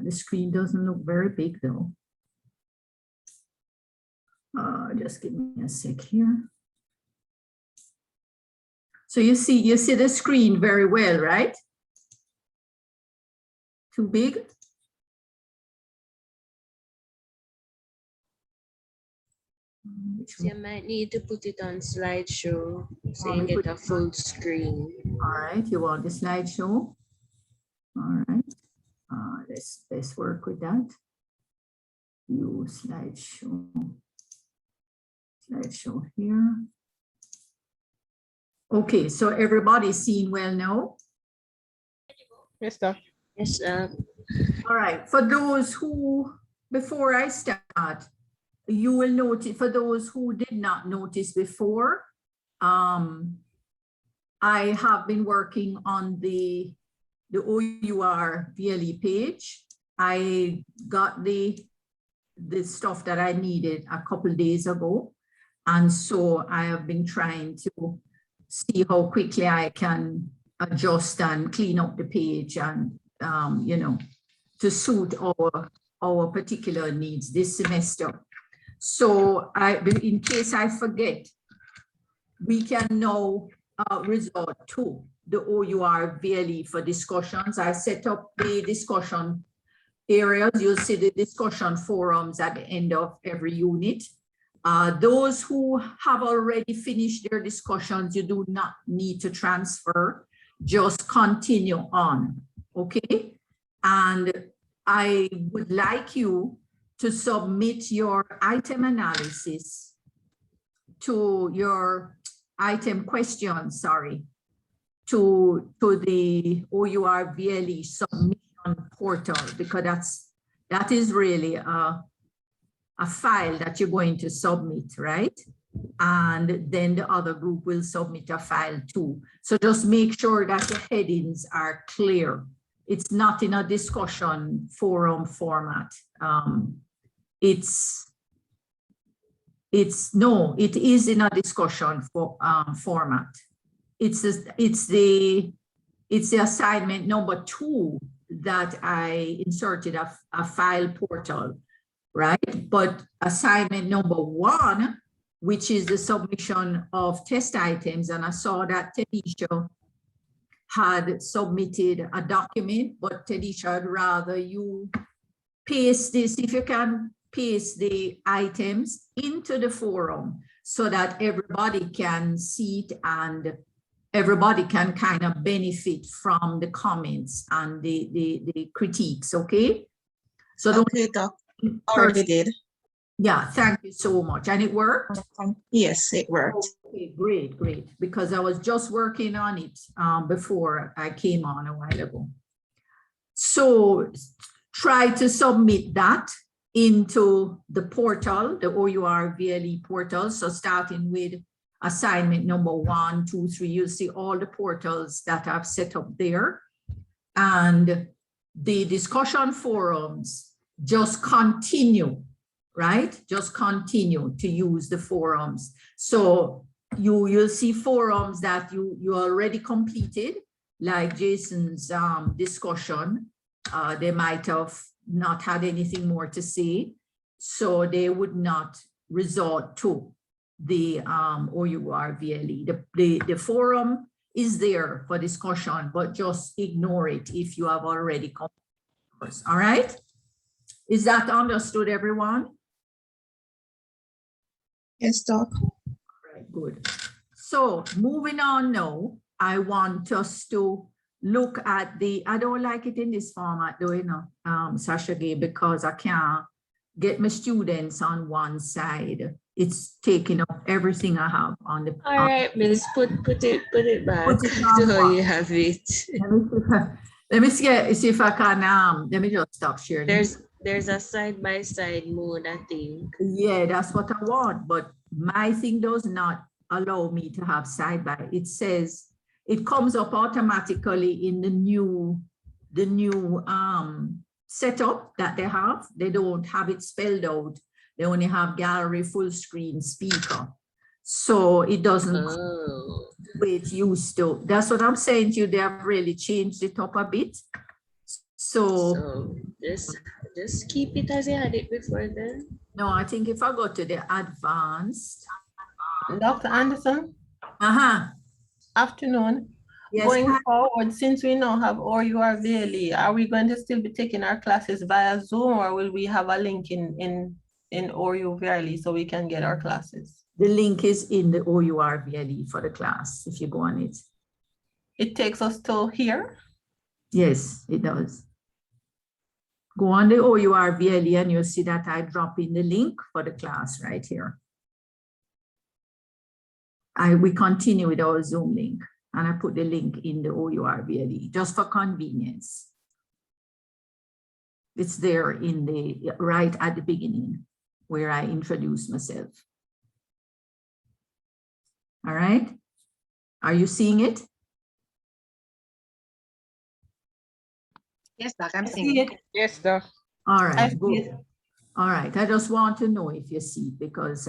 The screen doesn't look very big though. Just give me a sec here. So you see the screen very well, right? Too big? You might need to put it on slideshow so you get a full screen. All right, you want the slideshow? All right, let's work with that. View slideshow. Slideshow here. Okay, so everybody's seeing well now? Yes, sir. Yes, All right, for those who, before I start, you will notice, for those who did not notice before, I have been working on the OUR VLE page. I got the stuff that I needed a couple of days ago. And so I have been trying to see how quickly I can adjust and clean up the page and, you know, to suit our particular needs this semester. So in case I forget, we can now resort to the OUR VLE for discussions. I set up the discussion areas. You'll see the discussion forums at the end of every unit. Those who have already finished their discussions, you do not need to transfer, just continue on, okay? And I would like you to submit your item analysis to your item questions, sorry, to the OUR VLE submission portal, because that is really a file that you're going to submit, right? And then the other group will submit a file too. So just make sure that the headings are clear. It's not in a discussion forum format. It is in a discussion format. It's the assignment number 2 that I inserted a file portal, right? But assignment number 1, which is the submission of test items, and I saw that Tanisha had submitted a document, but Tanisha, I'd rather you paste this, if you can paste the items into the forum so that everybody can see it and everybody can kind of benefit from the comments and the critiques, okay? So okay, Doc, already did. Yeah, thank you so much. And it worked? Yes, it worked. Okay, great, great. Because I was just working on it before I came on a while ago. So try to submit that into the portal, the OUR VLE portal. So starting with assignment number 1, 2, 3, you'll see all the portals that I've set up there. And the discussion forums, just continue, right? Just continue to use the forums. So you'll see forums that you already completed, like Jason's discussion. They might have not had anything more to say, so they would not resort to the OUR VLE. The forum is there for discussion, but just ignore it if you have already completed. All right? Is that understood, everyone? Yes, Doc. All right, good. So moving on now, I want us to look at I don't like it in this format though, you know, Sasha Gay, because I can't get my students on one side. It's taking up everything I have on the. all right, Miss, put it back to how you have it. Let me see if I can, let me just stop sharing. There's a side-by-side mode, I think. Yeah, that's what I want, but my thing does not allow me to have side-by. It says, it comes up automatically in the new setup that they have. They don't have it spelled out. They only have gallery, full screen, speaker. So it doesn't the way it used to. That's what I'm saying to you. They have really changed it up a bit. So, So just keep it as you had it before then. no, I think if I go to the advanced, Dr. Anderson, yes, afternoon. Going forward, since we now have OUR daily, are we going to still be taking our classes via Zoom, or will we have a link in OU Verily so we can get our classes? the link is in the OUR VLE for the class, if you go on it. It takes us to here? Yes, it does. Go on the OUR VLE and you'll see that I drop in the link for the class right here. We continue with our Zoom link, and I put the link in the OUR VLE just for convenience. It's there in the right at the beginning where I introduce myself. All right. Are you seeing it? Yes, Doc, I'm seeing it. Yes, Doc. All I right, see good. it. All right. I just want to know if you see it because,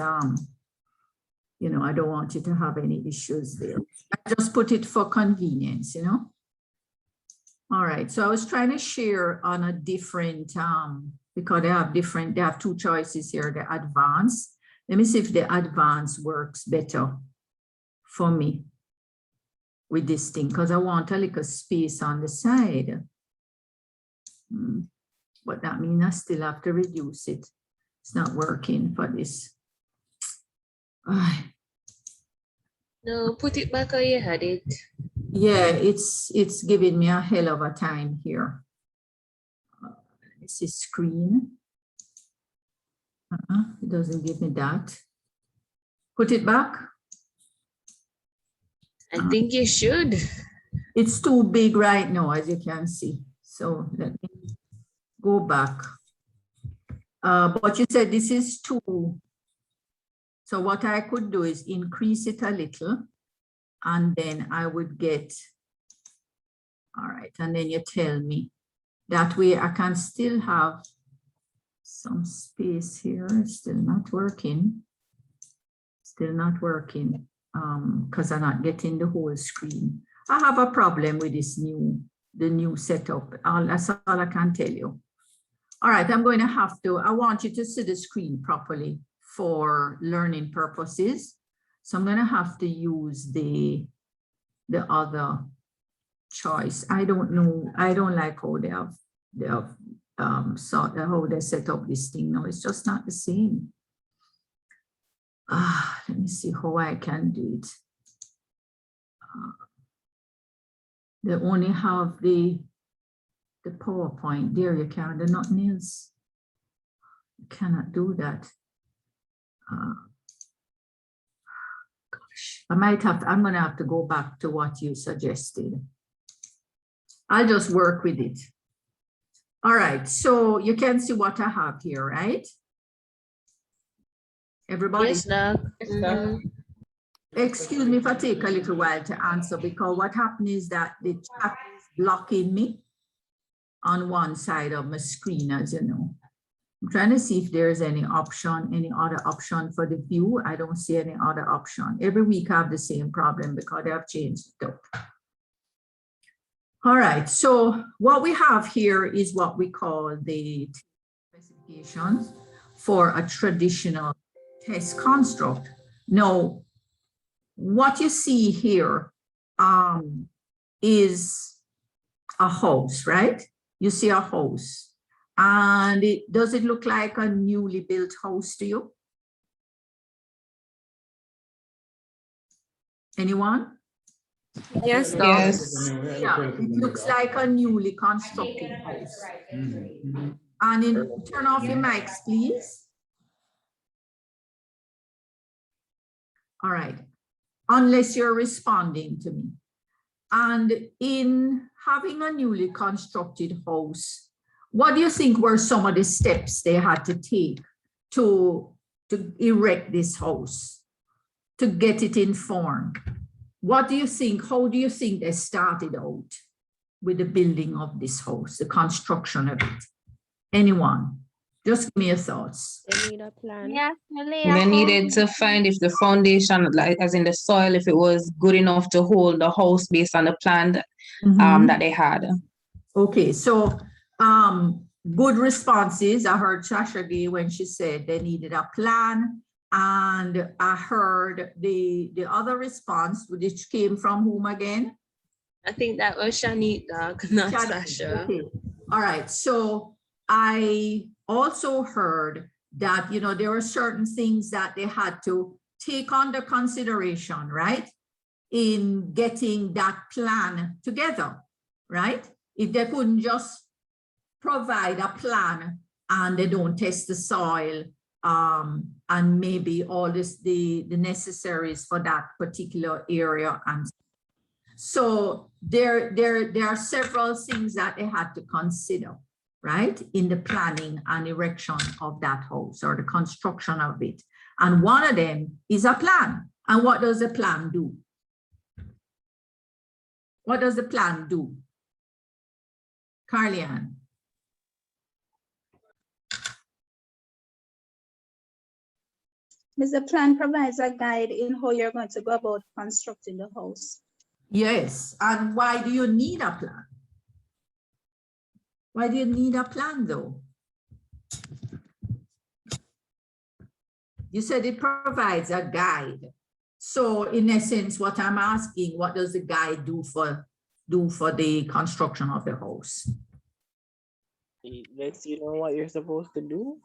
you know, I don't want you to have any issues there. I just put it for convenience, you know. All right. So I was trying to share on a different, because they have two choices here, the advanced. Let me see if the advanced works better for me with this thing, because I want a little space on the side. But that means I still have to reduce it. It's not working for this. No, put it back how you had it. Yeah, it's giving me a hell of a time here. This is screen. It doesn't give me that. Put it back. I think you should. It's too big right now, as you can see. So let me go back. But you said this is too. So what I could do is increase it a little, and then I would get, all right, and then you tell me. That way I can still have some space here. It's still not working. Still not working because I'm not getting the whole screen. I have a problem with this the new setup. That's all I can tell you. All right, I'm going to have to, I want you to see the screen properly for learning purposes. So I'm going to have to use the other choice. I don't know. I don't like how they have how they set up this thing. No, it's just not the same. Let me see how I can do it. They only have the PowerPoint. There you can, there's nothing else. You cannot do that. Gosh, I'm gonna have to go back to what you suggested. I'll just work with it. All right, so you can see what I have here, right? Everybody? Yes, Doc. Excuse me if I take a little while to answer, because what happened is that the chat is blocking me on one side of my screen, as you know. I'm trying to see if there's any option, any other option for the view. I don't see any other option. Every week I have the same problem because they have changed it up. All right, so what we have here is what we call the specifications for a traditional test construct. Now, what you see here is a house, right? You see a house. And does it look like a newly built house to you? Anyone? Yes, Doc. Yes. Yeah, it looks like a newly constructed house. And turn off your mics, please. All right, unless you're responding to me. And in having a newly constructed house, what do you think were some of the steps they had to take to erect this house, to get it in form? What do you think, how do you think they started out with the building of this house, the construction of it? Anyone? Just give me your thoughts. They need a plan. They needed to find if the foundation, like as in the soil, if it was good enough to hold the house based on the plan that they had. Okay, so good responses. I heard Shasha Gay when she said they needed a plan. And I heard the other response, which came from whom again? I think that was Shanita, not Shani, Sasha. okay. All right, so I also heard that, you know, there were certain things that they had to take under consideration, right? In getting that plan together, right? If they couldn't just provide a plan and they don't test the soil, and maybe all this, the necessaries for that particular area. And so there are several things that they had to consider, right, in the planning and erection of that house or the construction of it. And one of them is a plan. And what does the plan do? What does the plan do? Carly-Ann? The plan provides a guide in how you're going to go about constructing the house. Yes, and why do you need a plan? Why do you need a plan though? You said it provides a guide. So in essence, what I'm asking, what does the guide do for the construction of the house? It lets you know what you're supposed to do.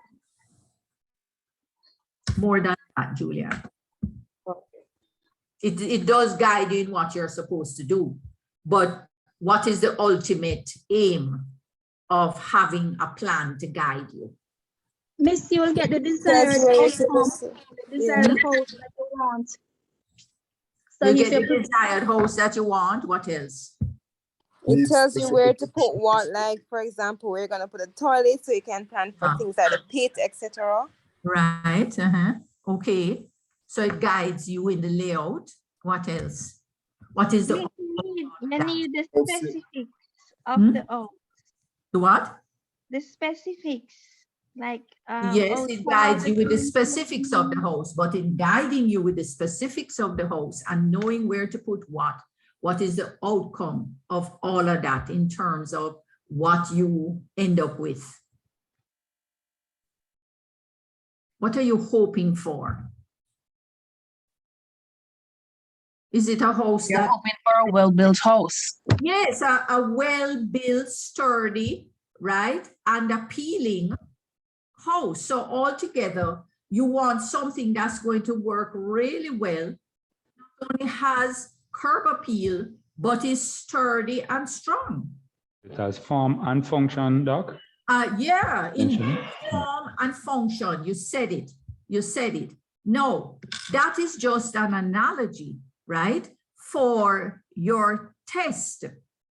More than that, Julia. It does guide you in what you're supposed to do, but what is the ultimate aim of having a plan to guide you? Miss, you will get the desired outcome, the desired house that you want. So You if get you the desired house that you want, what else? It tells you where to put what, like for example, where you're gonna put a toilet, so you can plan for things like the pit, etc. Right, okay. So it guides you in the layout. What else? What is the? You need the specifics of Hmm? the oak. The what? The specifics, like Yes, it outside guides you with the room. specifics of the house, but in guiding you with the specifics of the house and knowing where to put what is the outcome of all of that in terms of what you end up with? What are you hoping for? Is it a house You're that? hoping for a well-built house. Yes, a well-built, sturdy, right, and appealing house. So altogether, you want something that's going to work really well, not only has curb appeal, but is sturdy and strong. It has form and function, Doc. Yeah, in Essentially. form and function, you said it, you said it. No, that is just an analogy, right, for your test,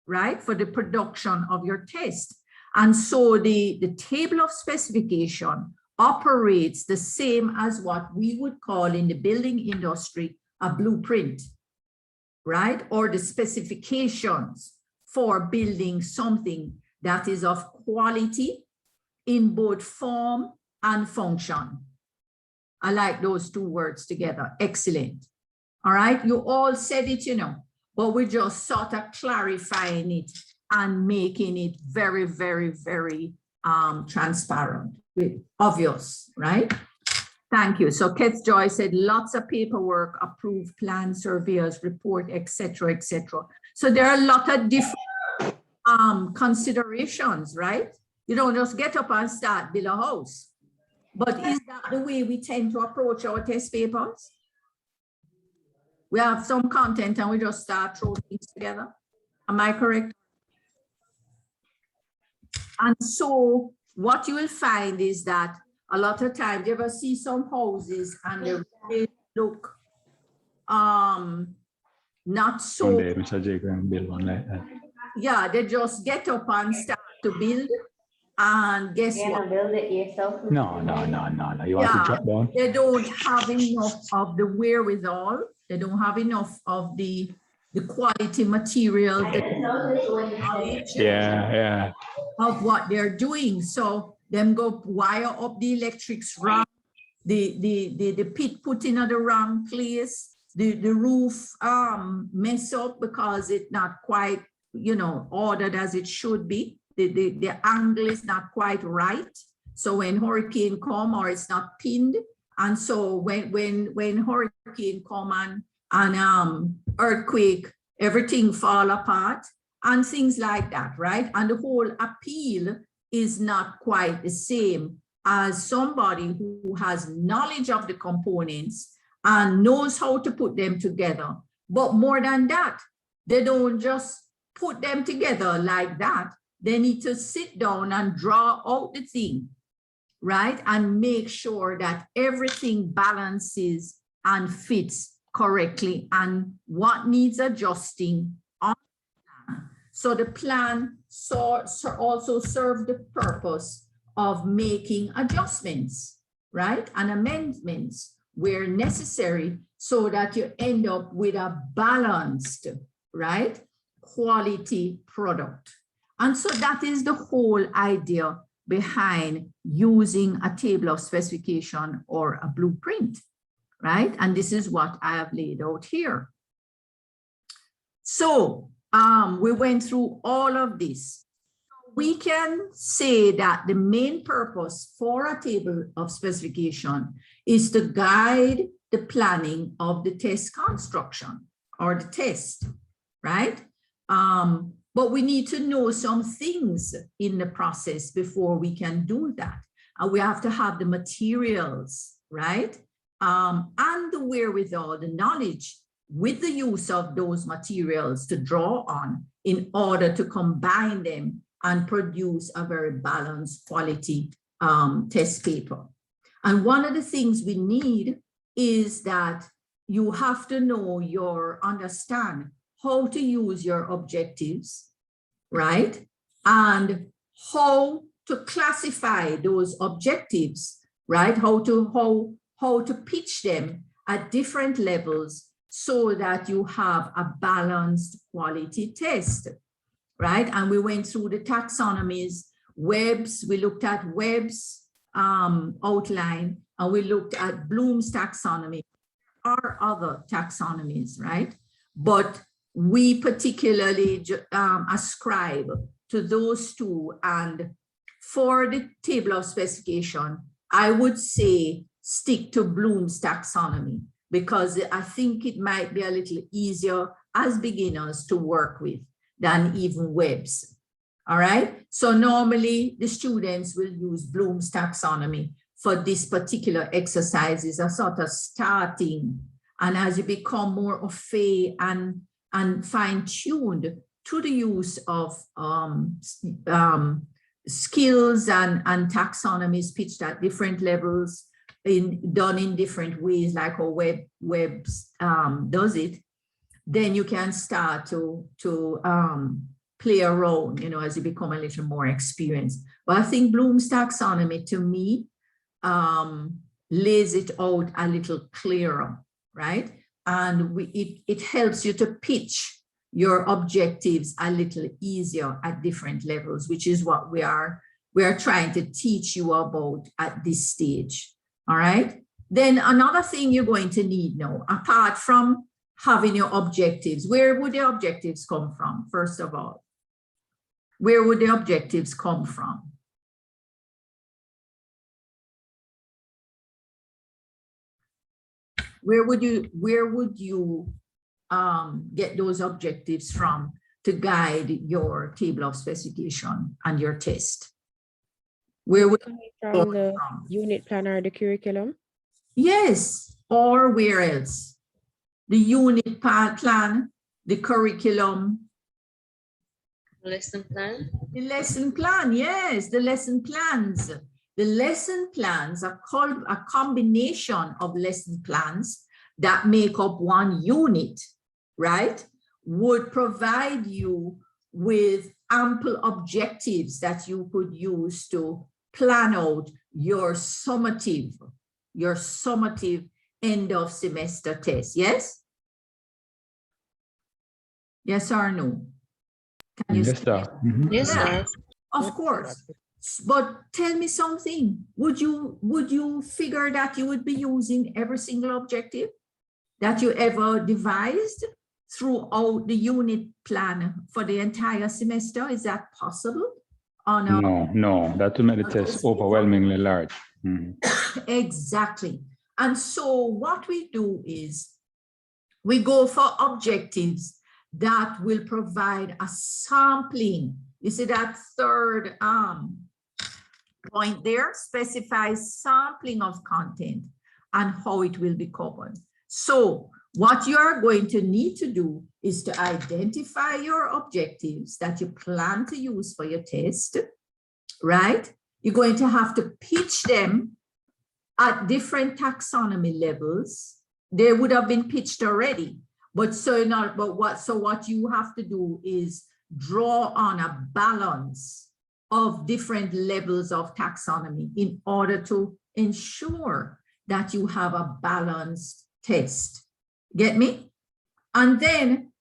right, for the production of your test. And so the table of specification operates the same as what we would call in the building industry a blueprint, right, or the specifications for building something that is of quality in both form and function. I like those two words together. Excellent. All right, you all said it, you know, but we're just sort of clarifying it and making it very, very, very transparent, obvious, right? Thank you. So Keth Joy said lots of paperwork, approved plan, surveyors, report, etc., etc. So there are a lot of different considerations, right? You don't just get up and start build a house. But is that the way we tend to approach our test papers? We have some content and we just start throwing things together. Am I correct? And so what you will find is that a lot of times you ever see some houses and they look not so. One day, Mr. J can build one like that. Yeah, they just get up and start to build. And guess what? Build it yourself. No. You want to drop down? They don't have enough of the wherewithal. They don't have enough of the quality material, Yeah. of what they're doing. So them go wire up the electrics wrong, the pit put in at the wrong place, the roof mess up because it's not quite, you know, ordered as it should be. the angle is not quite right. So when hurricane come or it's not pinned, and so when hurricane come and earthquake, everything fall apart and things like that, right? And the whole appeal is not quite the same as somebody who has knowledge of the components and knows how to put them together. But more than that, they don't just put them together like that. They need to sit down and draw out the thing, right? And make sure that everything balances and fits correctly and what needs adjusting on the plan. So the plan also serves the purpose of making adjustments, right? And amendments where necessary so that you end up with a balanced, right, quality product. And so that is the whole idea behind using a table of specification or a blueprint, right? And this is what I have laid out here. So we went through all of this. We can say that the main purpose for a table of specification is to guide the planning of the test construction or the test, right? But we need to know some things in the process before we can do that. And we have to have the materials, right? And the wherewithal, the knowledge with the use of those materials to draw on in order to combine them and produce a very balanced quality test paper. And one of the things we need is that you have to know understand how to use your objectives, right? And how to classify those objectives, right? How to pitch them at different levels so that you have a balanced quality test, right? And we went through the taxonomies, Webb's, we looked at Webb's outline, and we looked at Bloom's taxonomy, or other taxonomies, right? But we particularly ascribe to those two. And for the table of specification, I would say stick to Bloom's taxonomy, because I think it might be a little easier as beginners to work with than even Webb's. All right. So normally the students will use Bloom's taxonomy for this particular exercise as a sort of starting. And as you become more au fait and fine-tuned to the use of skills and taxonomies pitched at different levels, done in different ways, like how Webb's does it, then you can start to play around, you know, as you become a little more experienced. But I think Bloom's taxonomy, to me, lays it out a little clearer, right? And it helps you to pitch your objectives a little easier at different levels, which is what we are trying to teach you about at this stage. All right. Then another thing you're going to need now, apart from having your objectives, where would the objectives come from? First of all, where would the objectives come from? Where would you get those objectives from to guide your table of specification and your test? Where would Coming from the unit plan or the curriculum? Yes, or where else? The unit plan, the curriculum. Lesson plan? The lesson plan, yes, the lesson plans. The lesson plans are called a combination of lesson plans that make up one unit, right? Would provide you with ample objectives that you could use to plan out your summative end of semester test. Yes? Yes or no? Can you Yes, sir. Mhm. Yes, sir. Of course. But tell me something. Would you figure that you would be using every single objective that you ever devised throughout the unit plan for the entire semester? Is that possible? on a No, that will make the test overwhelmingly large. Mhm. Exactly. And so what we do is we go for objectives that will provide a sampling. You see that third point there specifies sampling of content and how it will be covered. So what you are going to need to do is to identify your objectives that you plan to use for your test, right? You're going to have to pitch them at different taxonomy levels. They would have been pitched already, but what you have to do is draw on a balance of different levels of taxonomy in order to ensure that you have a balanced test. Get me? And then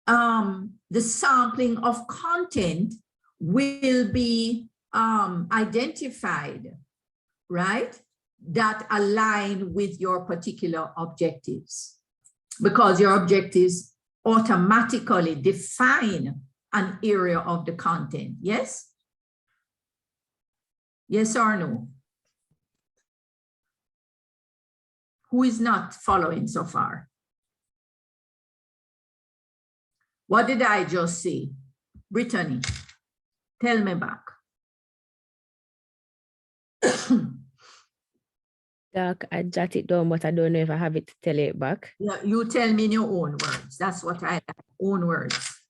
the sampling of content will be identified, right? That align with your particular objectives, because your objectives automatically define an area of the content. Yes? Yes or no? Who is not following so far? What did I just say? Brittany, tell me back. Doc, I jot it down, but I don't know if I have it to tell it back. Yeah, you tell me in your own words. That's what I like, own words.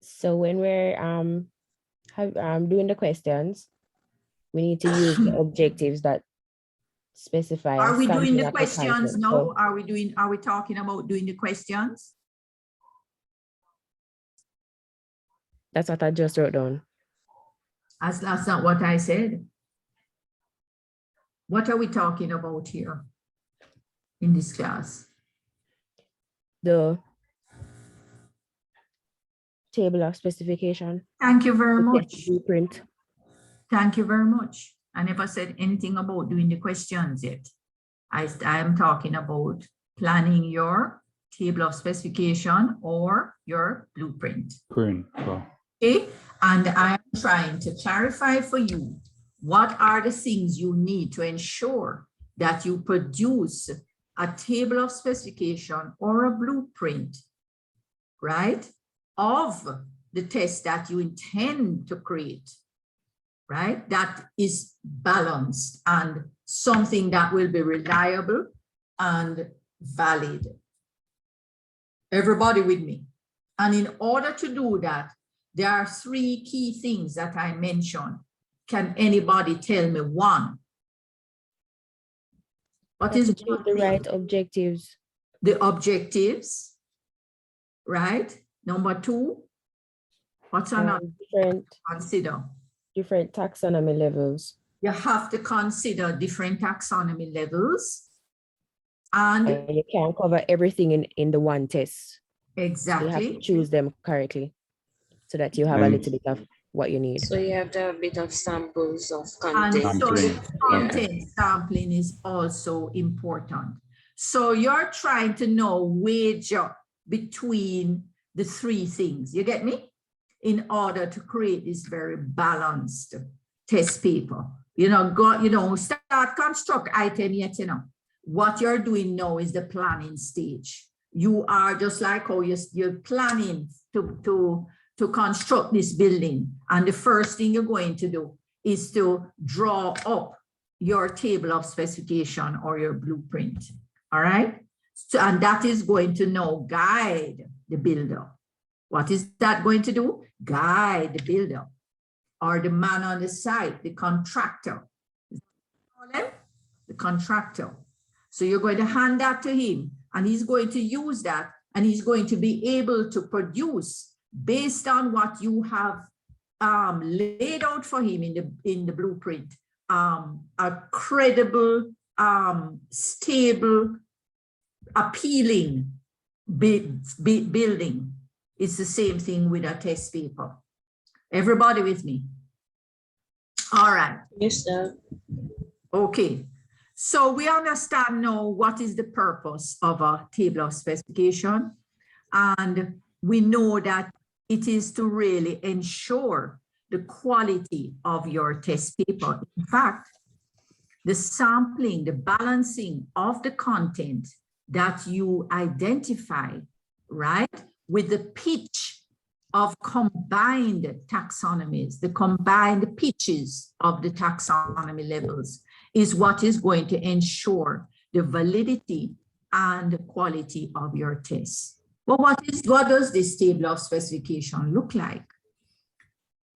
So when we're doing the questions, we need to use the objectives that specify. Are we doing sampling the of questions content. now? So Are we talking about doing the questions? that's what I just wrote down. That's not what I said. What are we talking about here in this class? The table of specification. Thank you very the much. test blueprint. Thank you very much. I never said anything about doing the questions yet. I am talking about planning your table of specification or your blueprint. Print. Wow. Okay, and I'm trying to clarify for you what are the things you need to ensure that you produce a table of specification or a blueprint, right, of the test that you intend to create, right? That is balanced and something that will be reliable and valid. Everybody with me? And in order to do that, there are three key things that I mentioned. Can anybody tell me one? What is Choose the right objectives. the objectives, right? Number two, what's another? Consider. Different taxonomy levels. You have to consider different taxonomy levels. And you can't cover everything in the one test. Exactly. You have to choose them correctly so that you have a little bit of what you need. So you have to have a bit of samples of And content. so the content sampling is also important. So you're trying to know wager between the three things. You get me? In order to create this very balanced test paper. Start construct item yet, What you're doing now is the planning stage. You are just like how you're planning to construct this building. And the first thing you're going to do is to draw up your table of specification or your blueprint. All right. So, and that is going to now guide the builder. What is that going to do? Guide the builder or the man on the site, the contractor. The contractor. So you're going to hand that to him and he's going to use that and he's going to be able to produce based on what you have laid out for him in the blueprint, a credible, stable, appealing building. It's the same thing with a test paper. Everybody with me? All right. Yes, sir. Okay. So we understand now what is the purpose of a table of specification. And we know that it is to really ensure the quality of your test paper. In fact, the sampling, the balancing of the content that you identify, right, with the pitch of combined taxonomies, the combined pitches of the taxonomy levels is what is going to ensure the validity and the quality of your tests. Well, what does this table of specification look like?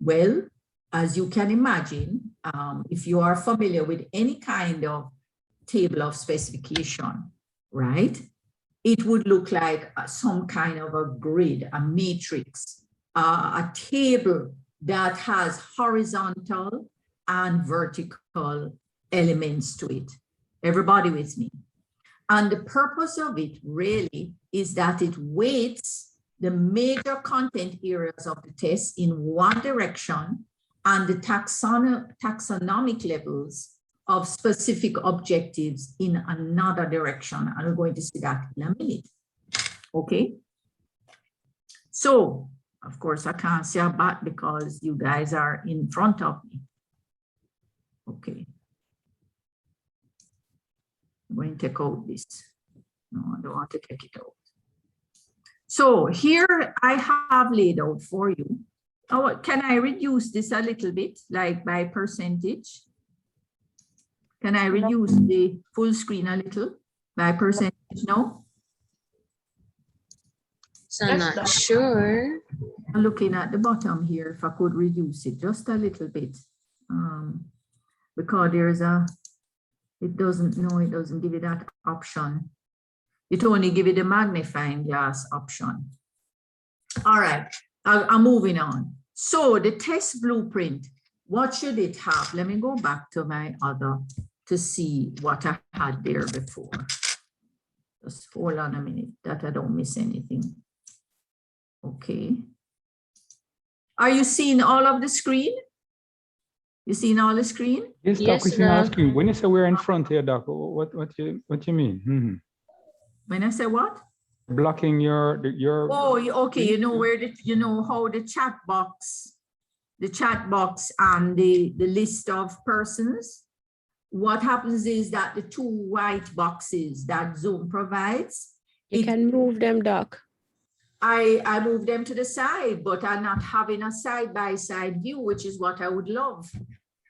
Well, as you can imagine, if you are familiar with any kind of table of specification, right, it would look like some kind of a grid, a matrix, a table that has horizontal and vertical elements to it. Everybody with me? And the purpose of it really is that it weights the major content areas of the test in one direction and the taxonomic levels of specific objectives in another direction. And we're going to see that in a minute. Okay. So, of course, I can't see a bat because you guys are in front of me. Okay. I'm going to take out this. No, I don't want to take it out. So here I have laid out for you. Oh, can I reduce this a little bit, like by percentage? Can I reduce the full screen a little by percentage? No? So I'm not sure. I'm looking at the bottom here, if I could reduce it just a little bit. Because there's a, it doesn't give you that option. It only give you the magnifying glass option. All right, I'm moving on. So the test blueprint, what should it have? Let me go back to my other to see what I had there before. Just hold on a minute that I don't miss anything. Okay. Are you seeing all of the screen? You seeing all the screen? Yes, Doc, we see our screen. When you say we're in front here, Doc, what you mean? Mm-hmm. When I say what? Blocking your. Oh, okay. You know where you know how the chat box and the list of persons. What happens is that the two white boxes that Zoom provides. You can move them, Doc. I move them to the side, but I'm not having a side-by-side view, which is what I would love.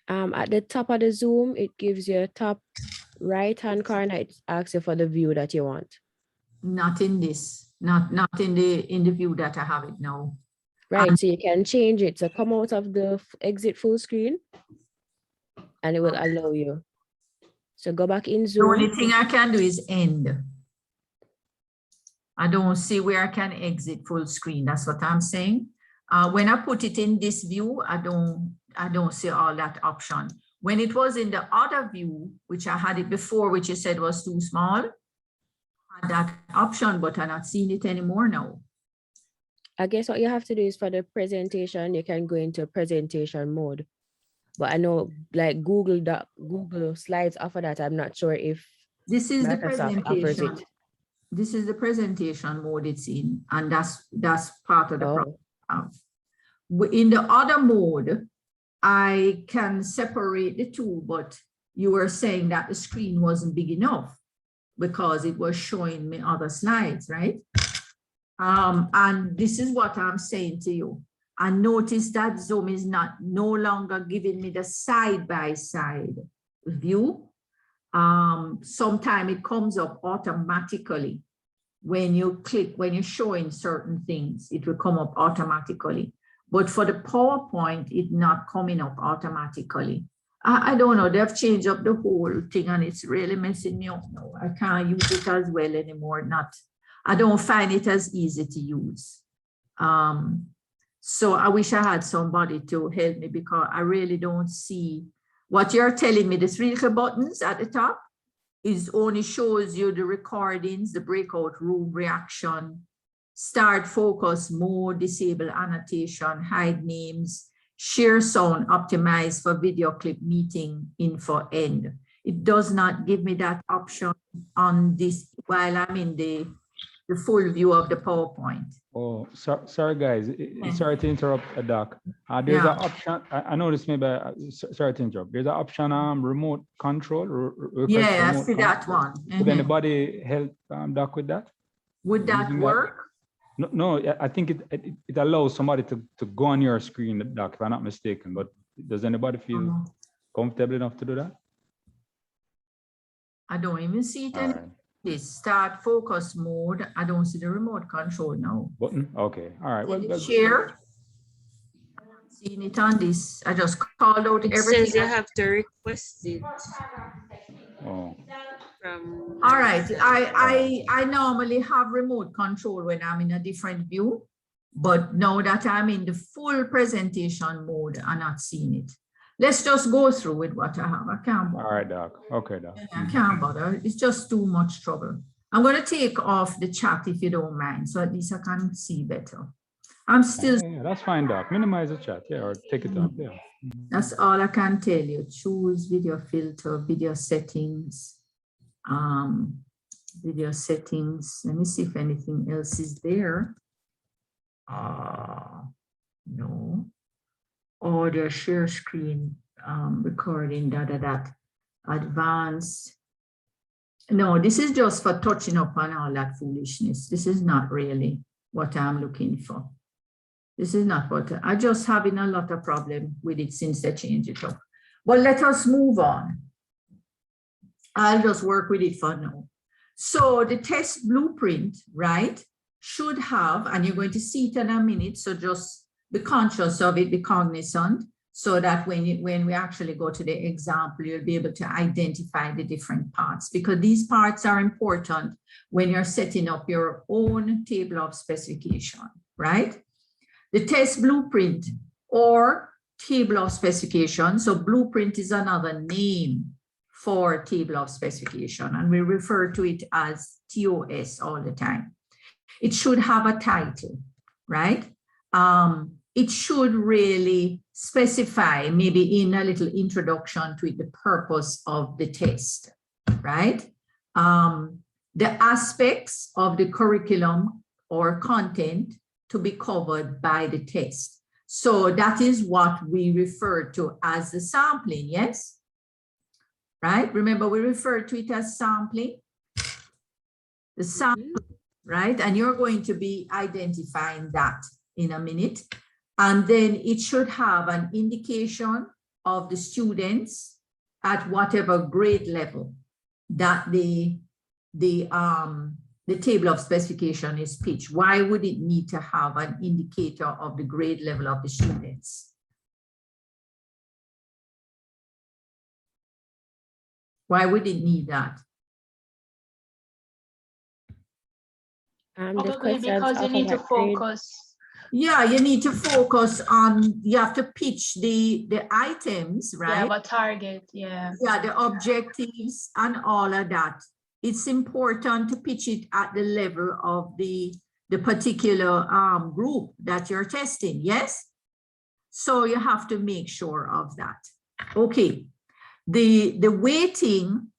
At the top of the Zoom, it gives you a top right-hand corner. It asks you for the view that you want. Not in this, not in the view that I have it now. Right, so you can change it. So come out of the exit full screen, and it will allow you. So go back in Zoom. The only thing I can do is end. I don't see where I can exit full screen. That's what I'm saying. When I put it in this view, I don't see all that option. When it was in the other view, which I had it before, which you said was too small, I had that option, but I'm not seeing it anymore now. I guess what you have to do is for the presentation, you can go into presentation mode. But I know like Google Slides offer that. I'm not sure if this is Microsoft the presentation. This is the presentation mode it's in, and that's part of the problem. In the other mode, I can separate the two, but you were saying that the screen wasn't big enough because it was showing me other slides, right? And this is what I'm saying to you. I noticed that Zoom is no longer giving me the side-by-side view. Sometimes it comes up automatically when you click, when you're showing certain things, it will come up automatically. But for the PowerPoint, it's not coming up automatically. I don't know, they've changed up the whole thing and it's really messing me up now. I can't use it as well anymore. I don't find it as easy to use. So I wish I had somebody to help me because I really don't see what you're telling me. The three little buttons at the top is only shows you the recordings, the breakout room reaction, start focus mode, disable annotation, hide names, share sound, optimize for video clip, meeting info, end. It does not give me that option on this while I'm in the the full view of the PowerPoint. Oh, sorry, guys. Sorry to interrupt, Doc. There's Yeah. an option. I know this maybe. Sorry to interrupt. There's an option. Remote control. Request Yeah, I remote see that control. one. Would Mhm. anybody help Doc with that? Would that Using work? No, I think it allows somebody to go on your screen, Doc, if I'm not mistaken. But does anybody feel comfortable enough to do that? I don't even see it All in right. this start focus mode. I don't see the remote control now. Button. Okay. All right. Well, well, Share. Seeing it on this. I just called out It everything. says you have to request it oh. from. All right, I normally have remote control when I'm in a different view, but now that I'm in the full presentation mode, I'm not seeing it. Let's just go through with what I have. I can't bother. All right, Doc. Okay, Doc. I can't bother. It's just too much trouble. I'm going to take off the chat if you don't mind, so at least I can see better. I'm still. Yeah, that's fine, Doc. Minimize the chat, yeah, or take it off. Yeah. That's all I can tell you. Choose video filter, video settings. Video settings. Let me see if anything else is there. No. Audio share screen recording, advanced. No, this is just for touching up on all that foolishness. This is not really what I'm looking for. This is not what I just having a lot of problem with it since they changed it up. Well, let us move on. I'll just work with it for now. So the test blueprint, right, should have, and you're going to see it in a minute, so just be conscious of it, be cognizant, so that when we actually go to the example, you'll be able to identify the different parts, because these parts are important when you're setting up your own table of specification, right? The test blueprint or table of specification, so blueprint is another name for table of specification, and we refer to it as TOS all the time. It should have a title, right? It should really specify, maybe in a little introduction to it, the purpose of the test, right? The aspects of the curriculum or content to be covered by the test. So that is what we refer to as the sampling, yes? Right? Remember, we refer to it as sampling. The sampling, right? And you're going to be identifying that in a minute. And then it should have an indication of the students at whatever grade level that the table of specification is pitched. Why would it need to have an indicator of the grade level of the students? Why would it need that? Probably because you need to focus. Yeah, you need to focus on, you have to pitch the items, right? Yeah, what target, yeah. Yeah, the objectives and all of that. It's important to pitch it at the level of the particular group that you're testing, yes? So you have to make sure of that. Okay, the weighting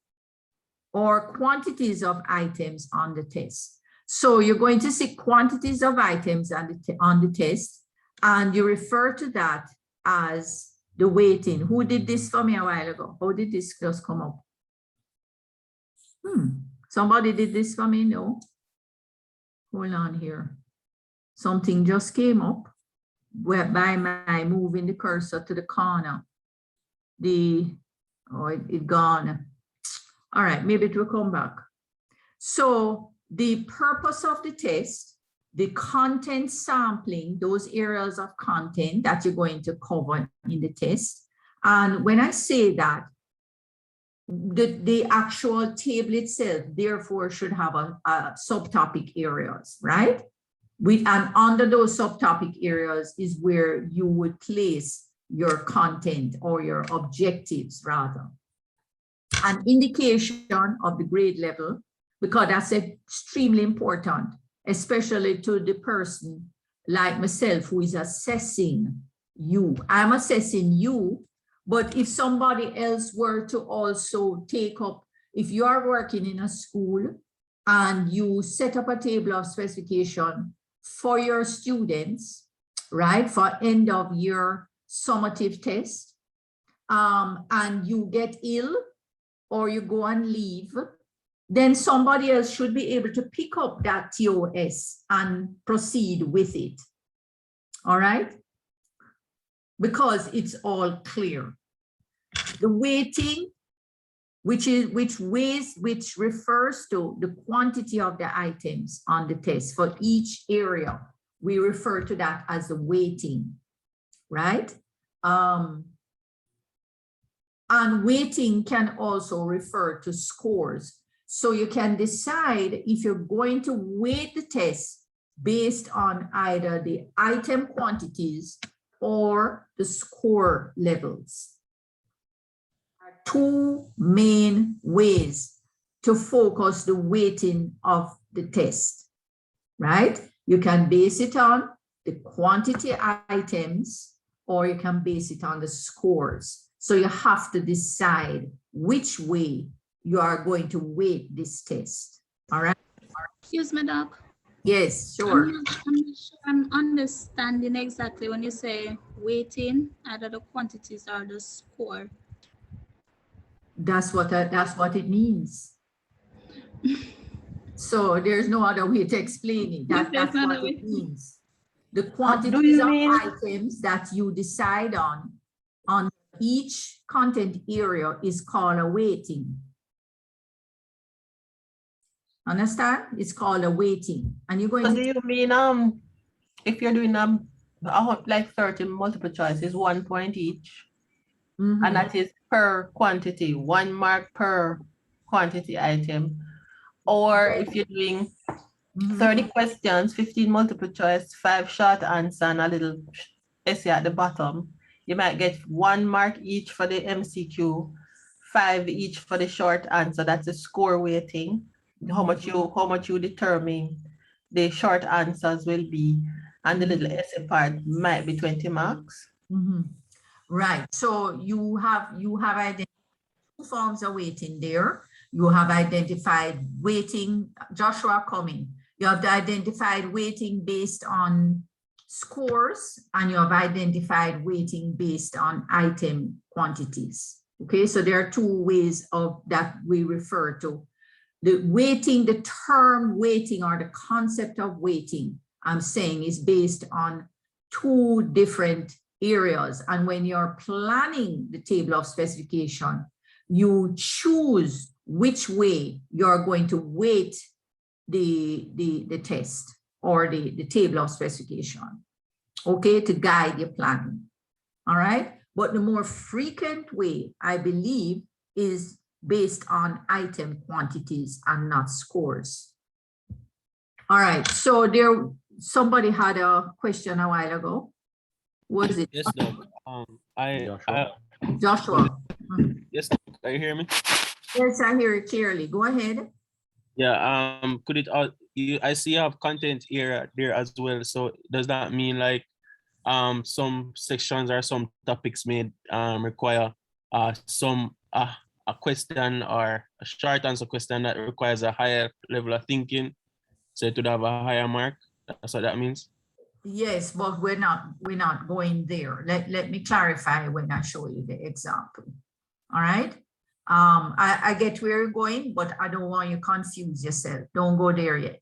or quantities of items on the test. So you're going to see quantities of items on the test, and you refer to that as the weighting. Who did this for me a while ago? How did this just come up? Somebody did this for me? No? Hold on here. Something just came up by my moving the cursor to the corner. It gone. All right, maybe it will come back. So the purpose of the test, the content sampling, those areas of content that you're going to cover in the test. And when I say that, the actual table itself, therefore, should have a subtopic areas, right? And under those subtopic areas is where you would place your content or your objectives, rather. An indication of the grade level, because that's extremely important, especially to the person like myself who is assessing you. I'm assessing you, but if somebody else were to also take up, if you are working in a school and you set up a table of specification for your students, right, for end of year summative test, and you get ill or you go on leave, then somebody else should be able to pick up that TOS and proceed with it. All right? Because it's all clear. The weighting, which refers to the quantity of the items on the test for each area, we refer to that as the weighting, right? And weighting can also refer to scores. So you can decide if you're going to weight the test based on either the item quantities or the score levels. Two main ways to focus the weighting of the test, right? You can base it on the quantity items, or you can base it on the scores. So you have to decide which way you are going to weight this test. All right? Excuse me, Doc. Yes, sure. I'm not sure I'm understanding exactly when you say weighting, either the quantities or the score. That's what it means. So there's no other way to explain it. That's what it means. The quantities of items that you decide on each content area is called a weighting. Understand? It's called a weighting. And you're going So to— do you mean if you're doing like 30 multiple choice is 1 point each, and that is per quantity, 1 mark per quantity item, or if you're doing 30 questions, 15 multiple choice, 5 short answer, and a little essay at the bottom, you might get 1 mark each for the MCQ, 5 each for the short answer. That's a score weighting. How much you determine the short answers will be, and the little essay part might be 20 marks. Right. So you have identified 2 forms of weighting there. You have identified weighting, Joshua Cumming. You have identified weighting based on scores, and you have identified weighting based on item quantities. Okay, so there are 2 ways of that we refer to. The weighting, the term weighting, or the concept of weighting, I'm saying, is based on 2 different areas. And when you're planning the table of specification, you choose which way you're going to weight the test or the table of specification, okay, to guide your planning. All right. But the more frequent way, I believe, is based on item quantities and not scores. All right, so somebody had a question a while ago. Was it? Yes, Doc. Joshua. Yes, Doc. Can you hear me? Yes, I hear it clearly. Go ahead. Yeah. Could it? I see you have content here there as well. So does that mean like some sections or some topics may require a question or a short answer question that requires a higher level of thinking, so it would have a higher mark? That's what that means? Yes, but we're not going there. Let me clarify when I show you the example. All right. I get where you're going, but I don't want you to confuse yourself. Don't go there yet.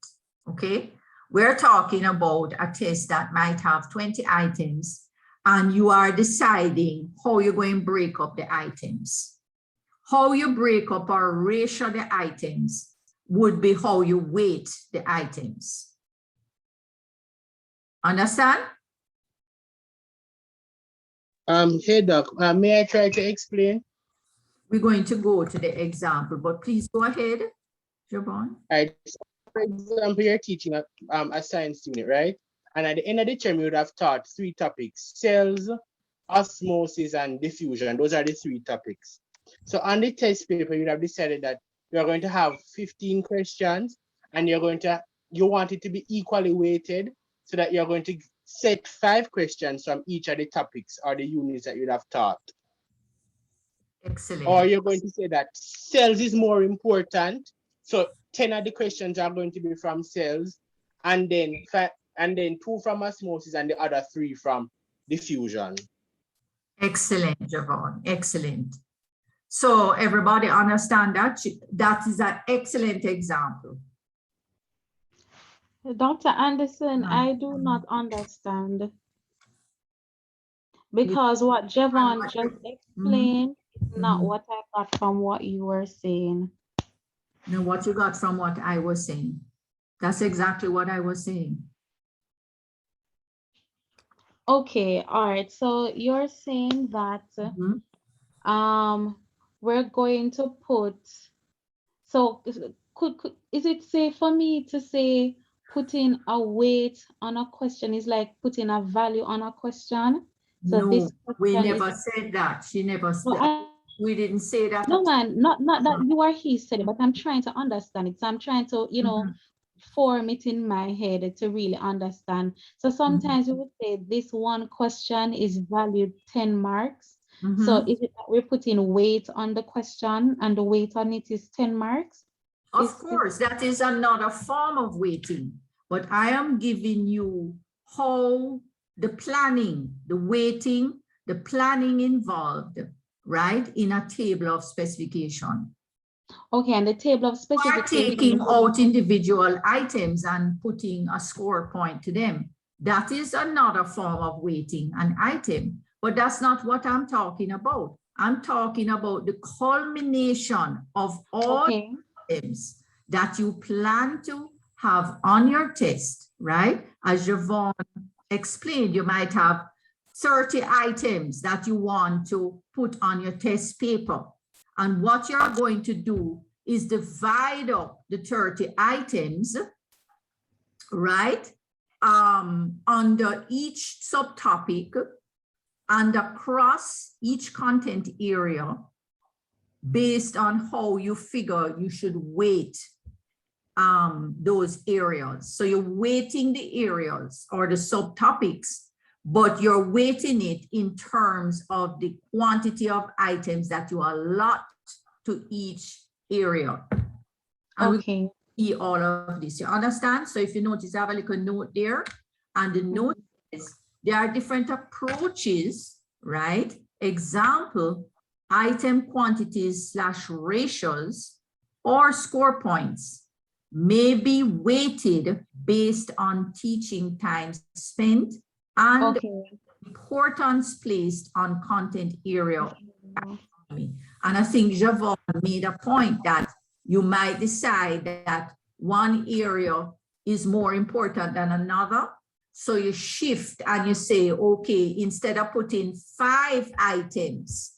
Okay. We're talking about a test that might have 20 items, and you are deciding how you're going to break up the items. How you break up or ratio the items would be how you weight the items. Understand? Hey, Doc, may I try to explain? We're going to go to the example, but please go ahead, Javon. Right. For example, you're teaching a science unit, right? And at the end of the term, you would have taught 3 topics: cells, osmosis, and diffusion. Those are the 3 topics. So on the test paper, you'd have decided that you're going to have 15 questions, and you want it to be equally weighted, so that you're going to set 5 questions from each of the topics or the units that you'd have taught. Excellent. Or you're going to say that cells is more important, So 10 of the questions are going to be from cells, and then 2 from osmosis and the other 3 from diffusion. Excellent, Javon, excellent. So everybody understand that? That is an excellent example. Dr. Anderson, I do not understand. Because what Javon just explained is not what I got from what you were saying. No, what you got from what I was saying. That's exactly what I was saying. Okay, all right. So you're saying that we're going to put, so is it safe for me to say putting a weight on a question is like putting a value on a question? So No, this we question never is, said that. She never said no, we didn't say that. no man, not that you or he said it, but I'm trying to understand it. So I'm trying to, you know, form it in my head to really understand. So sometimes we would say this one question is valued 10 marks. So is it that we're putting weight on the question and the weight on it is 10 marks? Of course, that is another form of weighting, but I am giving you how the planning, the weighting, the planning involved, right, in a table of specification. Okay, and the table of specification. Taking out individual items and putting a score point to them. That is another form of weighting an item, but that's not what I'm talking about. I'm talking about the culmination of all items that you plan to have on your test, right? As Javon explained, you might have 30 items that you want to put on your test paper. And what you're going to do is divide up the 30 items, right? Under each subtopic and across each content area based on how you figure you should weight those areas. So you're weighting the areas or the subtopics, but you're weighting it in terms of the quantity of items that you allot to each area. And okay. We see all of this. You understand? So if you notice, I have a little note there, and the note is there are different approaches, right? Example, item quantities / ratios or score points may be weighted based on teaching time spent and importance placed on content area. And I think Javon made a point that you might decide that one area is more important than another. So you shift and you say, okay, instead of putting 5 items,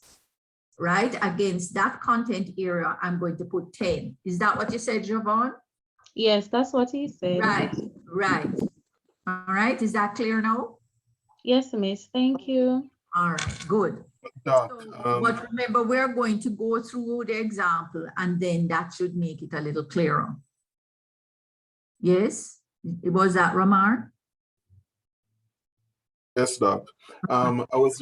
right, against that content area, I'm going to put 10. Is that what you said, Javon? Yes, that's what he said. Right, right. All right, is that clear now? Yes, miss, thank you. All right, good. But remember, we're going to go through the example and then that should make it a little clearer. Yes, was that Ramar? Yes, Doc. I was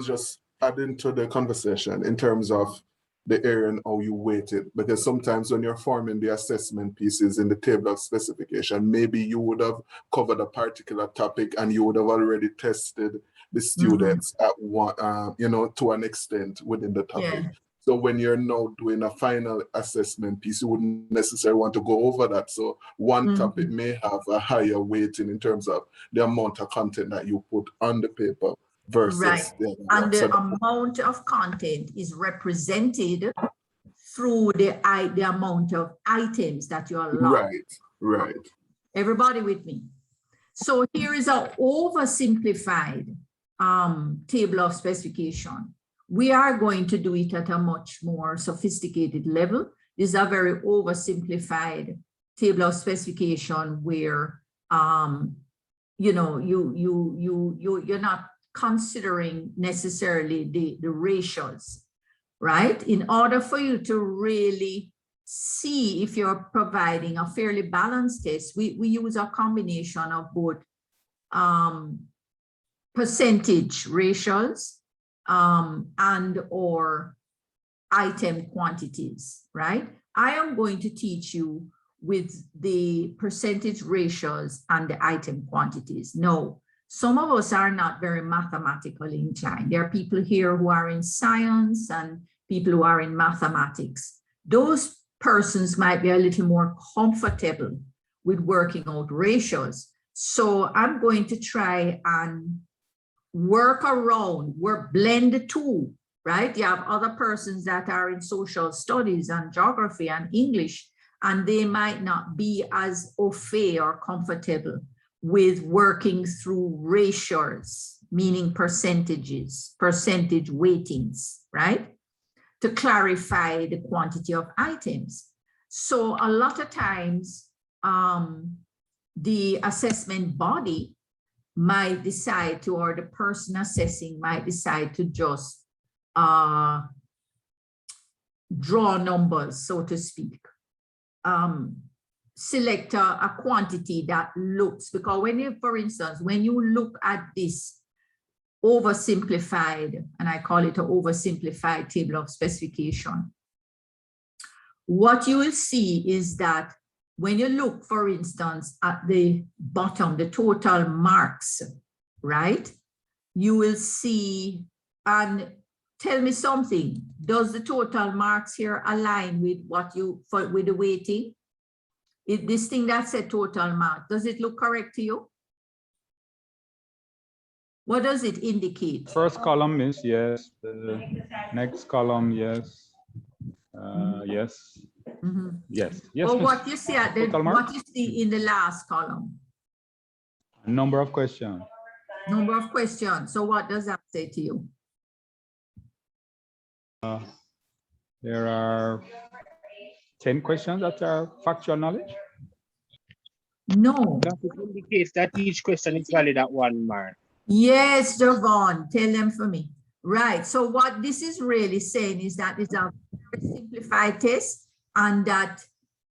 just adding to the conversation in terms of the area and how you weight it, because sometimes when you're forming the assessment pieces in the table of specification, maybe you would have covered a particular topic and you would have already tested the students at one, to an extent within the topic. Yeah. So when you're now doing a final assessment piece, you wouldn't necessarily want to go over that. So one topic may have a higher weighting in terms of the amount of content that you put on the paper versus and the amount of content is represented through the amount of items that you allow. Right. Everybody with me? So here is an oversimplified table of specification. We are going to do it at a much more sophisticated level. This is a very oversimplified table of specification where you're not considering necessarily the ratios, right? In order for you to really see if you're providing a fairly balanced test, we use a combination of both percentage ratios and or item quantities, right? I am going to teach you with the percentage ratios and the item quantities. No, some of us are not very mathematically inclined. There are people here who are in science and people who are in mathematics. Those persons might be a little more comfortable with working out ratios. So I'm going to try and work around, blend the two, right? You have other persons that are in social studies and geography and English, and they might not be as au fait or comfortable with working through ratios, meaning percentages, percentage weightings, right? To clarify the quantity of items. So a lot of times, the assessment body might decide to, or the person assessing might decide to just draw numbers, so to speak. Select a quantity that looks, because when you, for instance, when you look at this oversimplified, and I call it an oversimplified table of specification, what you will see is that when you look, for instance, at the bottom, the total marks, right? You will see, and tell me something, does the total marks here align with what you, with the weighting? Is this thing that said total mark, does it look correct to you? What does it indicate? First column is yes. The next column, yes. Yes. Mm-hmm. Yes. Yes. Or Miss. what you see at the, Total mark? what you see in the last column? Number of questions. Number of questions. So what does that say to you? There are 10 questions that are factual knowledge. No. That indicates that each question is valid at 1 mark. Yes, Javon, tell them for me. Right, so what this is really saying is that it's a very simplified test and that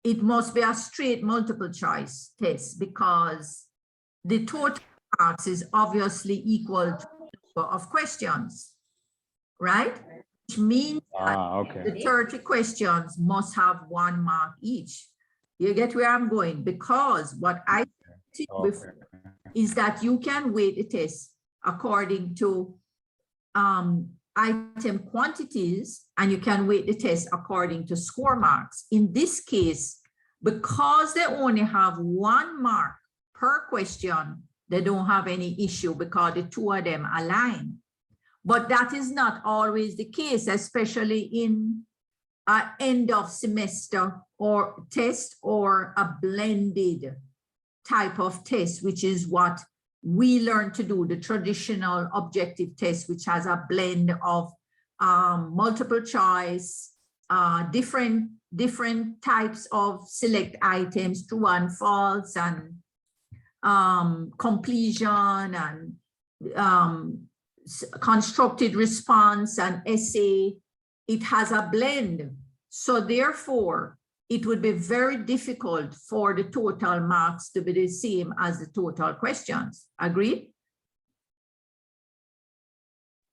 it must be a straight multiple choice test because the total marks is obviously equal to the number of questions, right? Which means that the 30 questions must have 1 mark each. You get where I'm going? Because what I see before is that you can weight the test according to item quantities, and you can weight the test according to score marks. In this case, because they only have 1 mark per question, they don't have any issue because the two of them align. But that is not always the case, especially in an end of semester or test or a blended type of test, which is what we learn to do, the traditional objective test, which has a blend of multiple choice, different types of select items, true and false, and completion, and constructed response, and essay. It has a blend. So therefore, it would be very difficult for the total marks to be the same as the total questions. Agreed?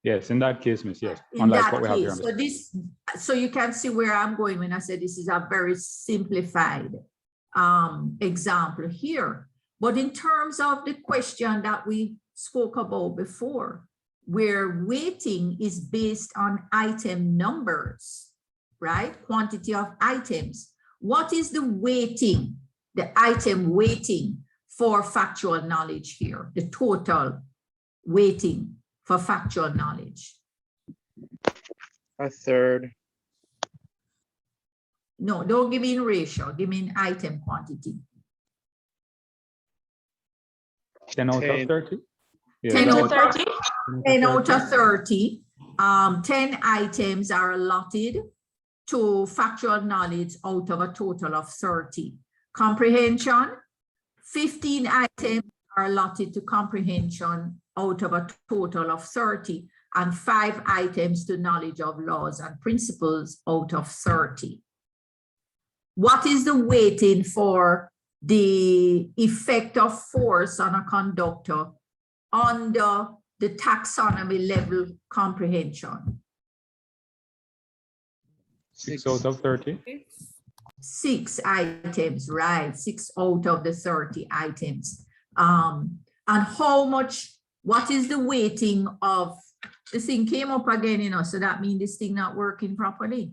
Yes, in that case, Miss, yes. In Unlike that what we have case, here. so you can see where I'm going when I say this is a very simplified example here. But in terms of the question that we spoke about before, where weighting is based on item numbers, right? Quantity of items. What is the weighting, the item weighting for factual knowledge here, the total weighting for factual knowledge? 1/3. No, don't give me in ratio, give me in item quantity. 10 out of 30? Yeah, 10 out of 30? 10 out of 30. 10 items are allotted to factual knowledge out of a total of 30. Comprehension, 15 items are allotted to comprehension out of a total of 30, and 5 items to knowledge of laws and principles out of 30. What is the weighting for the effect of force on a conductor under the taxonomy level comprehension? 6 out of 30. 6 items, right? 6 out of the 30 items. And how much, what is the weighting of, this thing came up again, you know, so that means this thing not working properly.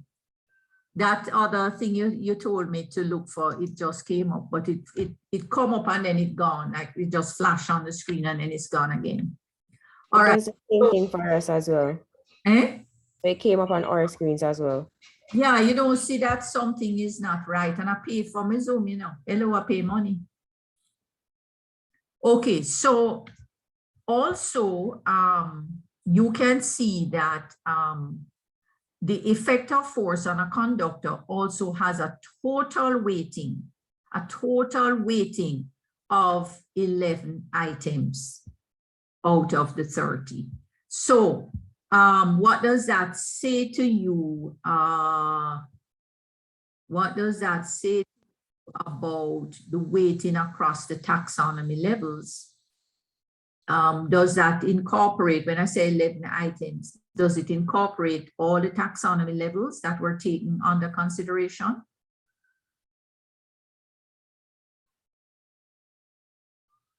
That other thing you told me to look for, it just came up, but it come up and then it gone, like it just flash on the screen and then it's gone again. All right. It does the same thing for us as well. Eh? So it came up on our screens as well. Yeah, you don't see that something is not right, and I pay for my Zoom, you know. Hello, I pay money. Okay, so also you can see that the effective force on a conductor also has a total weighting of 11 items out of the 30. So what does that say to you? What does that say about the weighting across the taxonomy levels? Does that incorporate, when I say 11 items, does it incorporate all the taxonomy levels that were taken under consideration?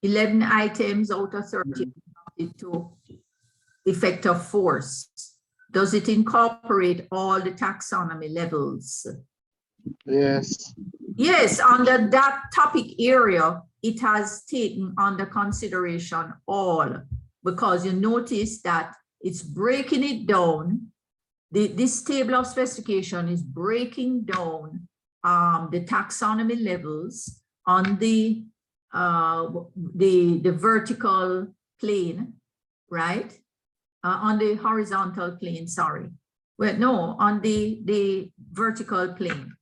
$11 items out of 30 to effective force. Does it incorporate all the taxonomy levels? Yes. Yes, under that topic area, it has taken under consideration all, because you notice that it's breaking it down. This table of specification is breaking down the taxonomy levels on the vertical plane, right? On the horizontal plane, sorry. Well, no, on the vertical plane,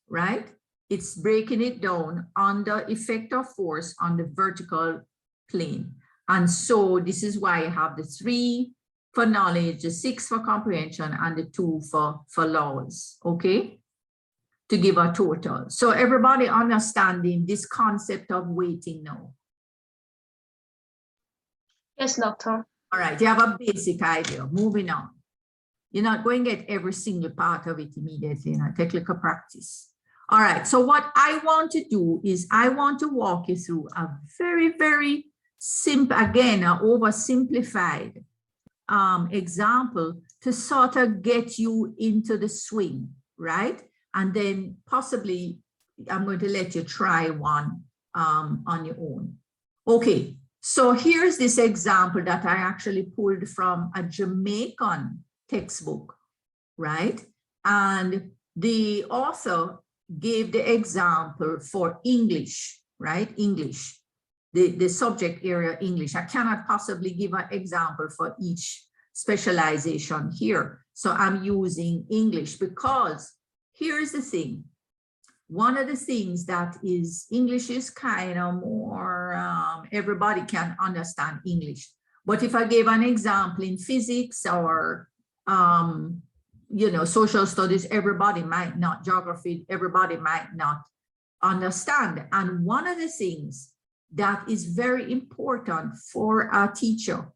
right? It's breaking it down under effective force on the vertical plane. And so this is why I have the 3 for knowledge, the 6 for comprehension, and the 2 for laws, okay? To give a total. So everybody understanding this concept of weighting now? Yes, doctor. All right, you have a basic idea. Moving on. You're not going to get every single part of it immediately, you know, take a little practice. All right, so what I want to do is I want to walk you through a very, very simple, again, an oversimplified example to sort of get you into the swing, right? And then possibly I'm going to let you try one on your own. Okay, so here's this example that I actually pulled from a Jamaican textbook, right? And the author gave the example for English, right? English, the subject area English. I cannot possibly give an example for each specialization here. So I'm using English because here's the thing. One of the things that is, English is kind of more, everybody can understand English. But if I gave an example in physics or you know, social studies, everybody might not, geography, everybody might not understand. And one of the things that is very important for a teacher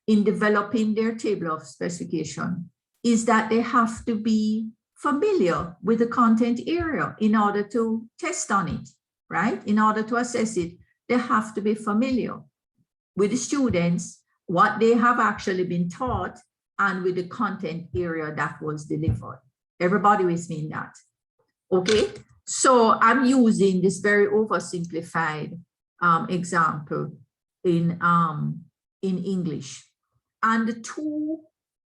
in developing their table of specification is that they have to be familiar with the content area in order to test on it, right? In order to assess it, they have to be familiar with the students, what they have actually been taught, and with the content area that was delivered. Everybody with me in that, okay? So I'm using this very oversimplified example in English. And the 2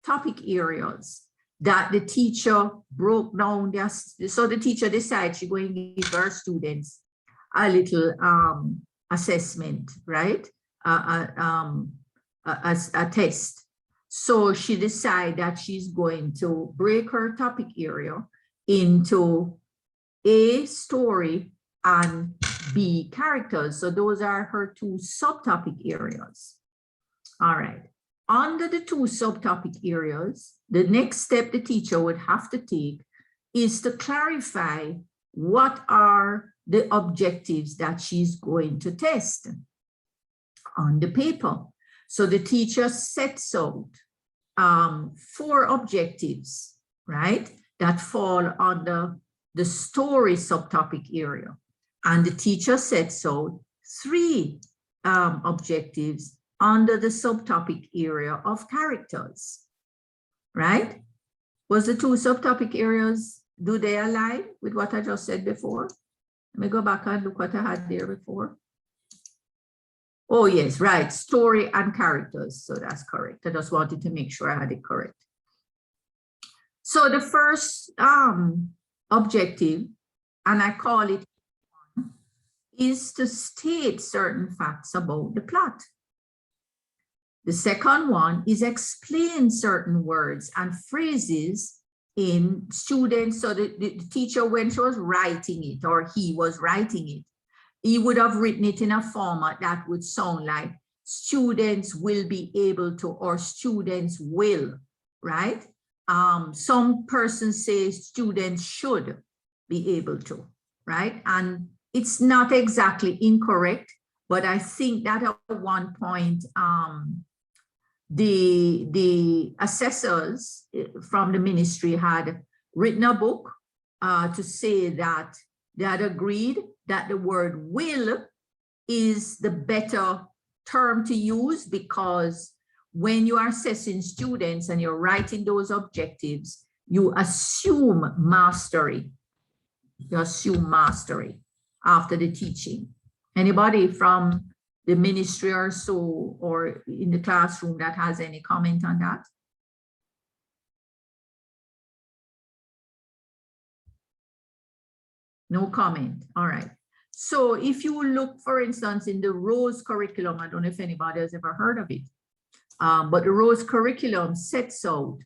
topic areas that the teacher broke down, so the teacher decided she's going to give her students a little assessment, right? A test. So she decided that she's going to break her topic area into A, story, and B, characters. So those are her 2 subtopic areas. All right. Under the 2 subtopic areas, the next step the teacher would have to take is to clarify what are the objectives that she's going to test on the paper. So the teacher sets out 4 objectives, right, that fall under the story subtopic area. And the teacher sets out 3 objectives under the subtopic area of characters, right? Was the 2 subtopic areas, do they align with what I just said before? Let me go back and look what I had there before. Oh, yes, right, story and characters. So that's correct. I just wanted to make sure I had it correct. So the first objective, and I call it, is to state certain facts about the plot. The second one is explain certain words and phrases in students. So the teacher, when she was writing it, or he was writing it, he would have written it in a format that would sound like students will be able to, or students will, right? Some persons say students should be able to, right? And it's not exactly incorrect, but I think that at one point, the assessors from the ministry had written a book to say that they had agreed that the word will is the better term to use, because when you are assessing students and you're writing those objectives, you assume mastery. You assume mastery after the teaching. Anybody from the ministry or so, or in the classroom, that has any comment on that? No comment. All right. So if you look, for instance, in the Rose curriculum, I don't know if anybody has ever heard of it, but the Rose curriculum sets out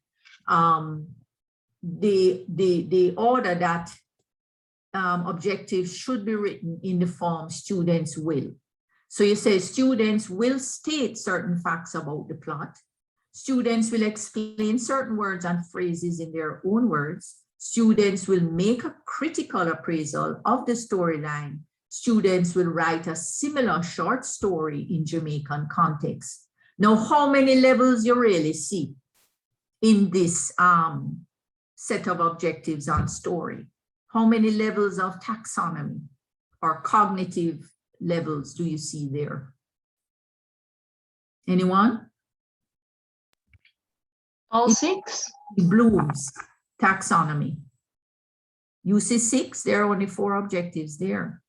the order that objectives should be written in the form students will. So you say students will state certain facts about the plot. Students will explain certain words and phrases in their own words. Students will make a critical appraisal of the storyline. Students will write a similar short story in Jamaican context. Now, how many levels you really see in this set of objectives on story? How many levels of taxonomy or cognitive levels do you see there? Anyone? All 6? Bloom's taxonomy. You see 6, there are only 4 objectives there.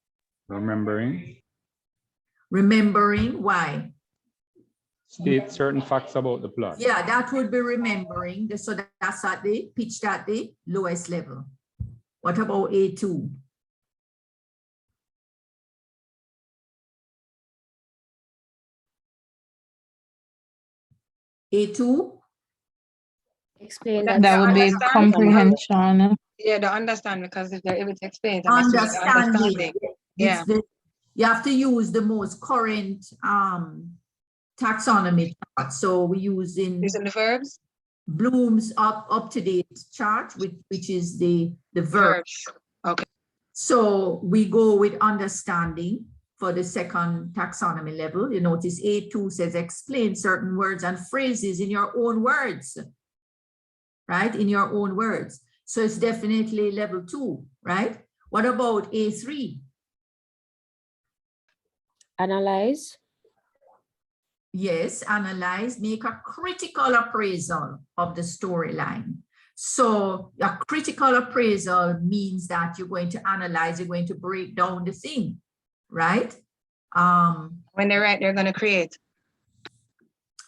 Remembering. Remembering, why? State certain facts about the plot. Yeah, that would be remembering. So that's at the pitched at the lowest level. What about A2? A2? Explain That that. would be comprehension. Yeah, the understand, because if they're able to explain it, I'm assuming the Understanding. Yeah. You have to use the most current taxonomy chart. So we using the verbs? Bloom's up-to-date chart, which is the verbs. Okay. So we go with understanding for the second taxonomy level. You notice A2 says explain certain words and phrases in your own words, right? In your own words. So it's definitely level 2, right? What about A3? Analyze. Yes, analyze, make a critical appraisal of the storyline. So a critical appraisal means that you're going to analyze, you're going to break down the thing, right? When they write, they're going to create.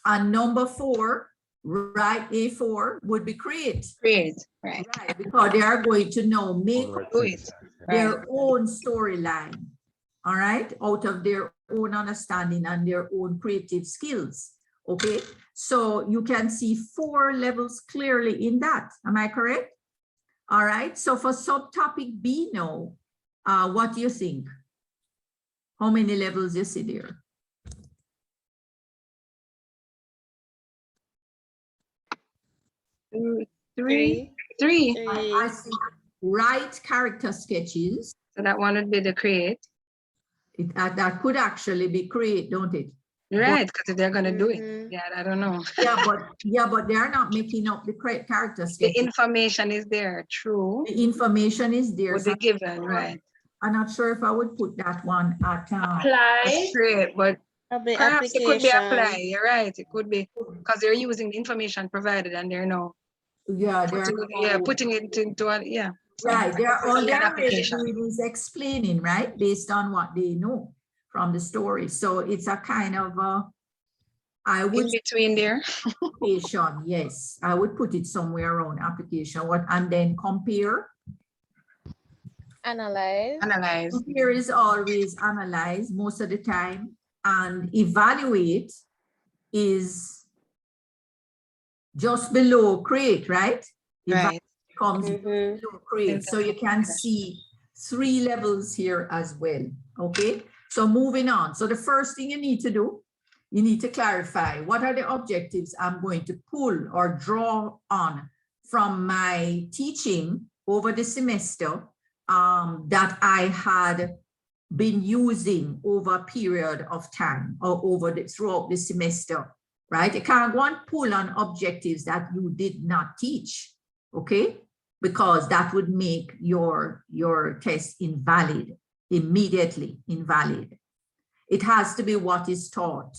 And number 4, right, A4 would be create. Create, right. Right, because they are going to now make their own storyline, all right, out of their own understanding and their own creative skills, okay? So you can see 4 levels clearly in that, am I correct? All right, so for subtopic B now, what do you think? How many levels you see there? Three. I see write character sketches. So that one would be the create. That could actually be create, don't it? Right, because if they're gonna do it, yeah, I don't know. Yeah, but they are not making up the correct character The sketches. information is there, true. The information is there. Would so be given, right? I'm not sure if I would put that one at That's great, but The perhaps it could be application. applied. You're right. It could be because they're using the information provided and they're now putting it into a Right. They're all an they're really application. doing is explaining, right, based on what they know from the story. So it's a kind of I would in between there. Application, yes, I would put it somewhere around application. What and then compare. Analyze. Compare is always analyze most of the time, and evaluate is just below create, right? Right. Comes below create, so you can see 3 levels here as well. Okay, so moving on. So the first thing you need to do, you need to clarify what are the objectives I'm going to pull or draw on from my teaching over the semester that I had been using over a period of time or throughout the semester, right? You can't go and pull on objectives that you did not teach, okay? Because that would make your test invalid, immediately invalid. It has to be what is taught,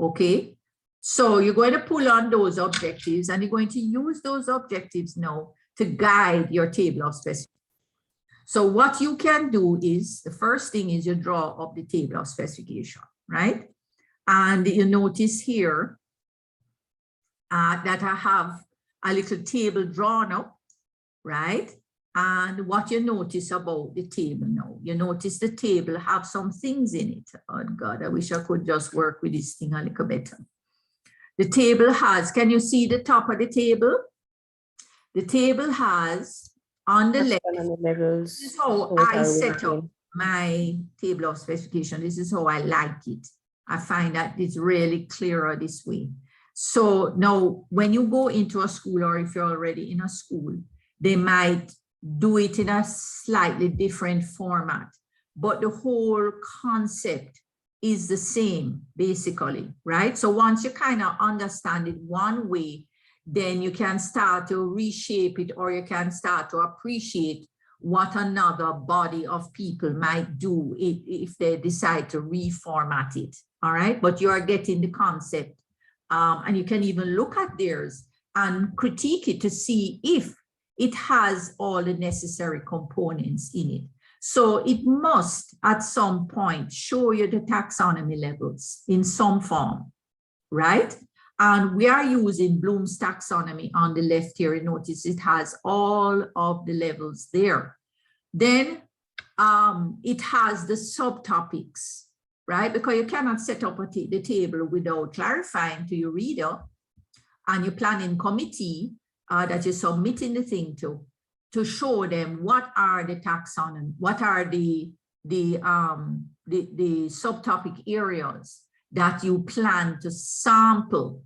okay? So you're going to pull on those objectives and you're going to use those objectives now to guide your table of specification. So what you can do is, the first thing is you draw up the table of specification, right? And you notice here that I have a little table drawn up, right? And what you notice about the table now, you notice the table have some things in it. Oh God, I wish I could just work with this thing a little better. The table has, can you see the top of the table? The table has on the left, this is how I set up my table of specification. This is how I like it. I find that it's really clearer this way. So now when you go into a school, or if you're already in a school, they might do it in a slightly different format, but the whole concept is the same, basically, right? So once you kind of understand it one way, then you can start to reshape it, or you can start to appreciate what another body of people might do if they decide to reformat it, all right? But you are getting the concept, and you can even look at theirs and critique it to see if it has all the necessary components in it. So it must, at some point, show you the taxonomy levels in some form, right? And we are using Bloom's taxonomy on the left here. You notice it has all of the levels there. Then it has the subtopics, right? Because you cannot set up the table without clarifying to your reader and your planning committee that you're submitting the thing to show them what are the taxonomy, what are the subtopic areas that you plan to sample,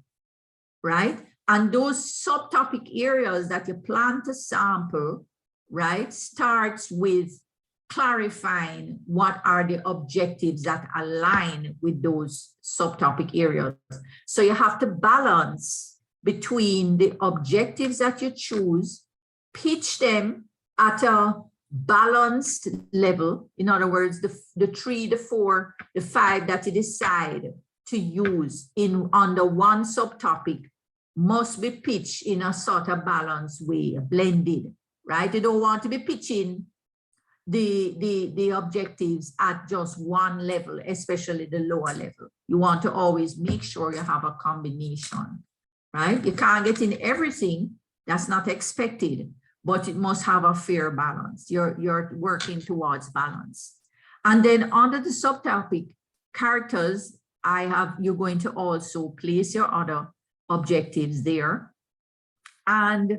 right? And those subtopic areas that you plan to sample, right, starts with clarifying what are the objectives that align with those subtopic areas. So you have to balance between the objectives that you choose, pitch them at a balanced level. In other words, the 3, the 4, the 5 that you decide to use under one subtopic must be pitched in a sort of balanced way, blended, right? You don't want to be pitching the objectives at just one level, especially the lower level. You want to always make sure you have a combination, right? You can't get in everything, that's not expected, but it must have a fair balance. You're working towards balance. And then under the subtopic characters, you're going to also place your other objectives there. And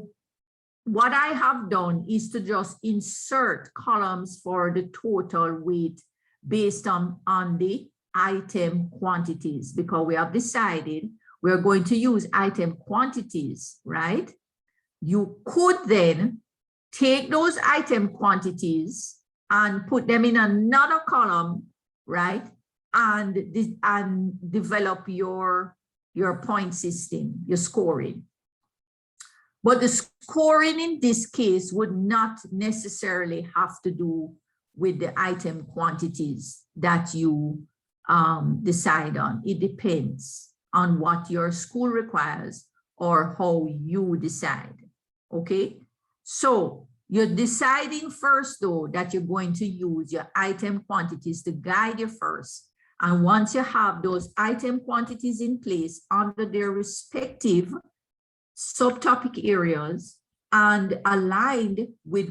what I have done is to just insert columns for the total weight based on the item quantities, because we have decided we're going to use item quantities, right? You could then take those item quantities and put them in another column, right? and develop your point system, your scoring. But the scoring in this case would not necessarily have to do with the item quantities that you decide on. It depends on what your school requires or how you decide, okay? So you're deciding first though that you're going to use your item quantities to guide you first. And once you have those item quantities in place under their respective subtopic areas and aligned with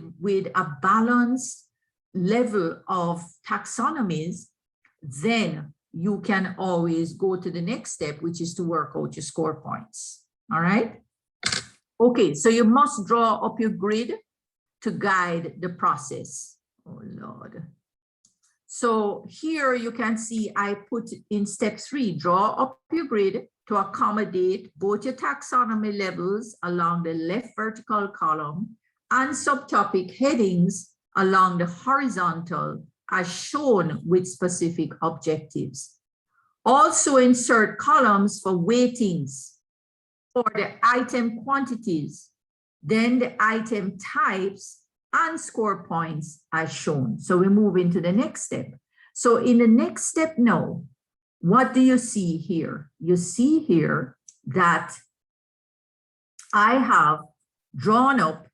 a balanced level of taxonomies, then you can always go to the next step, which is to work out your score points. All right. Okay, so you must draw up your grid to guide the process. Oh Lord. So here you can see I put in step 3, draw up your grid to accommodate both your taxonomy levels along the left vertical column and subtopic headings along the horizontal as shown with specific objectives. Also insert columns for weightings for the item quantities, then the item types and score points as shown. So we move into the next step. So in the next step now, what do you see here? You see here that I have drawn up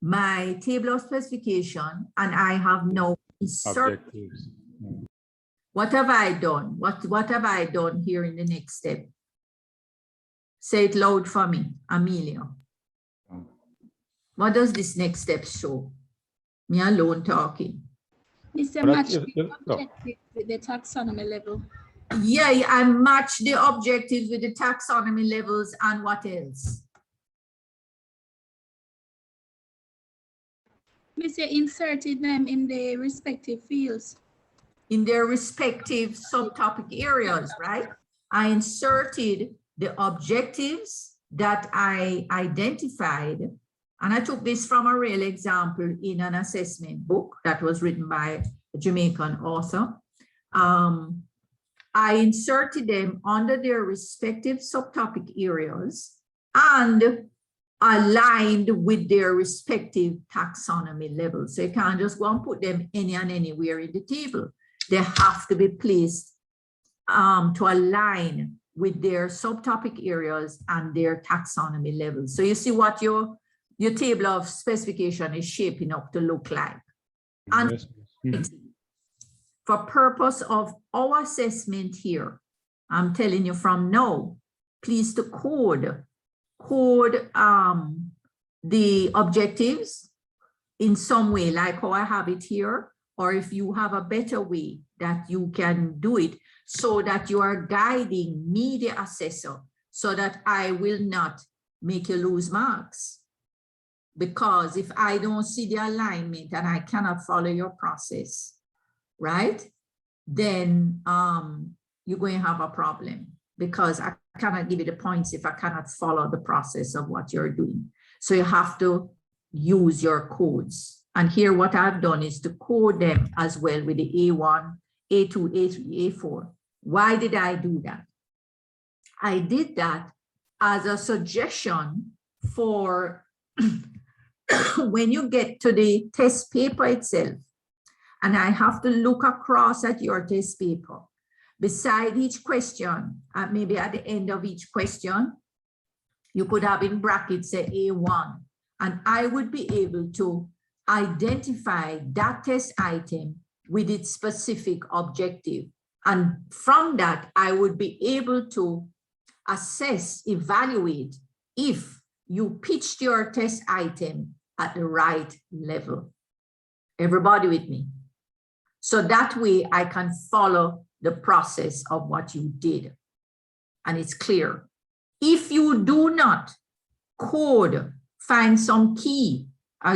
my table of specification and I have now inserted. Objectives. What have I done? What have I done here in the next step? Say it loud for me, Amelia. What does this next step show? Me alone talking. It's a But match if- the no. objective with the taxonomy level. Yeah, I match the objectives with the taxonomy levels and what else? Miss, you inserted them in the respective fields. In their respective subtopic areas, right? I inserted the objectives that I identified, and I took this from a real example in an assessment book that was written by a Jamaican author. I inserted them under their respective subtopic areas and aligned with their respective taxonomy levels. So you can't just go and put them any and anywhere in the table. They have to be placed to align with their subtopic areas and their taxonomy levels. So you see what your table of specification is shaping up to look like. And for purpose of our assessment here, I'm telling you from now, please to code the objectives in some way, like how I have it here, or if you have a better way that you can do it so that you are guiding me, the assessor, so that I will not make you lose marks. Because if I don't see the alignment and I cannot follow your process, right? Then you're going to have a problem because I cannot give you the points if I cannot follow the process of what you're doing. So you have to use your codes. And here what I've done is to code them as well with the A1, A2, A3, A4. Why did I do that? I did that as a suggestion for when you get to the test paper itself, and I have to look across at your test paper. Beside each question, maybe at the end of each question, you could have in brackets say A1, and I would be able to identify that test item with its specific objective. And from that, I would be able to assess, evaluate if you pitched your test item at the right level. Everybody with me? So that way I can follow the process of what you did. And it's clear. If you do not code, find some key,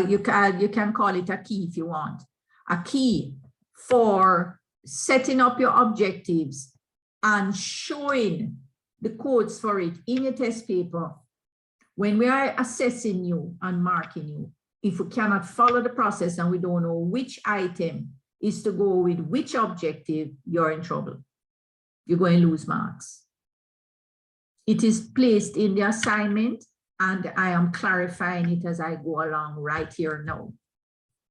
you can call it a key if you want, a key for setting up your objectives and showing the codes for it in your test paper. When we are assessing you and marking you, if we cannot follow the process and we don't know which item is to go with which objective, you're in trouble. You're going to lose marks. It is placed in the assignment, and I am clarifying it as I go along right here now.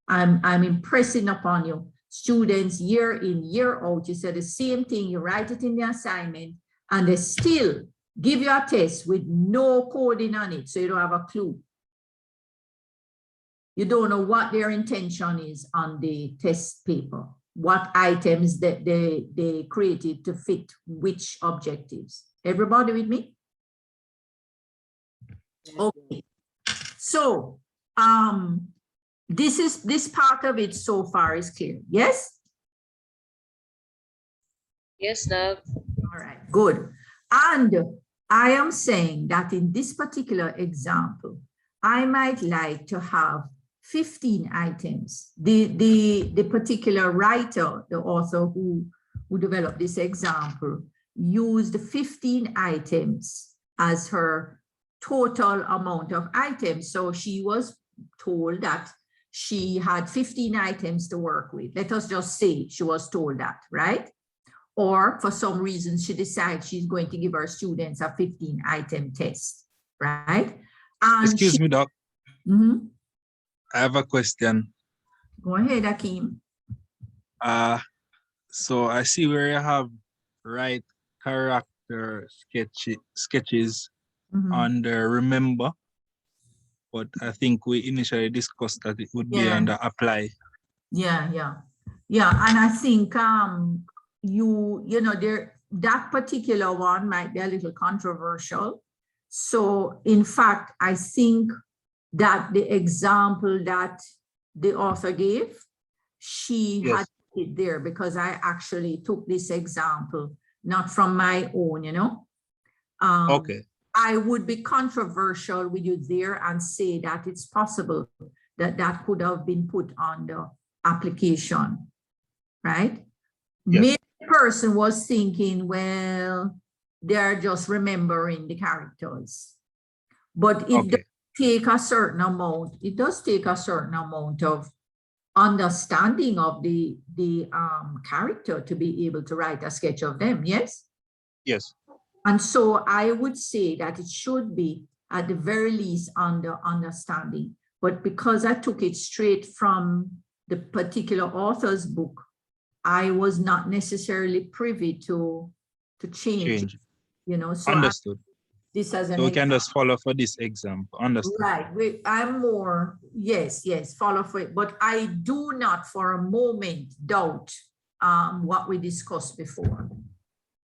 I'm impressing upon you, students, year in, year out, you say the same thing, you write it in the assignment, and they still give you a test with no coding on it, so you don't have a clue. You don't know what their intention is on the test paper, what items that they created to fit which objectives. Everybody with me? Okay. So, this part of it so far is clear. Yes? Yes, Doc. All right, good. And I am saying that in this particular example, I might like to have 15 items. The particular writer, the author who developed this example, used 15 items as her total amount of items. So she was told that she had 15 items to work with. Let us just say she was told that, right? Or for some reason, she decides she's going to give her students a 15-item test, right? And Excuse me, Doc. Mhm. I have a question. Go ahead, Akeem. So I see where you have write character sketches Mhm. under remember, but I think we initially discussed that it would be Yeah. under apply. Yeah. And I think you know there that particular one might be a little controversial. So in fact, I think that the example that the author gave, she Yes. had it there because I actually took this example not from my own, you know. Okay. I would be controversial with you there and say that it's possible that that could have been put on the application, right? Yes. Maybe the person was thinking, well, they're just remembering the characters. But it does take a certain amount, it does take a certain amount of understanding of the character to be able to write a sketch of them, yes? Yes. And so I would say that it should be at the very least under understanding. But because I took it straight from the particular author's book, I was not necessarily privy to change it, you know. So Understood. this as an So we can example. just follow for this example. Understood. Right, I'm more, yes, follow for it. But I do not for a moment doubt what we discussed before.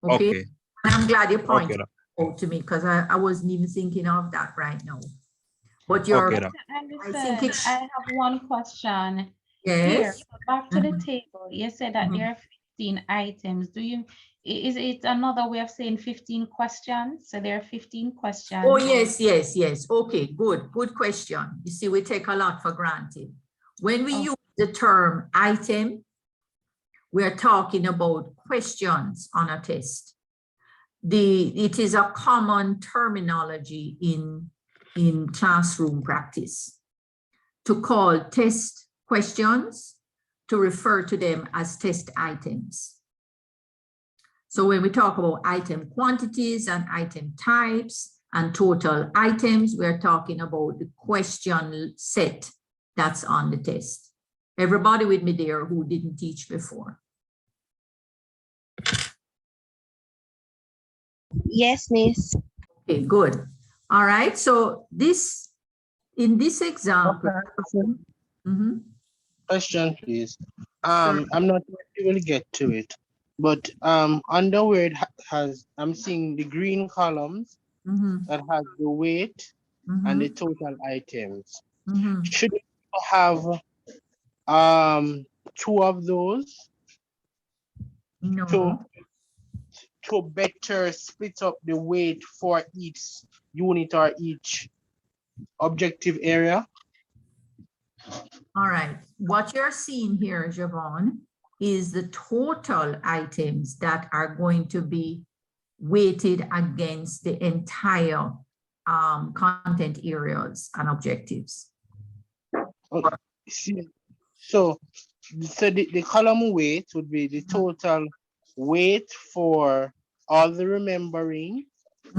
Okay. And I'm glad you pointed out to me because I wasn't even thinking of that right now. But you're, I have one question. Yes. Here, so back to the table. You said that there are 15 items. Is it another way of saying 15 questions? So there are 15 questions. Oh, yes. Okay, good question. You see, we take a lot for granted. When we use the term item, we're talking about questions on a test. It is a common terminology in classroom practice to call test questions, to refer to them as test items. So when we talk about item quantities and item types and total items, we're talking about the question set that's on the test. Everybody with me there who didn't teach before? Yes, Miss. Okay, good. All right, so in this example. Question, please. I'm not able to get to it, but under where it has, I'm seeing the green columns that has the weight and the total items. Should we have two of those? No. To better split up the weight for each unit or each objective area? All right, what you're seeing here, Javon, is the total items that are going to be weighted against the entire content areas and objectives. So so the column weight would be the total weight for all the remembering,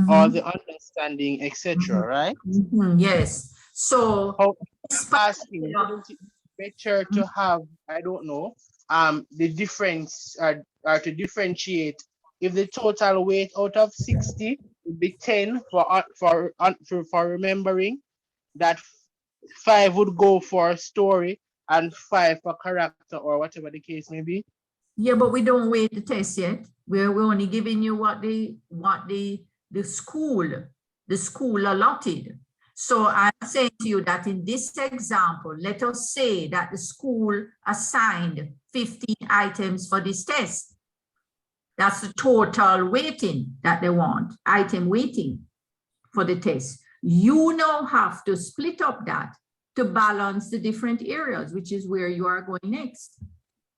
all the understanding, etc. Right? Yes. So how asking, wouldn't it be better to have, I don't know, the difference or to differentiate if the total weight out of 60 would be 10 for remembering, that 5 would go for story and 5 for character or whatever the case may be. Yeah, but we don't weight the test yet. We're only giving you what the school allotted. So I'm saying to you that in this example, let us say that the school assigned 15 items for this test. That's the total weighting that they want, item weighting for the test. You now have to split up that to balance the different areas, which is where you are going next.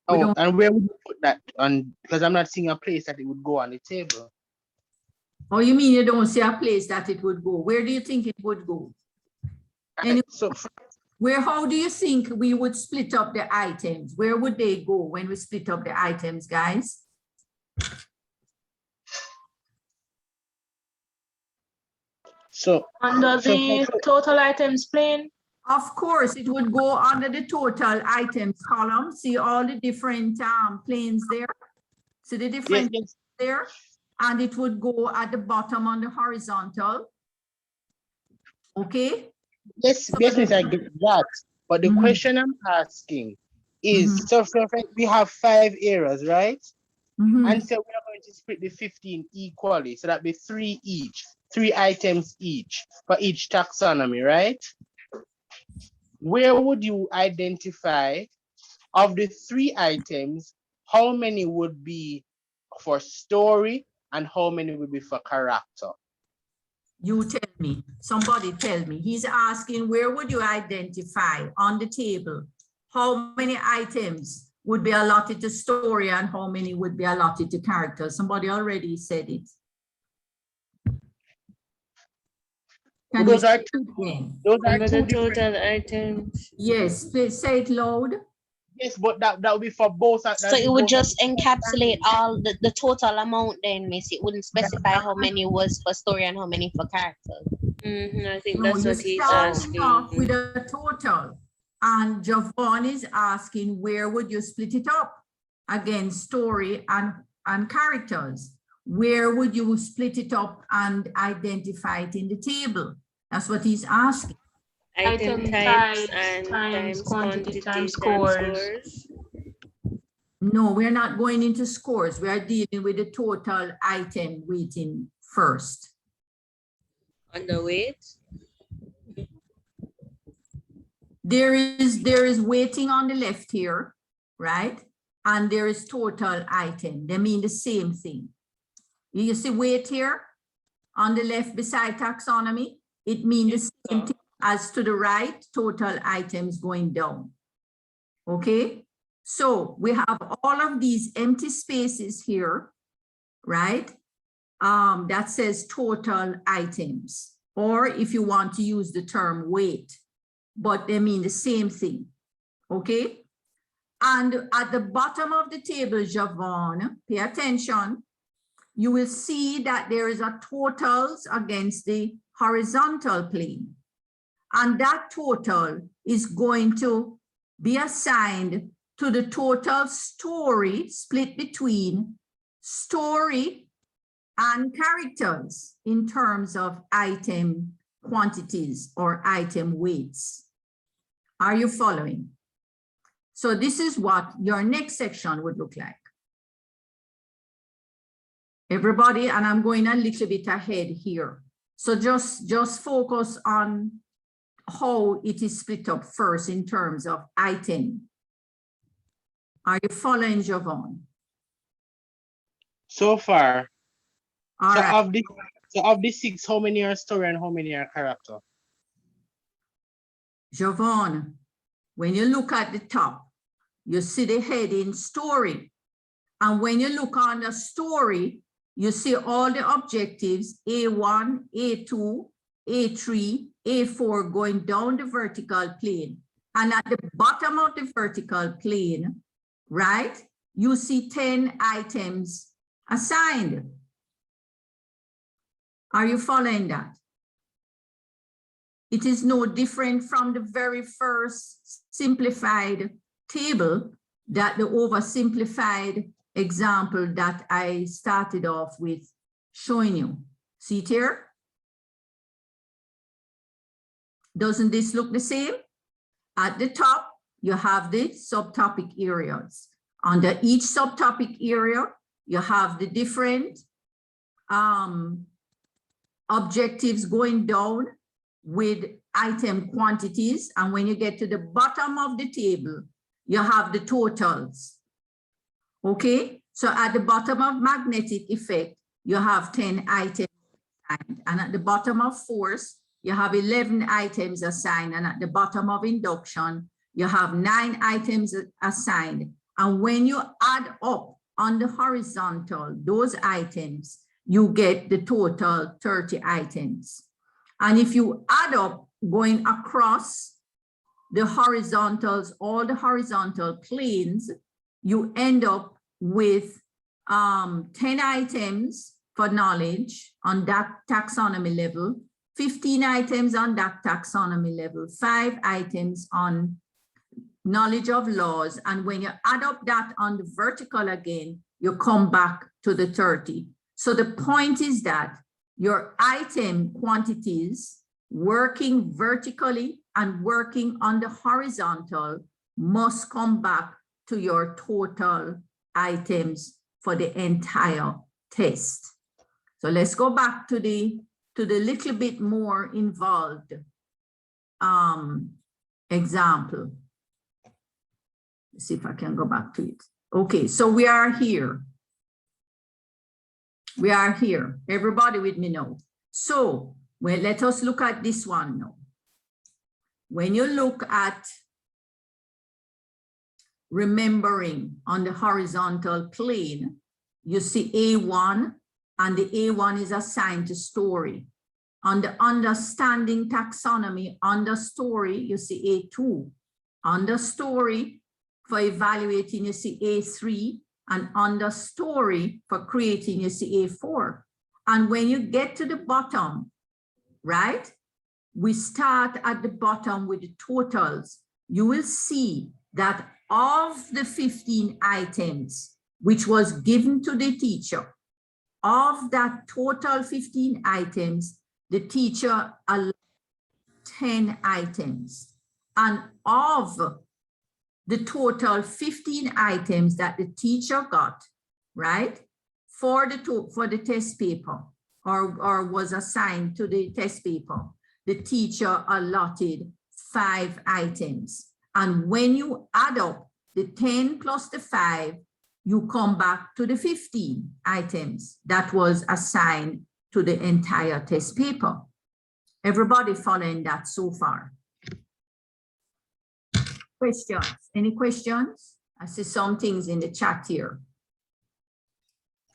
Oh, and where would you put that on? Because I'm not seeing a place that it would go on the table. Oh, you mean you don't see a place that it would go? Where do you think it would go? And how do you think we would split up the items? Where would they go when we split up the items, guys? So under the total items plane? Of course, it would go under the total items column. See all the different planes there? See the different there? And it would go at the bottom on the horizontal. Okay? Yes, yes, I get that. But the question I'm asking is, so we have 5 areas, right? And so we are going to split the 15 equally. So that'd be 3 each, 3 items each for each taxonomy, right? Where would you identify of the 3 items, how many would be for story and how many would be for character? You tell me, somebody tell me. He's asking, where would you identify on the table how many items would be allotted to story and how many would be allotted to character? Somebody already said it. Those are two total items. Yes, please say it loud. Yes, but that would be for both. So it would just encapsulate all the total amount then, Miss. It wouldn't specify how many was for story and how many for character. I think that's what he's asking. Off with a total. And Javon is asking, where would you split it up? Again, story and characters. Where would you split it up and identify it in the table? That's what he's asking. Item types and times quantity times scores. No, we're not going into scores. We are dealing with the total item weighting first. On the weight? There is weighting on the left here, right? And there is total item. They mean the same thing. You see weight here on the left beside taxonomy? It means the same thing as to the right, total items going down. Okay? So we have all of these empty spaces here, right? That says total items, or if you want to use the term weight, but they mean the same thing. Okay? And at the bottom of the table, Javon, pay attention, you will see that there is a totals against the horizontal plane. And that total is going to be assigned to the total story split between story and characters in terms of item quantities or item weights. Are you following? So this is what your next section would look like. Everybody, and I'm going a little bit ahead here. So just focus on how it is split up first in terms of item. Are you following, Javon? So far. All so right. of the 6, how many are story and how many are character? Javon, when you look at the top, you see the heading story. And when you look on the story, you see all the objectives, A1, A2, A3, A4 going down the vertical plane. And at the bottom of the vertical plane, right, you see 10 items assigned. Are you following that? It is no different from the very first simplified table that the oversimplified example that I started off with showing you. See it here? Doesn't this look the same? At the top, you have the subtopic areas. Under each subtopic area, you have the different objectives going down with item quantities. And when you get to the bottom of the table, you have the totals. Okay, so at the bottom of magnetic effect, you have 10 items assigned. And at the bottom of force, you have 11 items assigned. And at the bottom of induction, you have 9 items assigned. And when you add up on the horizontal, those items, you get the total 30 items. And if you add up going across the horizontals, all the horizontal planes, you end up with 10 items for knowledge on that taxonomy level, 15 items on that taxonomy level, 5 items on knowledge of laws. And when you add up that on the vertical again, you come back to the 30. So the point is that your item quantities working vertically and working on the horizontal must come back to your total items for the entire test. So let's go back to the little bit more involved example. Let's see if I can go back to it. Okay, so we are here. We are here. Everybody with me now. So well, let us look at this one now. When you look at remembering on the horizontal plane, you see A1, and the A1 is assigned to story. On the understanding taxonomy, under story, you see A2. Under story, for evaluating, you see A3, and under story, for creating, you see A4. And when you get to the bottom, right, we start at the bottom with the totals. You will see that of the 15 items, which was given to the teacher, of that total 15 items, the teacher allowed 10 items. And of the total 15 items that the teacher got, right, for the test paper or was assigned to the test paper, the teacher allotted 5 items. And when you add up the 10 plus the 5, you come back to the 15 items that was assigned to the entire test paper. Everybody following that so far? Questions? Any questions? I see some things in the chat here.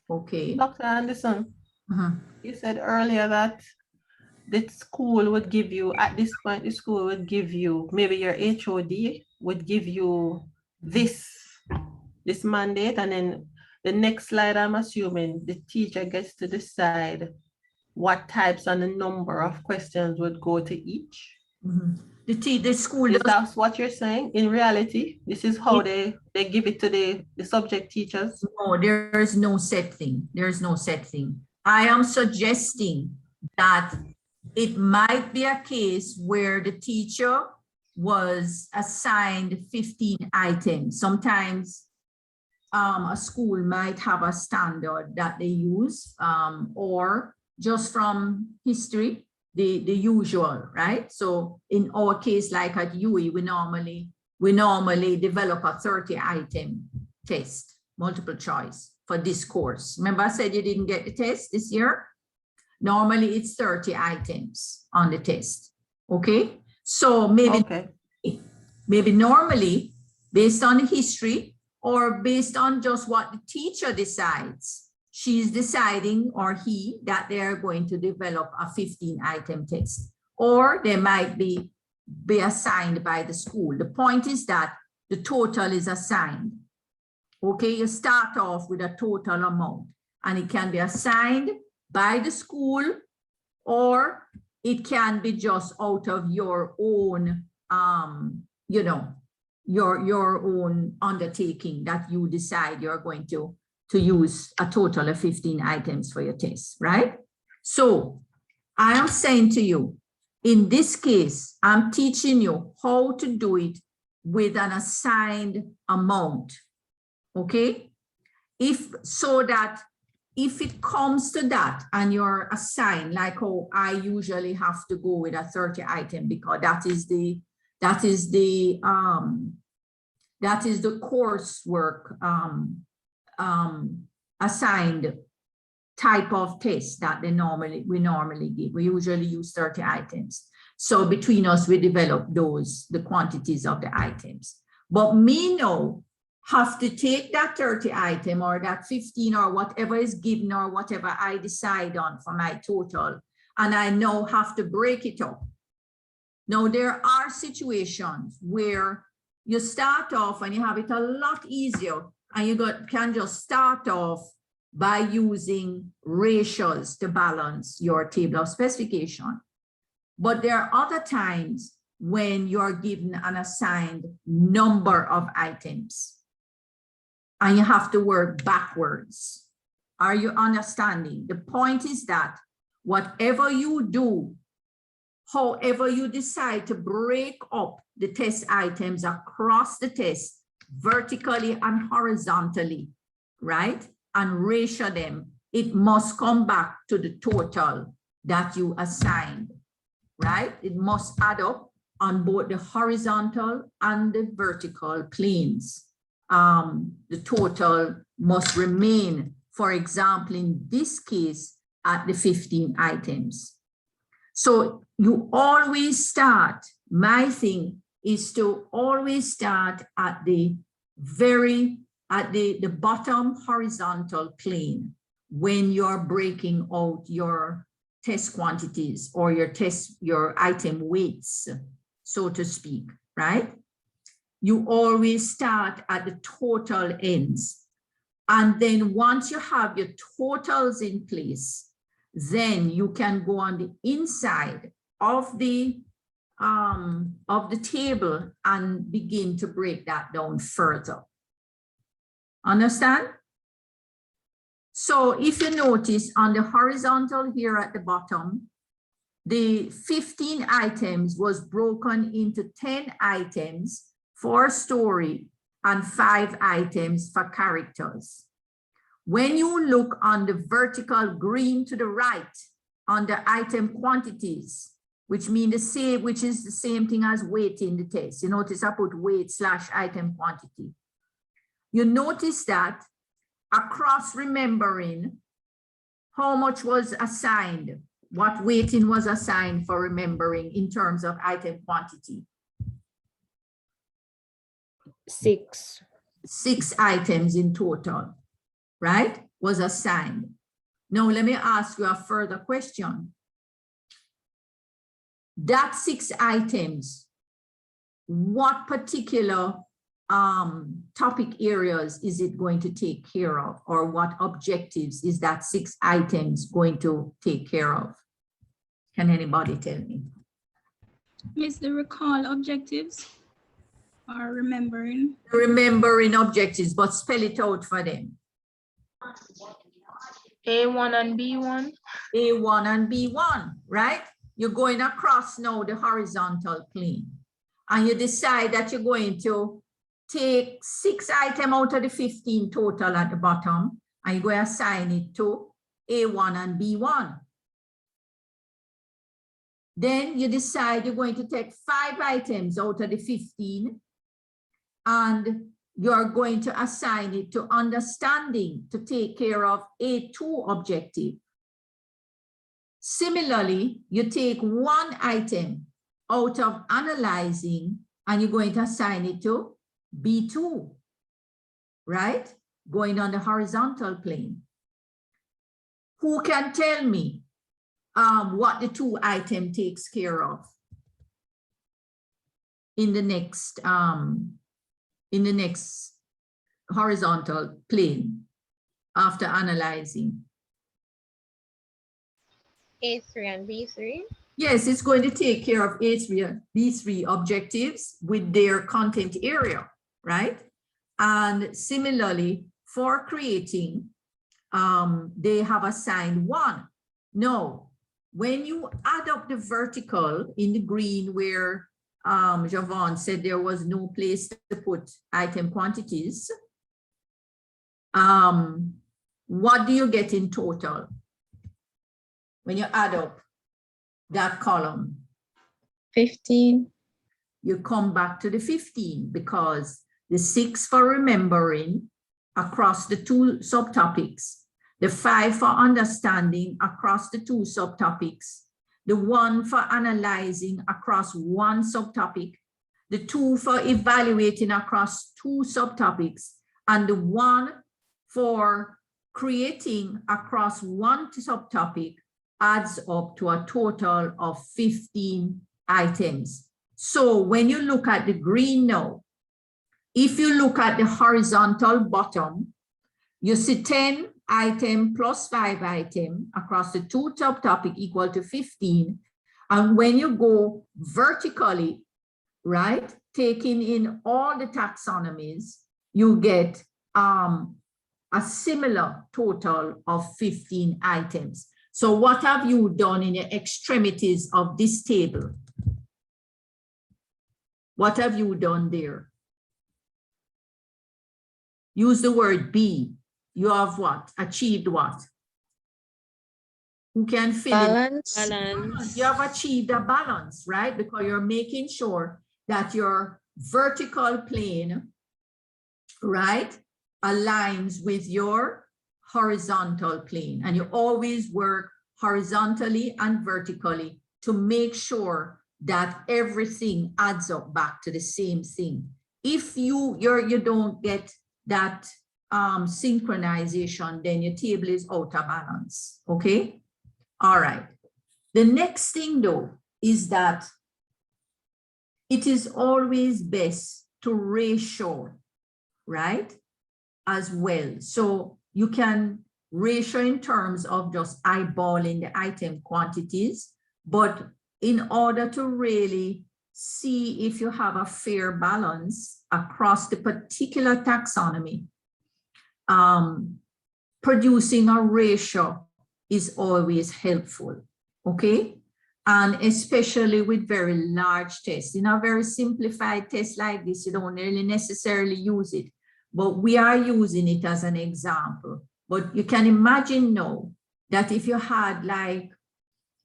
Okay. Dr. Anderson, you said earlier that the school would give you, at this point, the school would give you, maybe your HOD would give you this mandate, and then the next slide, I'm assuming the teacher gets to decide what types and the number of questions would go to each. The school, is that what you're saying? In reality, this is how they give it to the subject teachers? No, there is no set thing. There is no set thing. I am suggesting that it might be a case where the teacher was assigned 15 items. Sometimes a school might have a standard that they use, or just from history, the usual, right? So in our case, like at UE, we normally develop a 30-item test, multiple choice for this course. Remember I said you didn't get the test this year? Normally it's 30 items on the test, okay? So maybe normally based on the history or based on just what the teacher decides, she's deciding, or he, that they're going to develop a 15-item test. Or there might be be assigned by the school. The point is that the total is assigned. Okay, you start off with a total amount and it can be assigned by the school, or it can be just out of your own, you know, your own undertaking that you decide you're going to use a total of 15 items for your test, right? So I am saying to you, in this case, I'm teaching you how to do it with an assigned amount, okay? So that if it comes to that and you're assigned, like how I usually have to go with a 30 item, because that is the coursework assigned type of test that we normally give. We usually use 30 items. So between us, we develop the quantities of the items. But me now have to take that 30 item or that 15 or whatever is given or whatever I decide on for my total, and I now have to break it up. Now, there are situations where you start off and you have it a lot easier, and you can just start off by using ratios to balance your table of specification. But there are other times when you're given an assigned number of items and you have to work backwards. Are you understanding? The point is that whatever you do, however you decide to break up the test items across the test, vertically and horizontally, right? And ratio them, it must come back to the total that you assigned, right? It must add up on both the horizontal and the vertical planes. The total must remain, for example, in this case, at the 15 items. So you always start, my thing is to always start at the bottom horizontal plane when you're breaking out your test quantities or your item weights, so to speak, right? You always start at the total ends. And then once you have your totals in place, then you can go on the inside of the table and begin to break that down further. Understand? So if you notice on the horizontal here at the bottom, the 15 items was broken into 10 items for story and 5 items for characters. When you look on the vertical green to the right on the item quantities, which is the same thing as weight in the test. You notice I put weight / item quantity. You notice that across remembering how much was assigned, what weighting was assigned for remembering in terms of item quantity. 6. 6 items in total, right, was assigned. Now, let me ask you a further question. That 6 items, what particular topic areas is it going to take care of, or what objectives is that 6 items going to take care of? Can anybody tell me? Miss, the recall objectives or remembering? Remembering objectives, but spell it out for them. A1 and B1. A1 and B1, right? You're going across now the horizontal plane, and you decide that you're going to take 6 items out of the 15 total at the bottom, and you're going to assign it to A1 and B1. Then you decide you're going to take 5 items out of the 15, and you're going to assign it to understanding to take care of A2 objective. Similarly, you take 1 item out of analyzing and you're going to assign it to B2, right? Going on the horizontal plane. Who can tell me what the 2 item takes care of? in the next horizontal plane after analyzing? A3 and B3? Yes, it's going to take care of A3 and B3 objectives with their content area, right? And similarly, for creating, they have assigned 1. No, when you add up the vertical in the green where Javon said there was no place to put item quantities, what do you get in total when you add up that column? 15. You come back to the 15 because the 6 for remembering across the 2 subtopics, the 5 for understanding across the 2 subtopics, the 1 for analyzing across 1 subtopic, the 2 for evaluating across 2 subtopics, and the 1 for creating across 1 subtopic adds up to a total of 15 items. So when you look at the green now, if you look at the horizontal bottom, you see 10 item plus 5 item across the 2 subtopic equal to 15. And when you go vertically, right, taking in all the taxonomies, you get a similar total of 15 items. So what have you done in the extremities of this table? What have you done there? Use the word be. You have what? Achieved what? Who can fill Balance. in? Balance. You have achieved a balance, right? Because you're making sure that your vertical plane, right, aligns with your horizontal plane, and you always work horizontally and vertically to make sure that everything adds up back to the same thing. If you don't get that synchronization, then your table is out of balance. Okay. All right. The next thing though is that it is always best to ratio, right, as well. So you can ratio in terms of just eyeballing the item quantities, but in order to really see if you have a fair balance across the particular taxonomy, producing a ratio is always helpful, okay? And especially with very large tests. In a very simplified test like this, you don't really necessarily use it, but we are using it as an example. But you can imagine now that if you had like,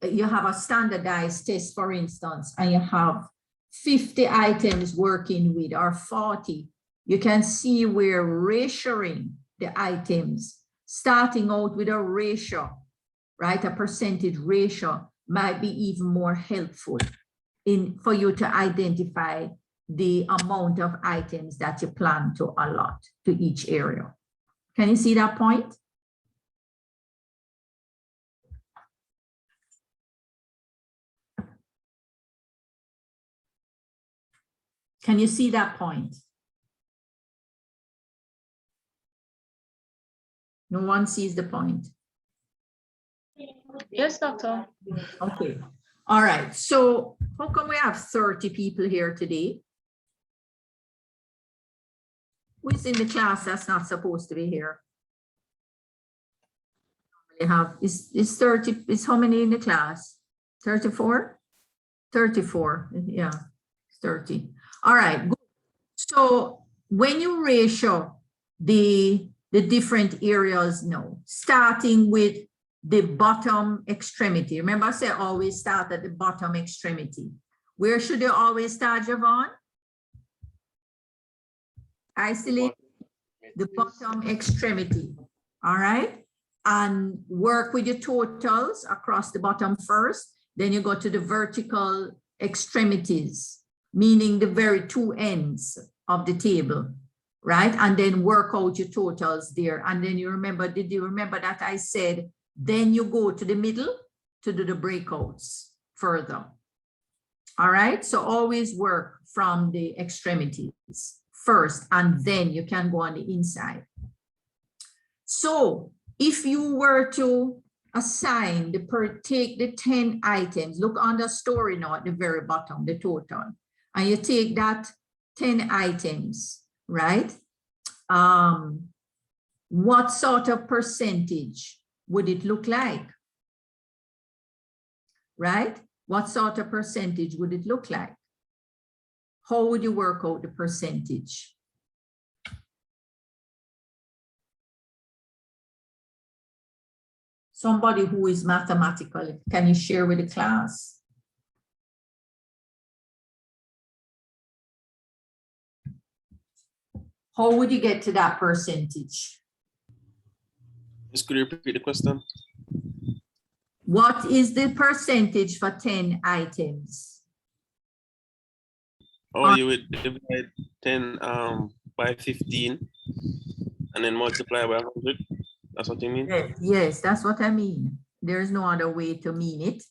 you have a standardized test, for instance, and you have 50 items working with, or 40, you can see where ratioing the items, starting out with a ratio, right, a percentage ratio, might be even more helpful for you to identify the amount of items that you plan to allot to each area. Can you see that point? Can you see that point? No one sees the point. Yes, doctor. Okay. All right. So how come we have 30 people here today? Who is in the class that's not supposed to be here? We have is 30, is how many in the class? 34? 34. Yeah, 30. All right. Good. So when you ratio the different areas now, starting with the bottom extremity. Remember I said always start at the bottom extremity. Where should you always start, Javon? Isolate the bottom extremity. All right. And work with your totals across the bottom first. Then you go to the vertical extremities, meaning the very two ends of the table, right? And then work out your totals there. And then you remember, did you remember that I said, then you go to the middle to do the breakouts further. All right, so always work from the extremities first, and then you can go on the inside. So if you were to assign take the 10 items, look on the story now at the very bottom, the total, and you take that 10 items, right? What sort of percentage would it look like? Right? What sort of percentage would it look like? How would you work out the percentage? Somebody who is mathematical, can you share with the class? How would you get to that percentage? Just could you repeat the question? What is the percentage for 10 items? Oh, you would divide 10 by 15 and then multiply by 100. That's what you mean? Yes, that's what I mean. There's no other way to mean it.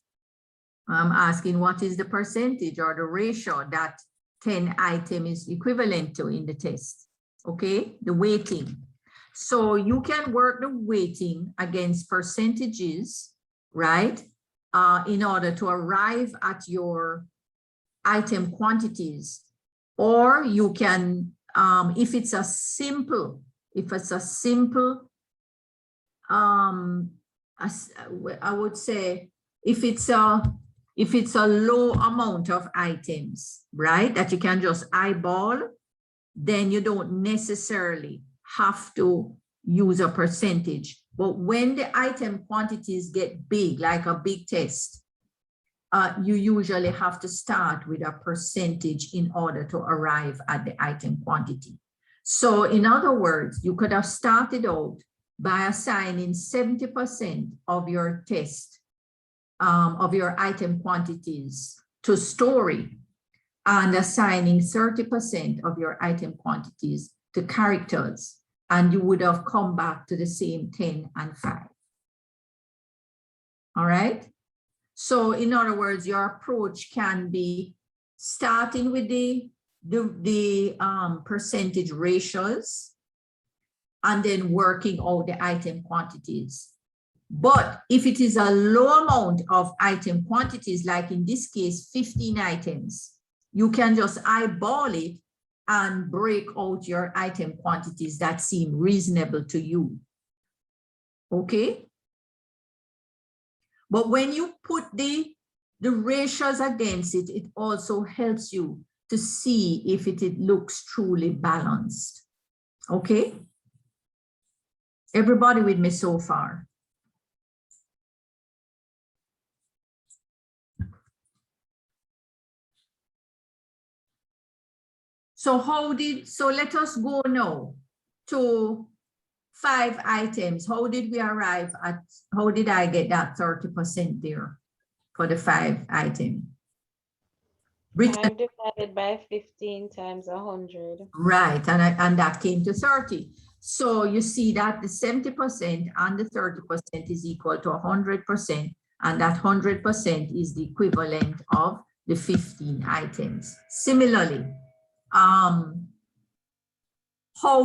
I'm asking what is the percentage or the ratio that 10 item is equivalent to in the test. Okay, the weighting. So you can work the weighting against percentages, right? In order to arrive at your item quantities, or you can, if it's a simple, I would say, if it's a low amount of items, right, that you can just eyeball, then you don't necessarily have to use a percentage. But when the item quantities get big, like a big test, you usually have to start with a percentage in order to arrive at the item quantity. So in other words, you could have started out by assigning 70% of your test, of your item quantities to story, and assigning 30% of your item quantities to characters, and you would have come back to the same 10 and 5. All right? So in other words, your approach can be starting with the percentage ratios and then working out the item quantities. But if it is a low amount of item quantities, like in this case, 15 items, you can just eyeball it and break out your item quantities that seem reasonable to you. Okay? But when you put the ratios against it, it also helps you to see if it looks truly balanced. Okay? Everybody with me so far? So let us go now to 5 items. How did we arrive at, how did I get that 30% there for the 5 item? 5 divided by 15 times 100. Right, and that came to 30. So you see that the 70% and the 30% is equal to 100%, and that 100% is the equivalent of the 15 items. Similarly, how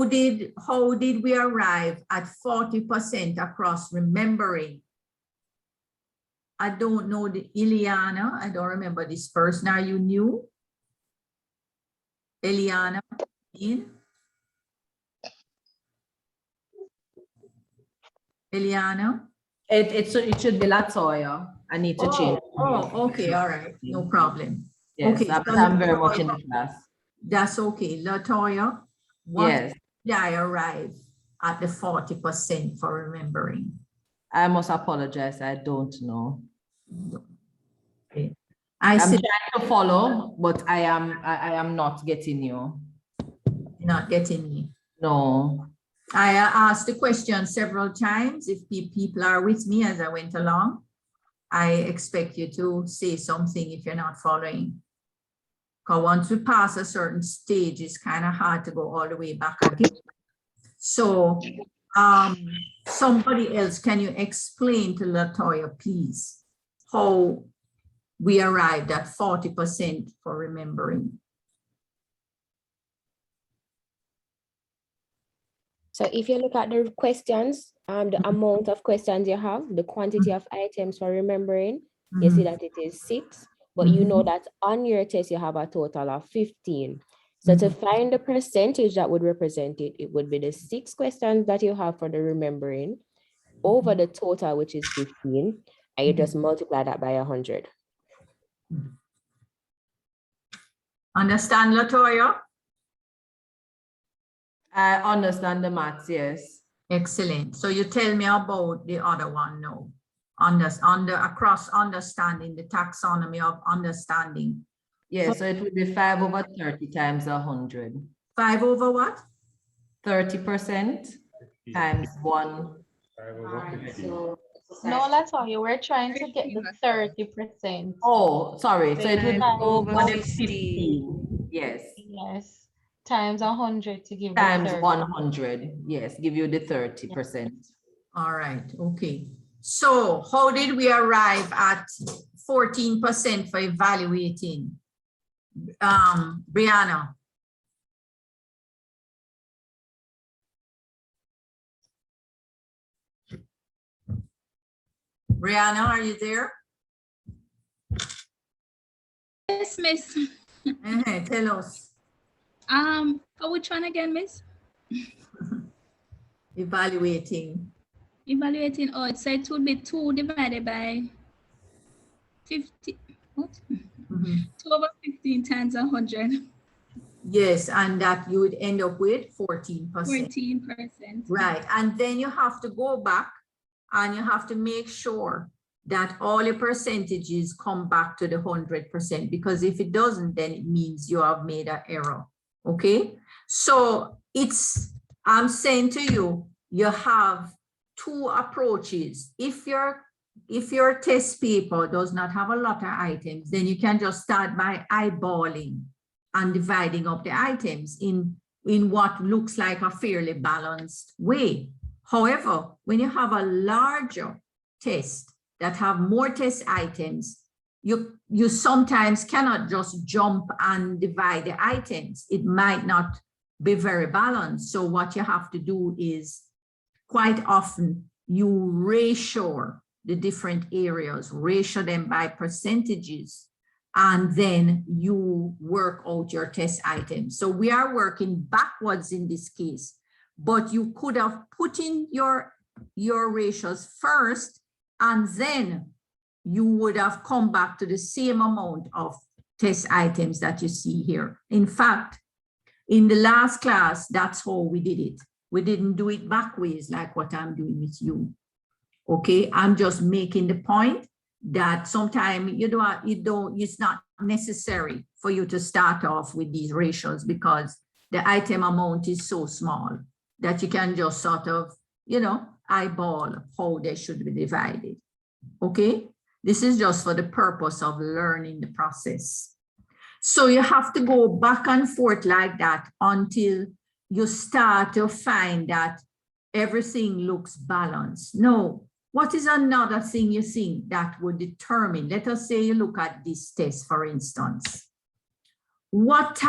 did we arrive at 40% across remembering? I don't know the Ileana, I don't remember this person. Are you new? Eliana? Eliana? It should be Latoya. I need to change. Oh, okay, all right, no problem. Yes, okay, I'm very much in the class. That's okay. Latoya, what Yes. did I arrive at the 40% for remembering? I must apologize. I don't know. Okay. I'm trying to follow, but I am not getting you. Not getting me. No. I asked the question several times. If people are with me as I went along, I expect you to say something if you're not following. Because once we pass a certain stage, it's kind of hard to go all the way back again. So somebody else, can you explain to Latoya, please, how we arrived at 40% for remembering. So if you look at the questions, the amount of questions you have, the quantity of items for remembering, you see that it is 6, but you know that on your test you have a total of 15. So to find the percentage that would represent it, it would be the 6 questions that you have for the remembering over the total, which is 15, and you just multiply that by 100. Understand, Latoya? I understand the maths, yes. Excellent. So you tell me about the other one now. Across understanding, the taxonomy of understanding. Yeah, so it would be 5 over 30 times 100. 5 over what? 30% times 1. No, that's all. You were trying to get the 30%. Oh, sorry. So it would be over over 50. 15. Yes. Yes. Times 100 to give Times the 30. 100. Yes, give you the 30%. All right. Okay. So how did we arrive at 14% for evaluating? Brianna. Brianna, are you there? Yes, miss. Tell us. Which one again, miss? Evaluating. Evaluating. Oh, so it would be 2 divided by 50. What? 2 over 15 times 100. Yes, and that you would end up with 14%. 14%. Right, and then you have to go back and you have to make sure that all your percentages come back to the 100%, because if it doesn't, then it means you have made an error. Okay, so I'm saying to you, you have 2 approaches. If your test paper does not have a lot of items, then you can just start by eyeballing and dividing up the items in what looks like a fairly balanced way. However, when you have a larger test that have more test items, you sometimes cannot just jump and divide the items. It might not be very balanced. So what you have to do is, quite often, you ratio the different areas, ratio them by percentages, and then you work out your test items. So we are working backwards in this case, but you could have put in your ratios first, and then you would have come back to the same amount of test items that you see here. In fact, in the last class, that's how we did it. We didn't do it backwards like what I'm doing with you. Okay, I'm just making the point that sometimes it's not necessary for you to start off with these ratios, because the item amount is so small that you can just sort of, eyeball how they should be divided. Okay, this is just for the purpose of learning the process. So you have to go back and forth like that until you start to find that everything looks balanced. No, what is another thing you think that would determine? Let us say you look at this test, for instance. What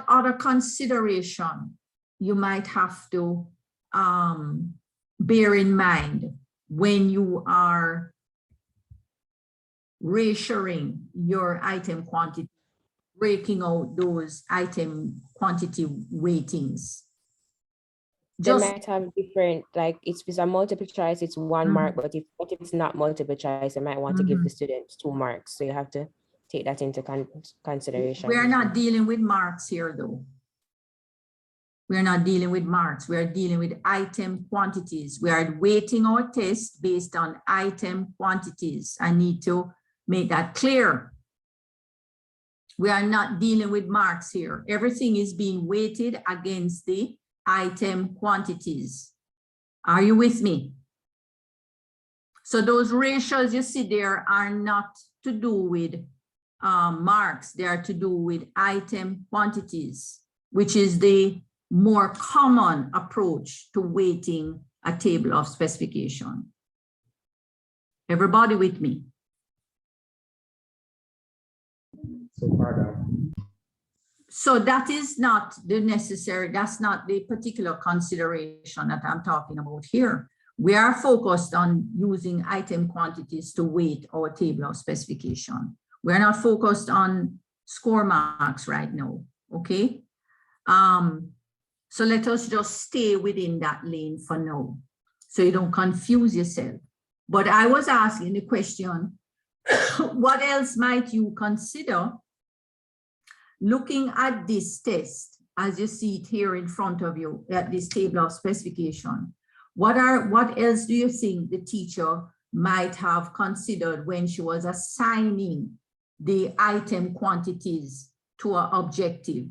other consideration you might have to bear in mind when you are ratioing your item quantity, breaking out those item quantity weightings? They might have different, like if it's a multiple choice, it's 1 mark, but if it's not multiple choice, they might want to give the students 2 marks. So you have to take that into consideration. We're not dealing with marks here though. We're not dealing with marks. We're dealing with item quantities. We are weighting our test based on item quantities. I need to make that clear. We are not dealing with marks here. Everything is being weighted against the item quantities. Are you with me? So those ratios you see there are not to do with marks. They are to do with item quantities, which is the more common approach to weighting a table of specification. Everybody with me? so far down. So that is not the necessary, that's not the particular consideration that I'm talking about here. We are focused on using item quantities to weight our table of specification. We're not focused on score marks right now, okay? So let us just stay within that lane for now, so you don't confuse yourself. But I was asking the question, what else might you consider looking at this test as you see it here in front of you at this table of specification? What else do you think the teacher might have considered when she was assigning the item quantities to an objective?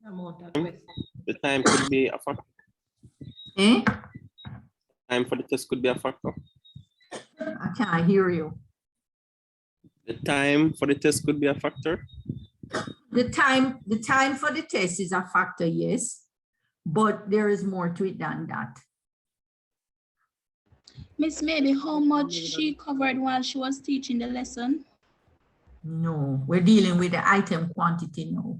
The time could be a factor. Eh? Time for the test could be a factor. I can't hear you. The time for the test could be a factor. The time for the test is a factor, yes, but there is more to it than that. Miss, maybe how much she covered while she was teaching the lesson? No, we're dealing with the item quantity now.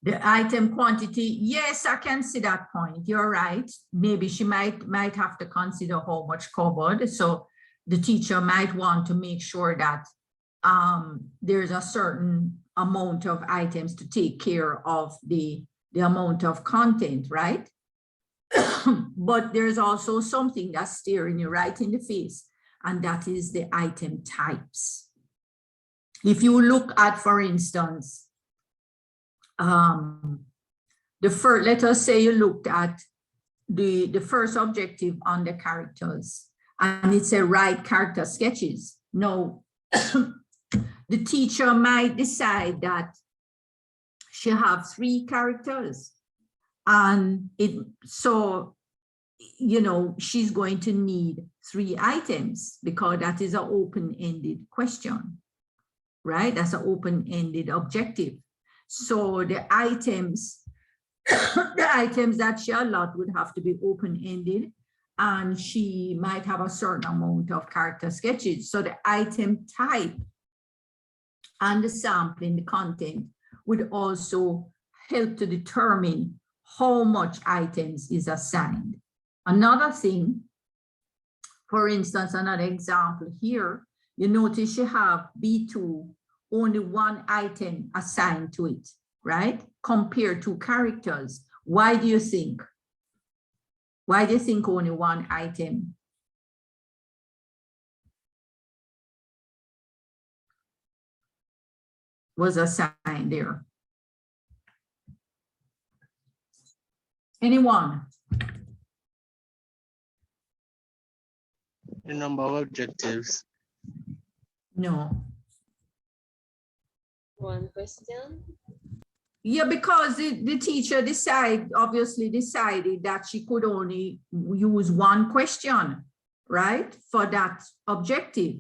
The item quantity, yes, I can see that point. You're right. Maybe she might have to consider how much covered. So the teacher might want to make sure that there's a certain amount of items to take care of the amount of content, right? But there's also something that's staring you right in the face, and that is the item types. If you look at, for instance, let us say you looked at the first objective on the characters, and it said write character sketches. No, the teacher might decide that she have 3 characters, and so you know she's going to need 3 items because that is an open-ended question, right? That's an open-ended objective. So the items, the items that she allot would have to be open-ended, and she might have a certain amount of character sketches. So the item type and the sampling, the content, would also help to determine how much items is assigned. Another thing, for instance, another example here, you notice you have B2, only 1 item assigned to it, right? Compared to characters. Why do you think? Why do you think only 1 item? Was assigned there? Anyone? The number of objectives. No. 1 question. Yeah, because the teacher obviously decided that she could only use 1 question, right, for that objective.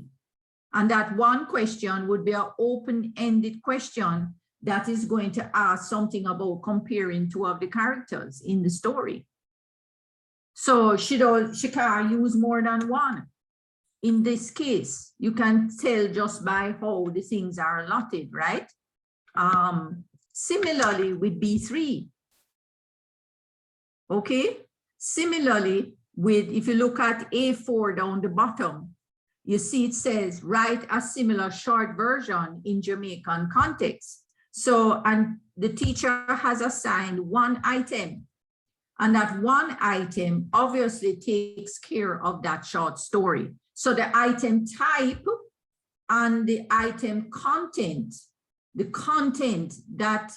And that 1 question would be an open-ended question that is going to ask something about comparing 2 of the characters in the story. So she can't use more than 1. In this case, you can tell just by how the things are allotted, right? Similarly with B3, okay? Similarly with, if you look at A4 down the bottom, you see it says, write a similar short version in Jamaican context. So, and the teacher has assigned 1 item, and that 1 item obviously takes care of that short story. So the item type and the item content, the content that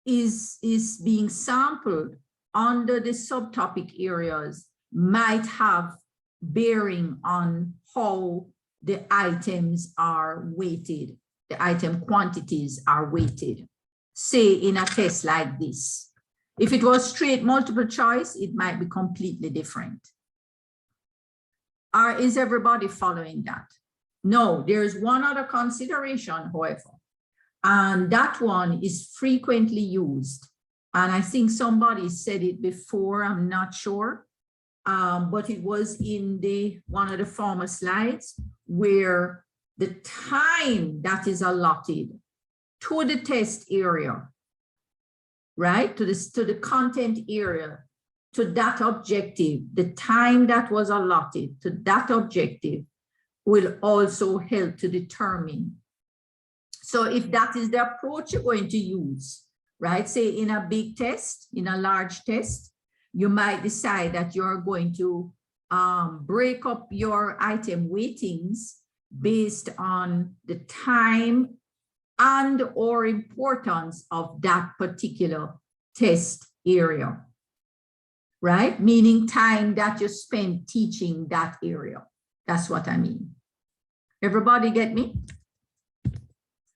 is being sampled under the subtopic areas might have bearing on how the items are weighted, the item quantities are weighted. Say in a test like this. If it was straight multiple choice, it might be completely different. Is everybody following that? No, there's one other consideration, however, and that one is frequently used. And I think somebody said it before, I'm not sure. but it was in one of the former slides where the time that is allotted to the test area, right, to the content area, to that objective, the time that was allotted to that objective will also help to determine. So if that is the approach you're going to use, right, say in a big test, in a large test, you might decide that you're going to break up your item weightings based on the time and or importance of that particular test area, right? Meaning time that you spend teaching that area. That's what I mean. Everybody get me?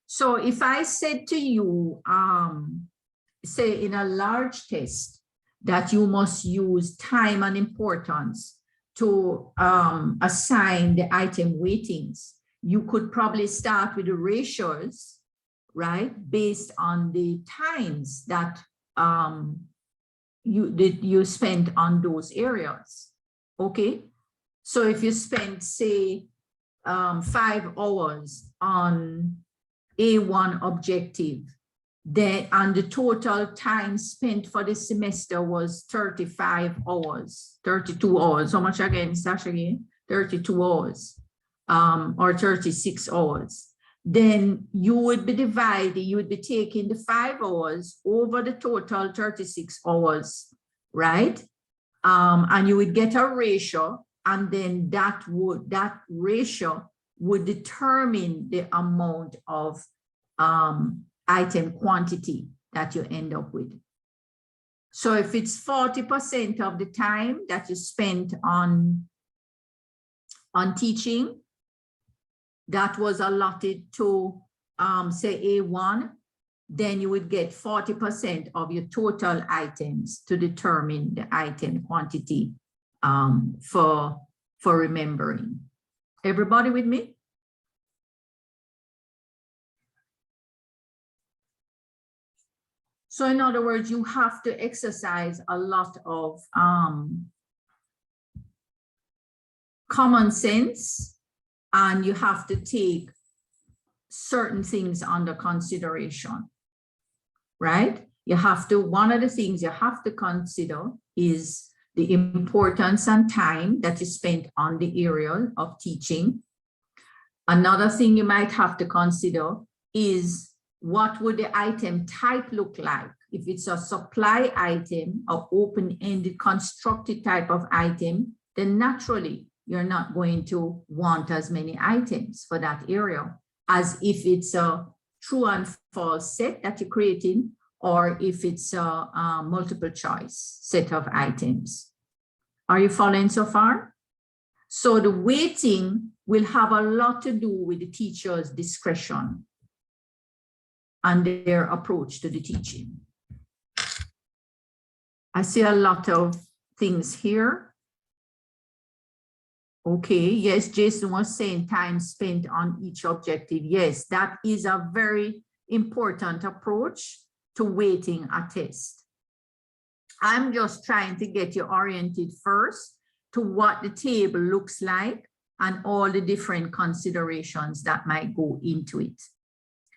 So if I said to you, say in a large test, that you must use time and importance to assign the item weightings, you could probably start with the ratios, right? Based on the times that you spent on those areas, okay? So if you spend, say, 5 hours on A1 objective, then and the total time spent for the semester was 35 hours, 32 hours. How much again, Sasha, again? 32 hours or 36 hours. Then you would be dividing, you would be taking the 5 hours over the total 36 hours, right? And you would get a ratio, and then that ratio would determine the amount of item quantity that you end up with. So if it's 40% of the time that you spent on teaching, that was allotted to say A1, then you would get 40% of your total items to determine the item quantity for remembering. Everybody with me? So in other words, you have to exercise a lot of common sense, and you have to take certain things under consideration, right? You have to, one of the things you have to consider is the importance and time that you spent on the area of teaching. Another thing you might have to consider is what would the item type look like? If it's a supply item or open-ended constructed type of item, then naturally you're not going to want as many items for that area as if it's a true and false set that you're creating, or if it's a multiple choice set of items. Are you following so far? So the weighting will have a lot to do with the teacher's discretion and their approach to the teaching. I see a lot of things here. Okay, yes, Jason was saying time spent on each objective. Yes, that is a very important approach to weighting a test. I'm just trying to get you oriented first to what the table looks like and all the different considerations that might go into it.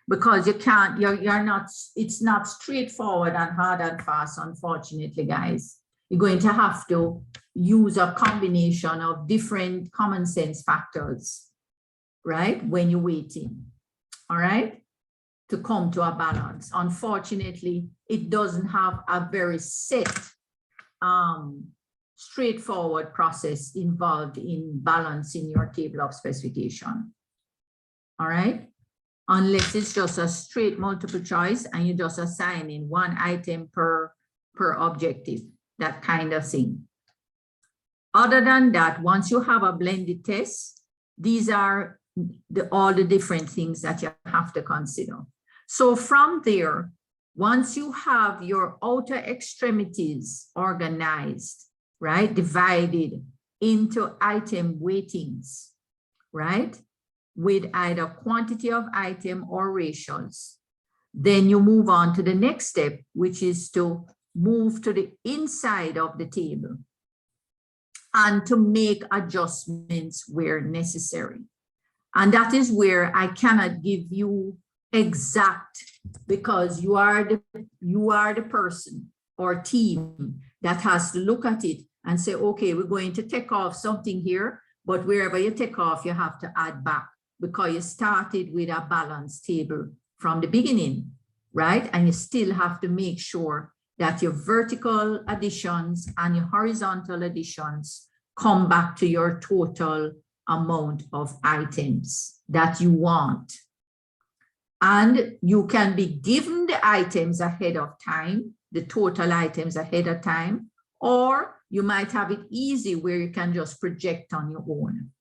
Because you can't, you're not, it's not straightforward and hard and fast, unfortunately, guys. You're going to have to use a combination of different common sense factors, right? When you're weighting, all right? To come to a balance. Unfortunately, it doesn't have a very set, straightforward process involved in balancing your table of specification, all right? Unless it's just a straight multiple choice and you just assigning one item per objective, that kind of thing. Other than that, once you have a blended test, these are all the different things that you have to consider. So from there, once you have your outer extremities organized, right, divided into item weightings, right, with either quantity of item or ratios, then you move on to the next step, which is to move to the inside of the table. and to make adjustments where necessary. And that is where I cannot give you exact, because you are the person or team that has to look at it and say, okay, we're going to take off something here, but wherever you take off, you have to add back because you started with a balanced table from the beginning, right? And you still have to make sure that your vertical additions and your horizontal additions come back to your total amount of items that you want. And you can be given the items ahead of time, the total items ahead of time, or you might have it easy where you can just project on your own.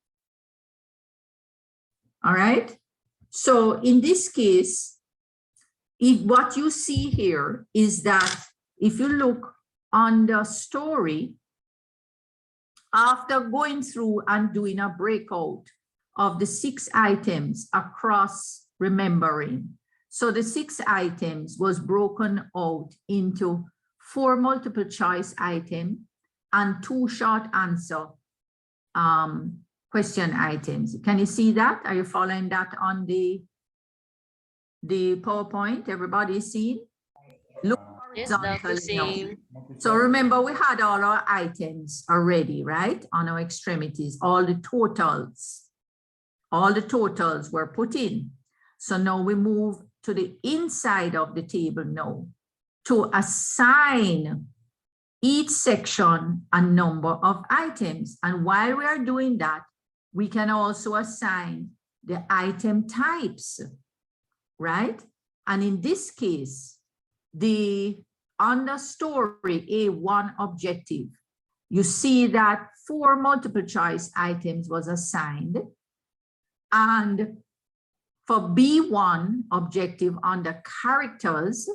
All right. So in this case, what you see here is that if you look on the story, after going through and doing a breakout of the 6 items across remembering, so the 6 items was broken out into 4 multiple choice items and 2 short answer question items. Can you see that? Are you following that on the PowerPoint? Everybody see? Look horizontally now. So remember, we had all our items already, right? On our extremities, all the totals were put in. So now we move to the inside of the table now to assign each section a number of items. And while we are doing that, we can also assign the item types, right? And in this case, on the story A1 objective, you see that 4 multiple choice items was assigned. And for B1 objective on the characters,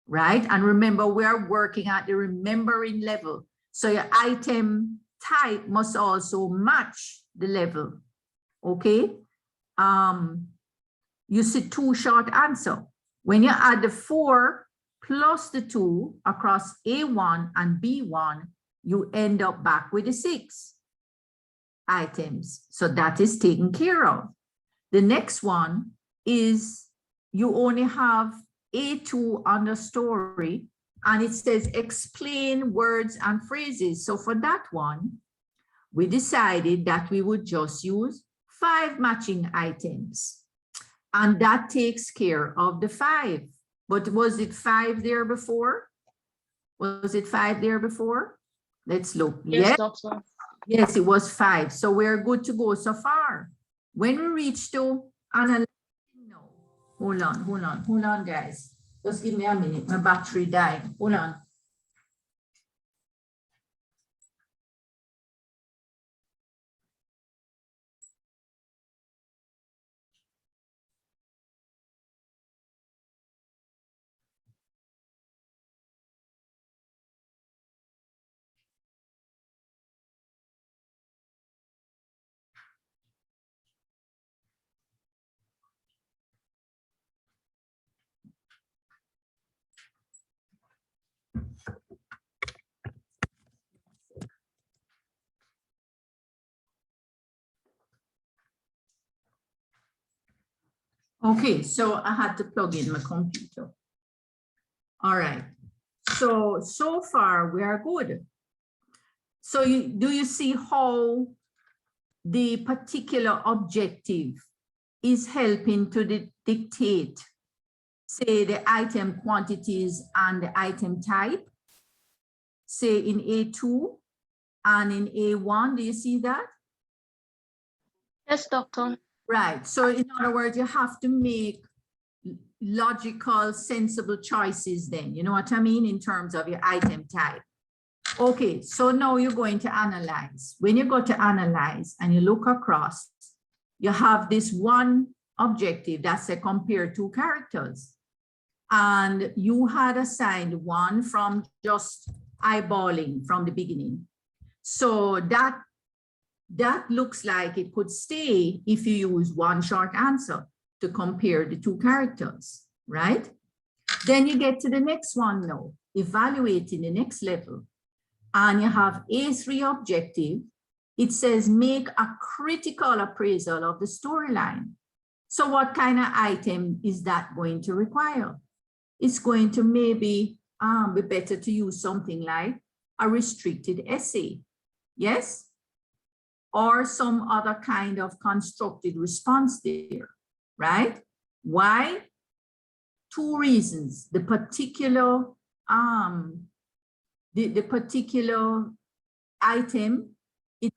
right? And remember, we are working at the remembering level. So your item type must also match the level, okay? You see 2 short answer. When you add the 4 plus the 2 across A1 and B1, you end up back with the 6 items. So that is taken care of. The next one is you only have A2 on the story and it says explain words and phrases. So for that one, we decided that we would just use 5 matching items. And that takes care of the 5. But was it 5 there before? Was it 5 there before? Let's look. Yes, Doctor. Yes, it was 5. So we're good to go so far. When we reach to analyze, no, hold on, guys. Just give me a minute. My battery died. Hold on. Okay, so I had to plug in my computer. All right, so far we are good. So do you see how the particular objective is helping to dictate, say, the item quantities and the item type, say in A2 and in A1, do you see that? Yes, Doctor. Right. So in other words, you have to make logical, sensible choices then, you know what I mean, in terms of your item type. Okay, so now you're going to analyze. When you go to analyze and you look across, you have this one objective that's a compare 2 characters. And you had assigned 1 from just eyeballing from the beginning. So that looks like it could stay if you use 1 short answer to compare the 2 characters, right? Then you get to the next one now, evaluating the next level. and you have A3 objective, it says make a critical appraisal of the storyline. So what kind of item is that going to require? It's going to maybe be better to use something like a restricted essay, yes? Or some other kind of constructed response there, right? Why? Two reasons. The particular the particular item is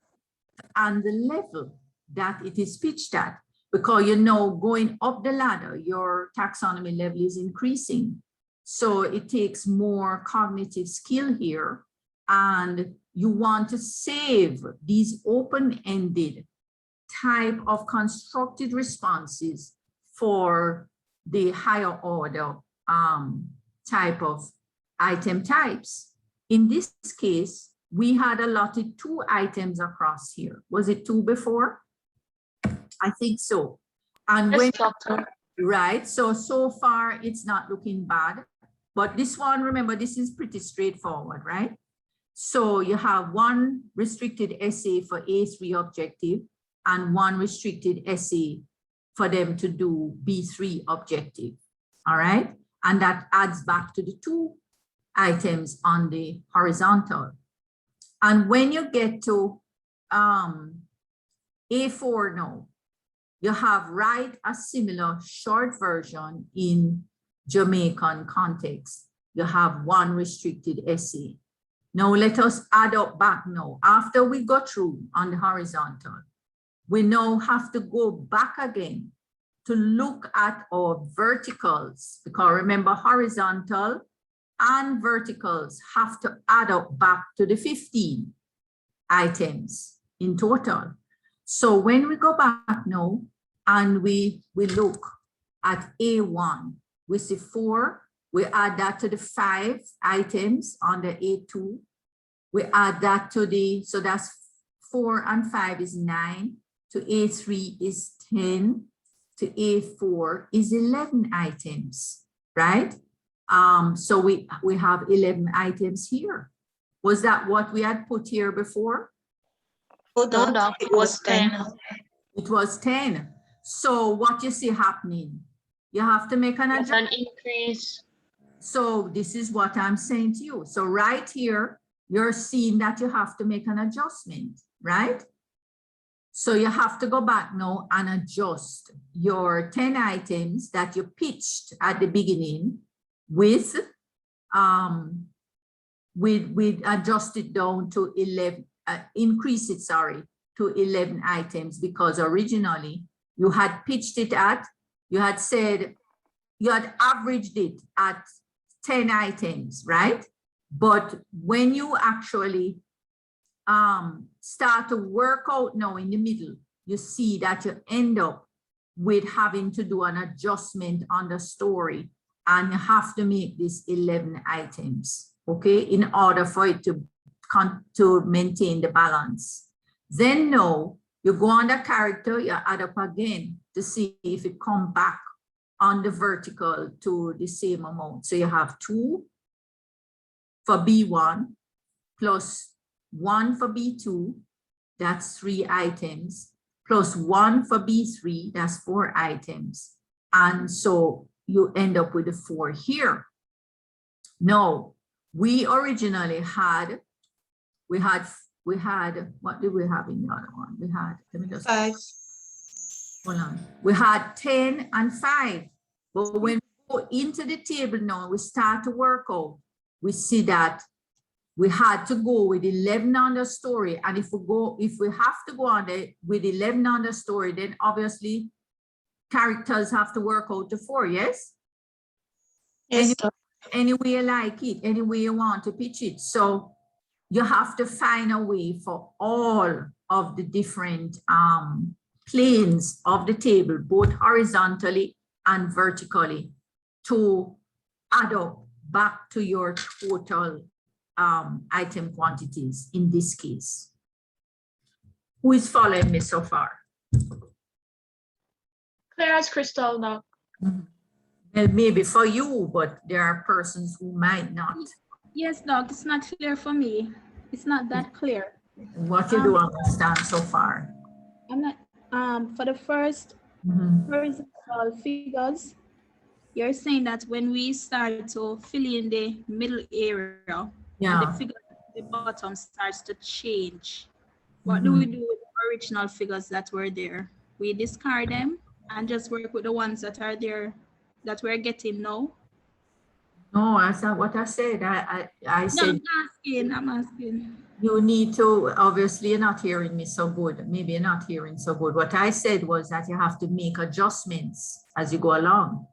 and the level that it is pitched at, because you know going up the ladder, your taxonomy level is increasing. So it takes more cognitive skill here, and you want to save these open-ended type of constructed responses for the higher order type of item types. In this case, we had allotted 2 items across here. Was it 2 before? I think so. And Yes, when, doctor. right, so far it's not looking bad, but this one, remember, this is pretty straightforward, right? So you have 1 restricted essay for A3 objective and 1 restricted essay for them to do B3 objective, all right? And that adds back to the 2 items on the horizontal. And when you get to A4 now, you have write a similar short version in Jamaican context. You have 1 restricted essay. Now let us add up back now. After we go through on the horizontal, we now have to go back again to look at our verticals, because remember, horizontal and verticals have to add up back to the 15 items in total. So when we go back now and we look at A1, we see 4, we add that to the 5 items on the A2, we add that to the, so that's 4 and 5 is 9, to A3 is 10, to A4 is 11 items, right? So we have 11 items here. Was that what we had put here before? No, doc, it was 10. It was 10. So what you see happening, you have to make an adjustment. An increase. So this is what I'm saying to you. So right here, you're seeing that you have to make an adjustment, right? So you have to go back now and adjust your 10 items that you pitched at the beginning with adjust it down to 11, increase it, sorry, to 11 items, because originally you had pitched it at, you had said, you had averaged it at 10 items, right? But when you actually start to work out now in the middle, you see that you end up with having to do an adjustment on the story, and you have to make this 11 items, okay, in order for it to maintain the balance. Then now you go on the character, you add up again to see if it come back on the vertical to the same amount. So you have 2 for B1 plus 1 for B2, that's 3 items, plus 1 for B3, that's 4 items. And so you end up with a 4 here. Now, we originally had, we had, what did we have in the other one? We had, let me just, 5. Hold on. We had 10 and 5, but when we go into the table now, we start to work out, we see that we had to go with 11 on the story. And if we have to go on with 11 on the story, then obviously characters have to work out to 4, yes? Yes. Any way you like it, any way you want to pitch it. So you have to find a way for all of the different planes of the table, both horizontally and vertically, to add up back to your total item quantities in this case. Who is following me so far? Clear as crystal, doc. Well, maybe for you, but there are persons who might not. Yes, doc, it's not clear for me. It's not that clear. What you do understand so far? I'm not, for the first horizontal figures, you're saying that when we start to fill in the middle area, and the figure at the bottom starts to change. What do we do with the original figures that were there? We discard them and just work with the ones that are there that we're getting now? No, that's not what I said. I said, I'm asking. You need to, obviously you're not hearing me so good. Maybe you're not hearing so good. What I said was that you have to make adjustments as you go along.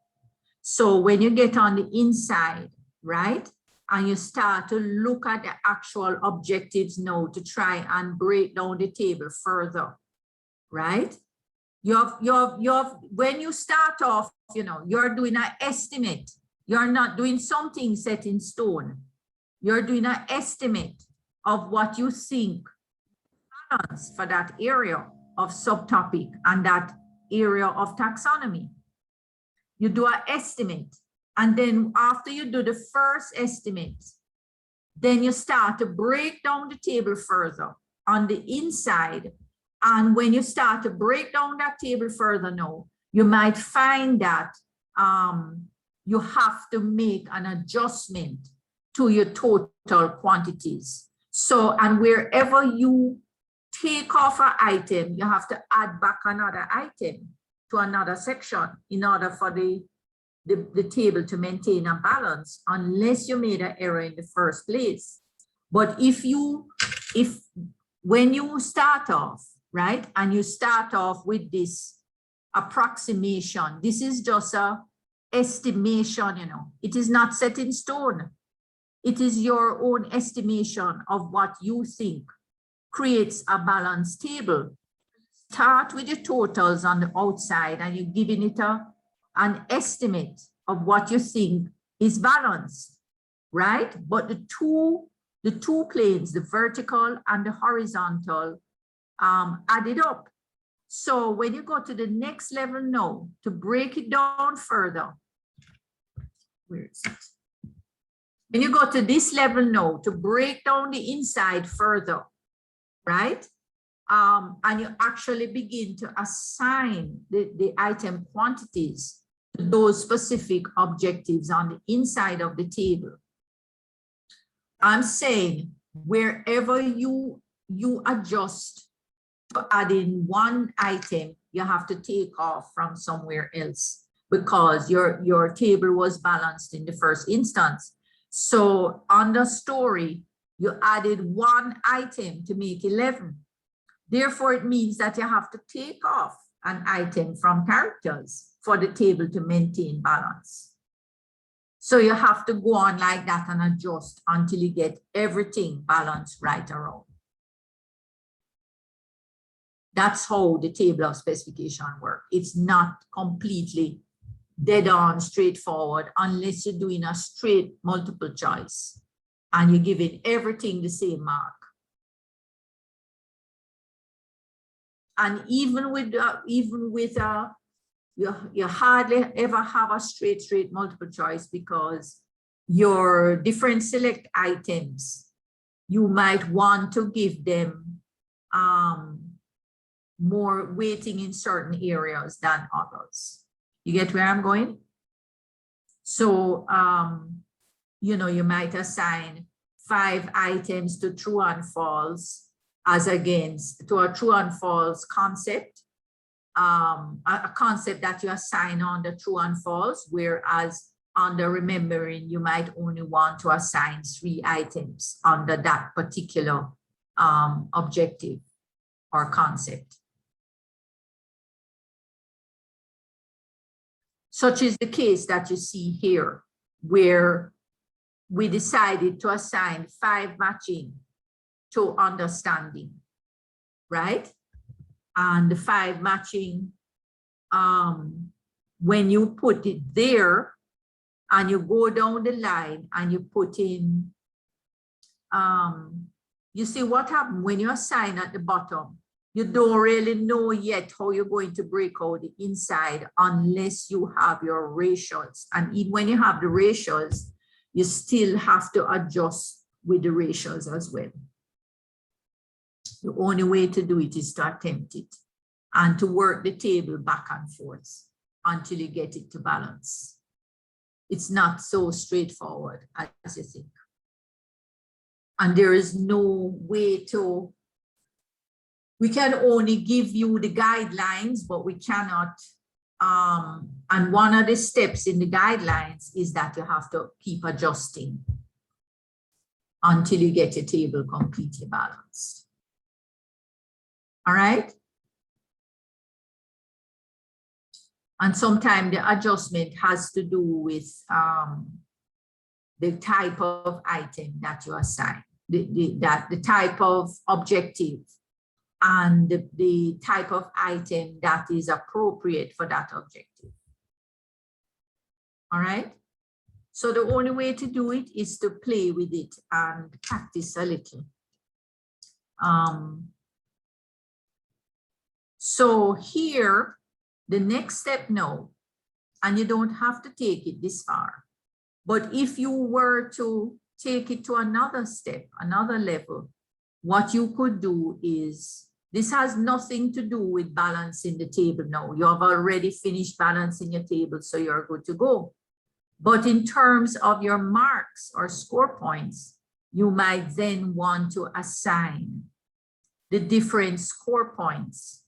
So when you get on the inside, right? And you start to look at the actual objectives now to try and break down the table further, right? When you start off, you're doing an estimate. You're not doing something set in stone. You're doing an estimate of what you think balance for that area of subtopic and that area of taxonomy. You do an estimate. And then after you do the first estimate, then you start to break down the table further on the inside. And when you start to break down that table further now, you might find that you have to make an adjustment to your total quantities. So, and wherever you take off an item, you have to add back another item to another section in order for the table to maintain a balance, unless you made an error in the first place. But when you start off, right, and you start off with this approximation, this is just a estimation, it is not set in stone. It is your own estimation of what you think creates a balanced table. Start with your totals on the outside and you're giving it an estimate of what you think is balanced, right? But the two planes, the vertical and the horizontal, added up. So when you go to the next level now, to break it down further, where is it? When you go to this level now, to break down the inside further, right? And you actually begin to assign the item quantities to those specific objectives on the inside of the table. I'm saying wherever you adjust to add in one item, you have to take off from somewhere else because your table was balanced in the first instance. So on the story, you added one item to make 11. Therefore, it means that you have to take off an item from characters for the table to maintain balance. So you have to go on like that and adjust until you get everything balanced right around. That's how the table of specification works. It's not completely dead on straightforward unless you're doing a straight multiple choice and you're giving everything the same mark. And even with you hardly ever have a straight multiple choice because your different select items, you might want to give them more weighting in certain areas than others. You get where I'm going? So, you might assign 5 items to true and false as against to a true and false concept, a concept that you assign on the true and false, whereas under remembering, you might only want to assign 3 items under that particular objective or concept. Such is the case that you see here, where we decided to assign 5 matching to understanding, right? And the 5 matching, when you put it there and you go down the line and you put in, you see what happened when you assign at the bottom. You don't really know yet how you're going to break out the inside unless you have your ratios. And even when you have the ratios, you still have to adjust with the ratios as well. The only way to do it is to attempt it and to work the table back and forth until you get it to balance. It's not so straightforward as you think. And there is no way to, we can only give you the guidelines, but we cannot, and one of the steps in the guidelines is that you have to keep adjusting until you get your table completely balanced. All right? And sometimes the adjustment has to do with the type of item that you assign, the type of objective and the type of item that is appropriate for that objective. All right? So the only way to do it is to play with it and practice a little. So here, the next step now, and you don't have to take it this far, but if you were to take it to another step, another level, what you could do is, this has nothing to do with balancing the table now. You have already finished balancing your table, so you're good to go. But in terms of your marks or score points, you might then want to assign the different score points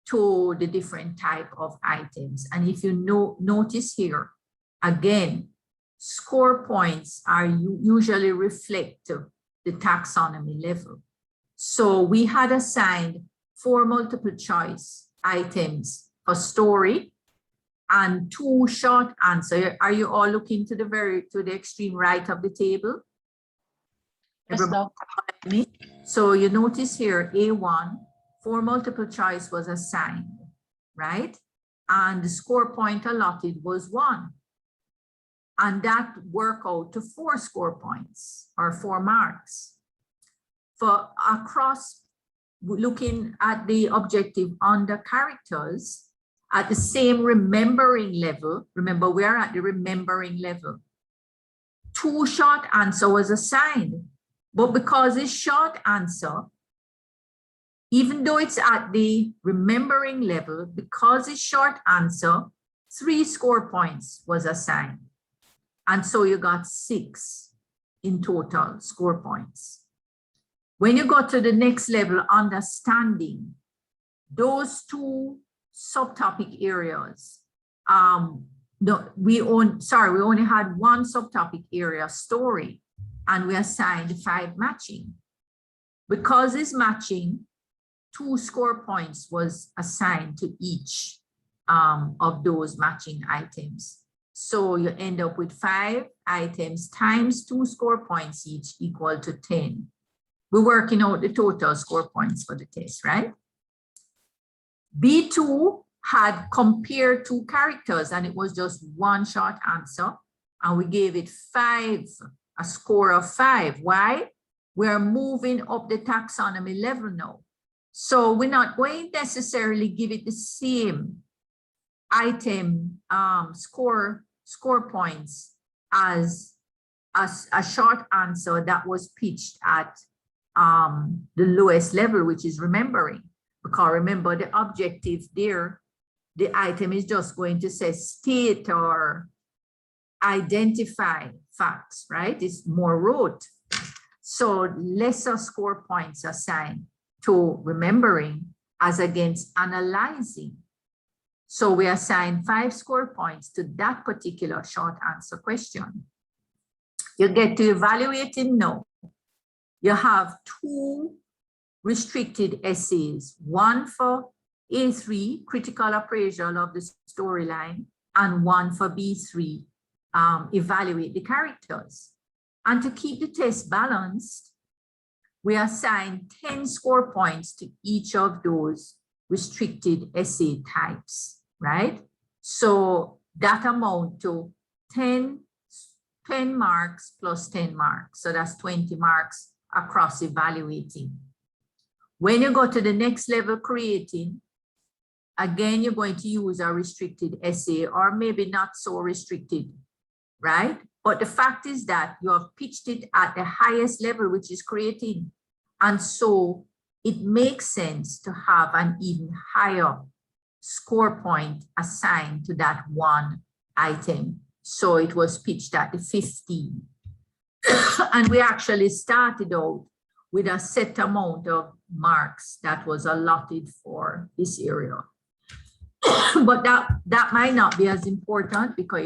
to the different type of items. And if you notice here, again, score points are usually reflect the taxonomy level. So we had assigned 4 multiple choice items for story and 2 short answer. Are you all looking to the extreme right of the table? Yes, me? So you notice here, A1, 4 multiple choice was assigned, right? And the score point allotted was 1. And that worked out to 4 score points or 4 marks. For across, looking at the objective under characters, at the same remembering level, remember we're at the remembering level, 2 short answer was assigned. But because it's short answer, even though it's at the remembering level, because it's short answer, 3 score points was assigned. And so you got 6 in total score points. When you go to the next level, understanding, those 2 subtopic areas, we only had 1 subtopic area, story, and we assigned 5 matching. Because it's matching, 2 score points was assigned to each of those matching items. So you end up with 5 items times 2 score points each equal to 10. We're working out the total score points for the test, right? B2 had compared 2 characters and it was just 1 short answer. And we gave it 5, a score of 5. Why? We're moving up the taxonomy level now. So we're not going to necessarily give it the same item score points as a short answer that was pitched at the lowest level, which is remembering. Because remember, the objective there, the item is just going to say state or identify facts, right? It's more rote. So lesser score points assigned to remembering as against analyzing. So we assign 5 score points to that particular short answer question. You get to evaluating now. You have 2 restricted essays, 1 for A3, critical appraisal of the storyline, and 1 for B3, evaluate the characters. And to keep the test balanced, we assign 10 score points to each of those restricted essay types, right? So that amount to 10 marks plus 10 marks. So that's 20 marks across evaluating. When you go to the next level, creating, again, you're going to use a restricted essay or maybe not so restricted, right? But the fact is that you have pitched it at the highest level, which is creating. And so it makes sense to have an even higher score point assigned to that one item. So it was pitched at the 15. And we actually started out with a set amount of marks that was allotted for this area. But that might not be as important, because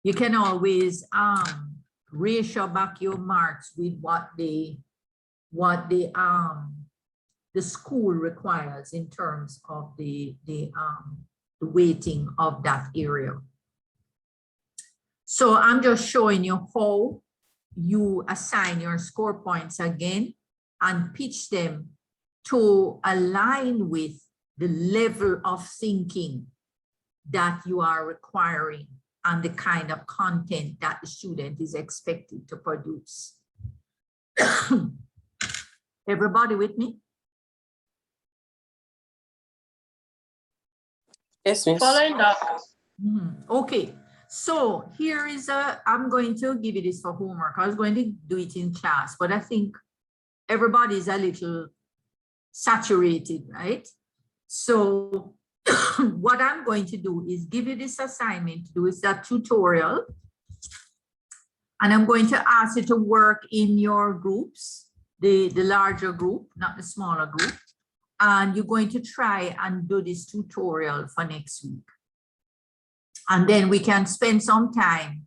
you can always ratio back your marks with what the school requires in terms of the weighting of that area. So I'm just showing you how you assign your score points again and pitch them to align with the level of thinking that you are requiring and the kind of content that the student is expected to produce. Everybody with me? Yes, miss. Following that. Okay, so here is I'm going to give you this for homework. I was going to do it in class, but I think everybody is a little saturated, right? So what I'm going to do is give you this assignment to do is that tutorial. And I'm going to ask you to work in your groups, the larger group, not the smaller group. And you're going to try and do this tutorial for next week. And then we can spend some time.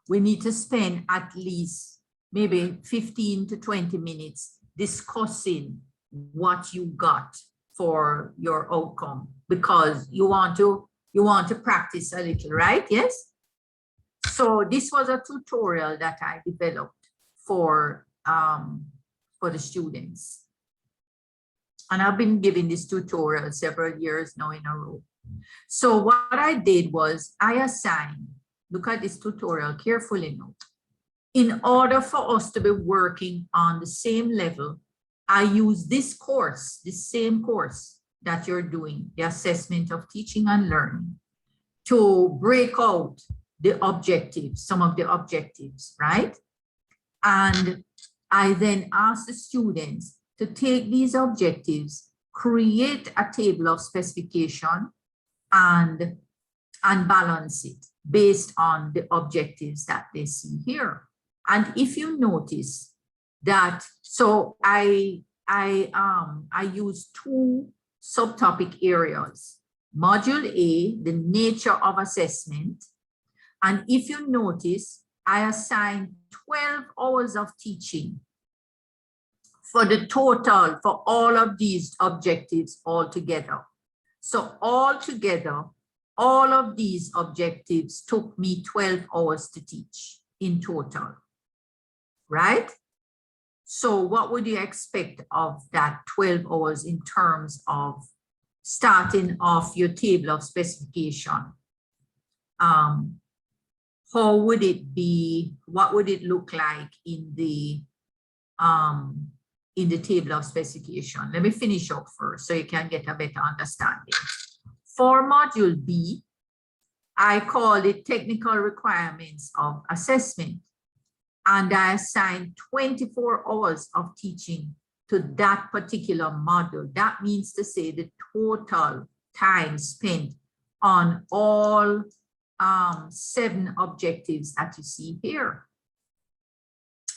We need to spend at least maybe 15 to 20 minutes discussing what you got for your outcome, because you want to practice a little, right? Yes. So this was a tutorial that I developed for the students. And I've been giving this tutorial several years now in a row. So what I did was I assigned, look at this tutorial carefully now. In order for us to be working on the same level, I use this course, the same course that you're doing, the assessment of teaching and learning, to break out the objectives, some of the objectives, right? And I then ask the students to take these objectives, create a table of specification and balance it based on the objectives that they see here. And if you notice that, so I use two subtopic areas, module A, the nature of assessment. And if you notice, I assign 12 hours of teaching for the total for all of these objectives altogether. So altogether, all of these objectives took me 12 hours to teach in total, right? So what would you expect of that 12 hours in terms of starting off your table of specification? How would it be? What would it look like in the table of specification? Let me finish up first so you can get a better understanding. For module B, I call it technical requirements of assessment. And I assign 24 hours of teaching to that particular module. That means to say the total time spent on all 7 objectives that you see here,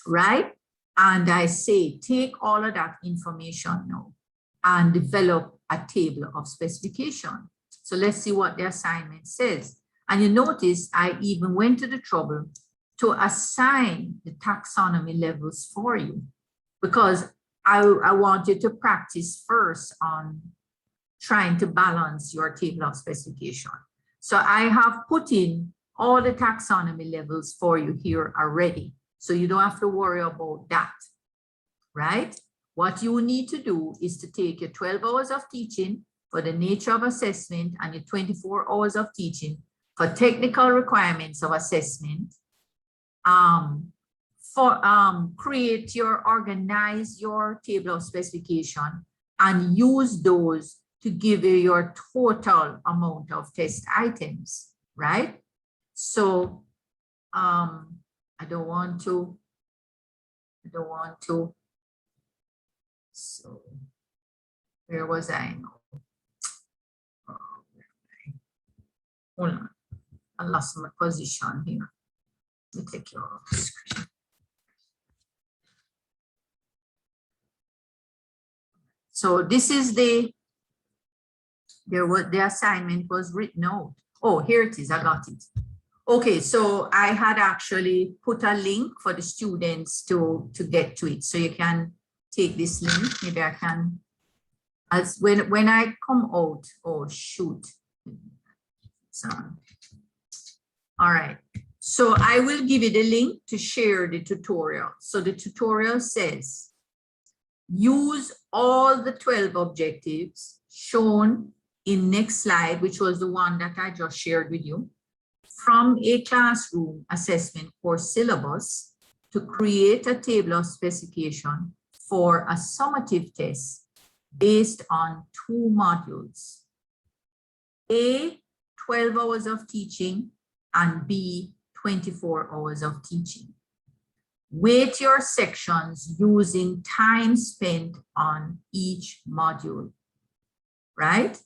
right? And I say, take all of that information now and develop a table of specification. So let's see what the assignment says. And you notice I even went to the trouble to assign the taxonomy levels for you, because I want you to practice first on trying to balance your table of specification. So I have put in all the taxonomy levels for you here already. So you don't have to worry about that, right? What you need to do is to take your 12 hours of teaching for the nature of assessment and your 24 hours of teaching for technical requirements of assessment, organize your table of specification and use those to give you your total amount of test items, right? So I don't want to So where was I? Hold on. I lost my position here. Let me take your screen. So this is the assignment was written out. Oh, here it is. I got it. Okay, so I had actually put a link for the students to get to it. So you can take this link. Maybe I can, as when I come out, oh shoot. So, all right. So I will give you the link to share the tutorial. So the tutorial says, use all the 12 objectives shown in next slide, which was the one that I just shared with you, from a classroom assessment course syllabus to create a table of specification for a summative test based on 2 modules. A, 12 hours of teaching, and B, 24 hours of teaching. Weight your sections using time spent on each module, right?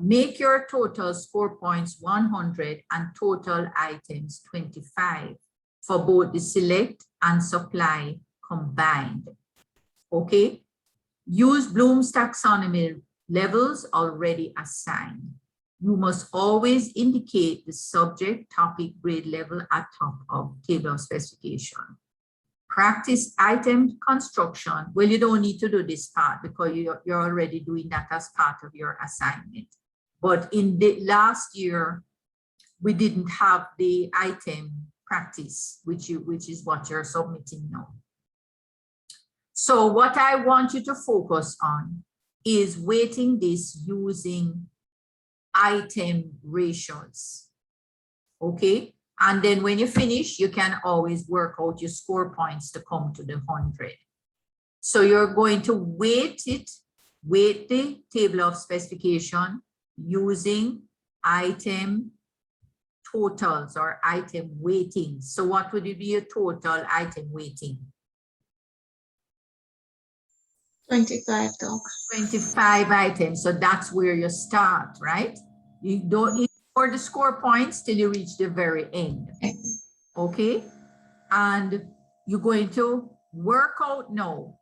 Make your total score points 100 and total items 25 for both the select and supply combined, okay? Use Bloom's taxonomy levels already assigned. You must always indicate the subject, topic, grade level at top of table of specification. Practice item construction. Well, you don't need to do this part because you're already doing that as part of your assignment. But in the last year, we didn't have the item practice, which is what you're submitting now. So what I want you to focus on is weighting this using item ratios, okay? And then when you finish, you can always work out your score points to come to the 100. So you're going to weight the table of specification using item totals or item weighting. So what would it be a total item weighting? 25, Doc. 25 items. So that's where you start, right? You don't ignore the score points till you reach the very end. Okay? And you're going to work out now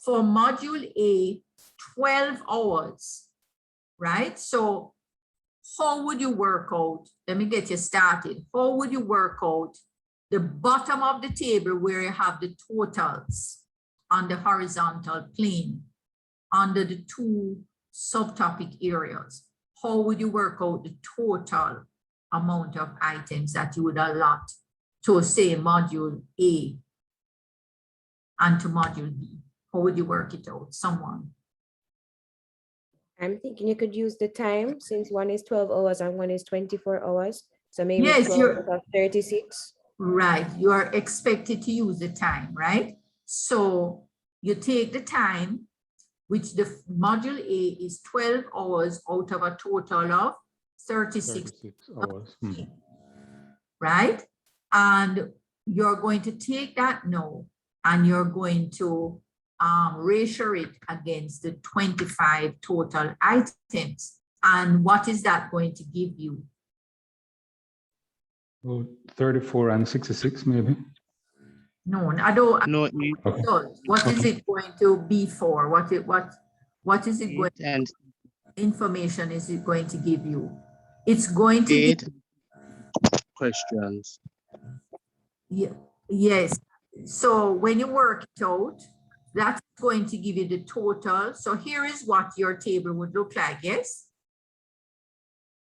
for module A, 12 hours, right? So how would you work out? Let me get you started. How would you work out the bottom of the table where you have the totals on the horizontal plane under the 2 subtopic areas? How would you work out the total amount of items that you would allot to, say, module A and to module B? How would you work it out? Someone? I'm thinking you could use the time, since one is 12 hours and one is 24 hours. So maybe yes, 12 you're out of 36. Right. You are expected to use the time, right? So you take the time, which the module A is 12 hours out of a total of 36 hours. Right? And you're going to take that now and you're going to ratio it against the 25 total items. And what is that going to give you? Well, 34 and 66 maybe. No, I don't. No, okay. So what is it going to be for? What is it going? And Information is it going to give you? It's going to 8 give questions. yes. So when you work it out, that's going to give you the total. So here is what your table would look like. Yes.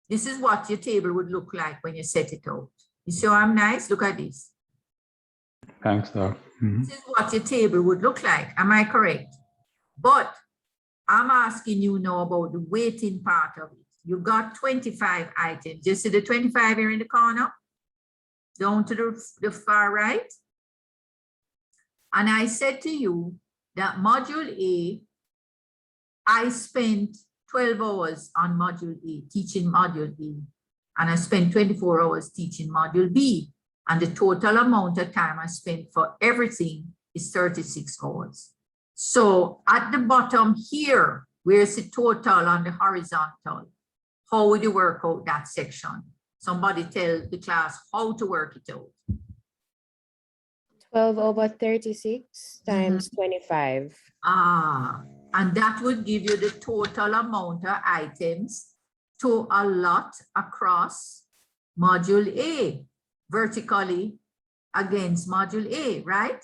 This is what your table would look like when you set it out. You see how I'm nice? Look at this. Thanks, Doc. This is what your table would look like. Am I correct? But I'm asking you now about the weighting part of it. You got 25 items. You see the 25 here in the corner? Down to the far right. And I said to you that module A, I spent 12 hours on module A, teaching module A. And I spent 24 hours teaching module B. And the total amount of time I spent for everything is 36 hours. So at the bottom here, where's the total on the horizontal? How would you work out that section? Somebody tell the class how to work it out. 12 over 36 times 25. And that would give you the total amount of items to allot across module A, vertically against module A, right?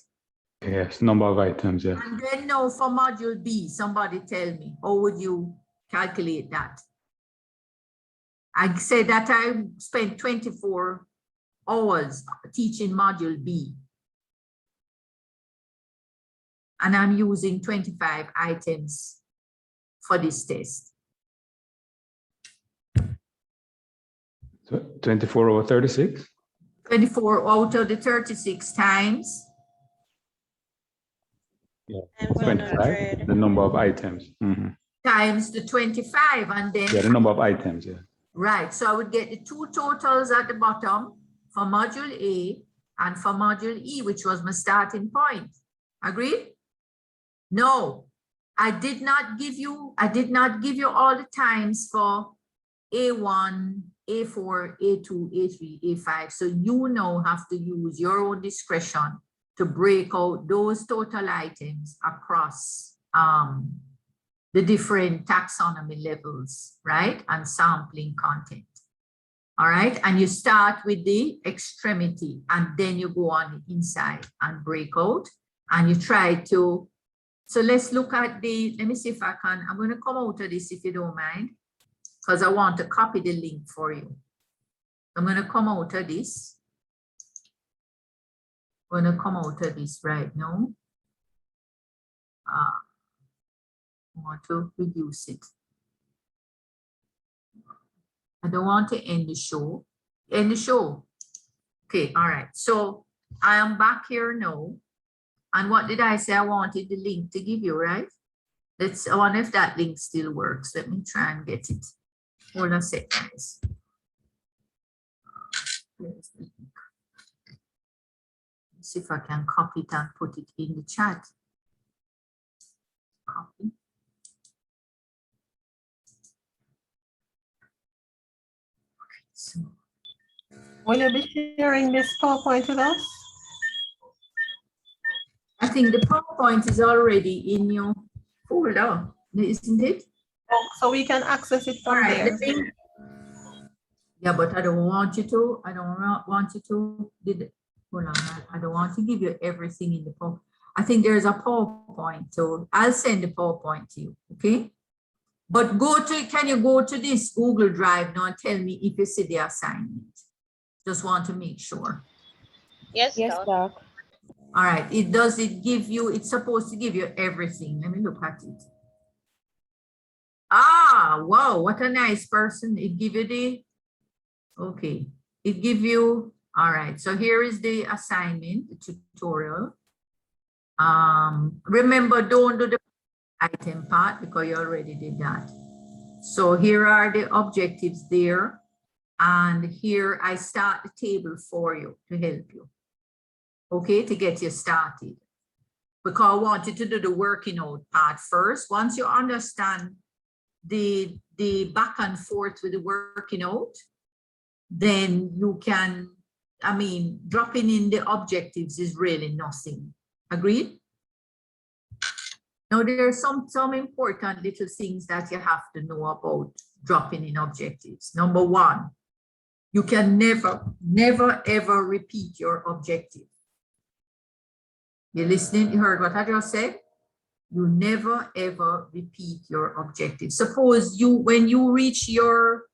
Yes, number of items, yeah. And then now for module B, somebody tell me, how would you calculate that? I said that I spent 24 hours teaching module B. And I'm using 25 items for this test. So 24 over 36? 24 out of the 36 times. Yeah, 25, the number of items. Times the 25, and then. Yeah, the number of items, yeah. Right, so I would get the two totals at the bottom for module A and for module E, which was my starting point. Agreed? No, I did not give you all the times for A1, A4, A2, A3, A5. So you now have to use your own discretion to break out those total items across the different taxonomy levels, right? And sampling content. All right, and you start with the extremity and then you go on the inside and break out and you try to. So let's look at the, let me see if I can, I'm going to come out of this if you don't mind, because I want to copy the link for you. I'm going to come out of this. I'm going to come out of this right now. I want to reduce it. I don't want to end the show. End the show. Okay, all right. So I am back here now. And what did I say? I wanted the link to give you, right? I wonder if that link still works. Let me try and get it. Hold on a second. Where's the link? Let's see if I can copy it and put it in the chat. Copy. Okay, so. Will you be sharing this PowerPoint with us? I think the PowerPoint is already in your folder, isn't it? Oh, so we can access it from there. Yeah, but I don't want you to. I don't want you to. Hold on, I don't want to give you everything in the PowerPoint. I think there's a PowerPoint, so I'll send the PowerPoint to you, okay? But can you go to this Google Drive now and tell me if you see the assignment? Just want to make sure. Yes, Doc. All right, it's supposed to give you everything. Let me look at it. Wow, what a nice person. It give you okay. It give you, all right. So here is the assignment, the tutorial. Remember, don't do the item part because you already did that. So here are the objectives there. And here I start the table for you to help you. Okay, to get you started. Because I want you to do the working out part first. Once you understand the back and forth with the working out, then you can, dropping in the objectives is really nothing. Agreed? Now there are some important little things that you have to know about dropping in objectives. Number one, you can never, ever repeat your objective. You listening? You heard what I just said? You never, ever repeat your objective. Suppose when you reach your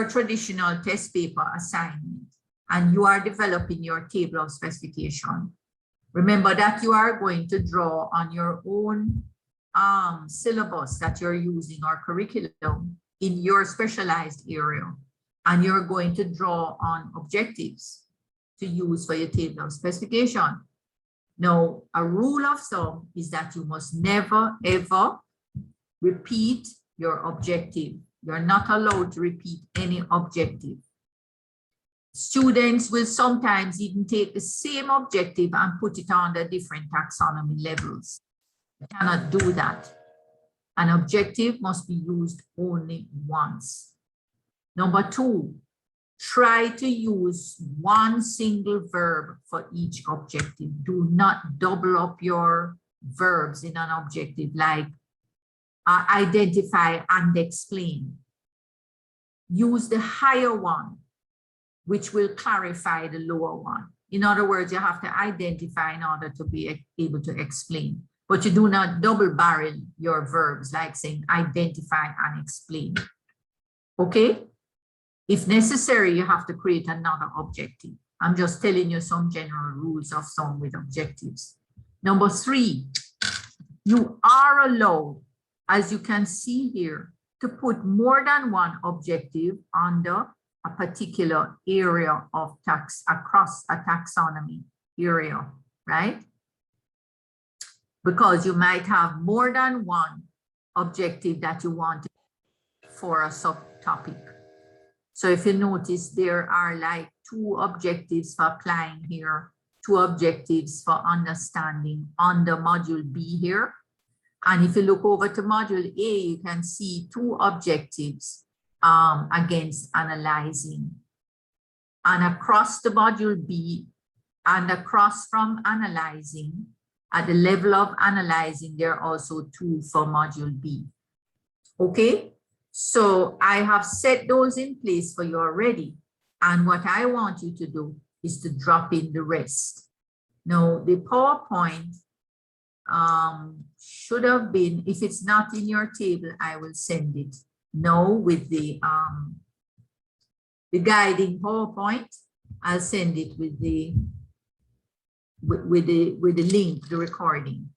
traditional test paper assignment and you are developing your table of specification, remember that you are going to draw on your own syllabus that you're using or curriculum in your specialized area. And you're going to draw on objectives to use for your table of specification. Now, a rule of thumb is that you must never, ever repeat your objective. You're not allowed to repeat any objective. Students will sometimes even take the same objective and put it under different taxonomy levels. You cannot do that. An objective must be used only once. Number 2, try to use one single verb for each objective. Do not double up your verbs in an objective like identify and explain. Use the higher one, which will clarify the lower one. In other words, you have to identify in order to be able to explain. But you do not double barrel your verbs like saying identify and explain. Okay? If necessary, you have to create another objective. I'm just telling you some general rules of song with objectives. Number 3, you are allowed, as you can see here, to put more than one objective under a particular area of across a taxonomy area, right? Because you might have more than one objective that you want for a subtopic. So if you notice, there are like 2 objectives for applying here, 2 objectives for understanding under module B here. And if you look over to module A, you can see 2 objectives against analyzing. And across the module B and across from analyzing, at the level of analyzing, there are also 2 for module B. Okay, so I have set those in place for you already. And what I want you to do is to drop in the rest. Now, the PowerPoint should have been, if it's not in your table, I will send it now with the guiding PowerPoint. I'll send it with the link, the recording.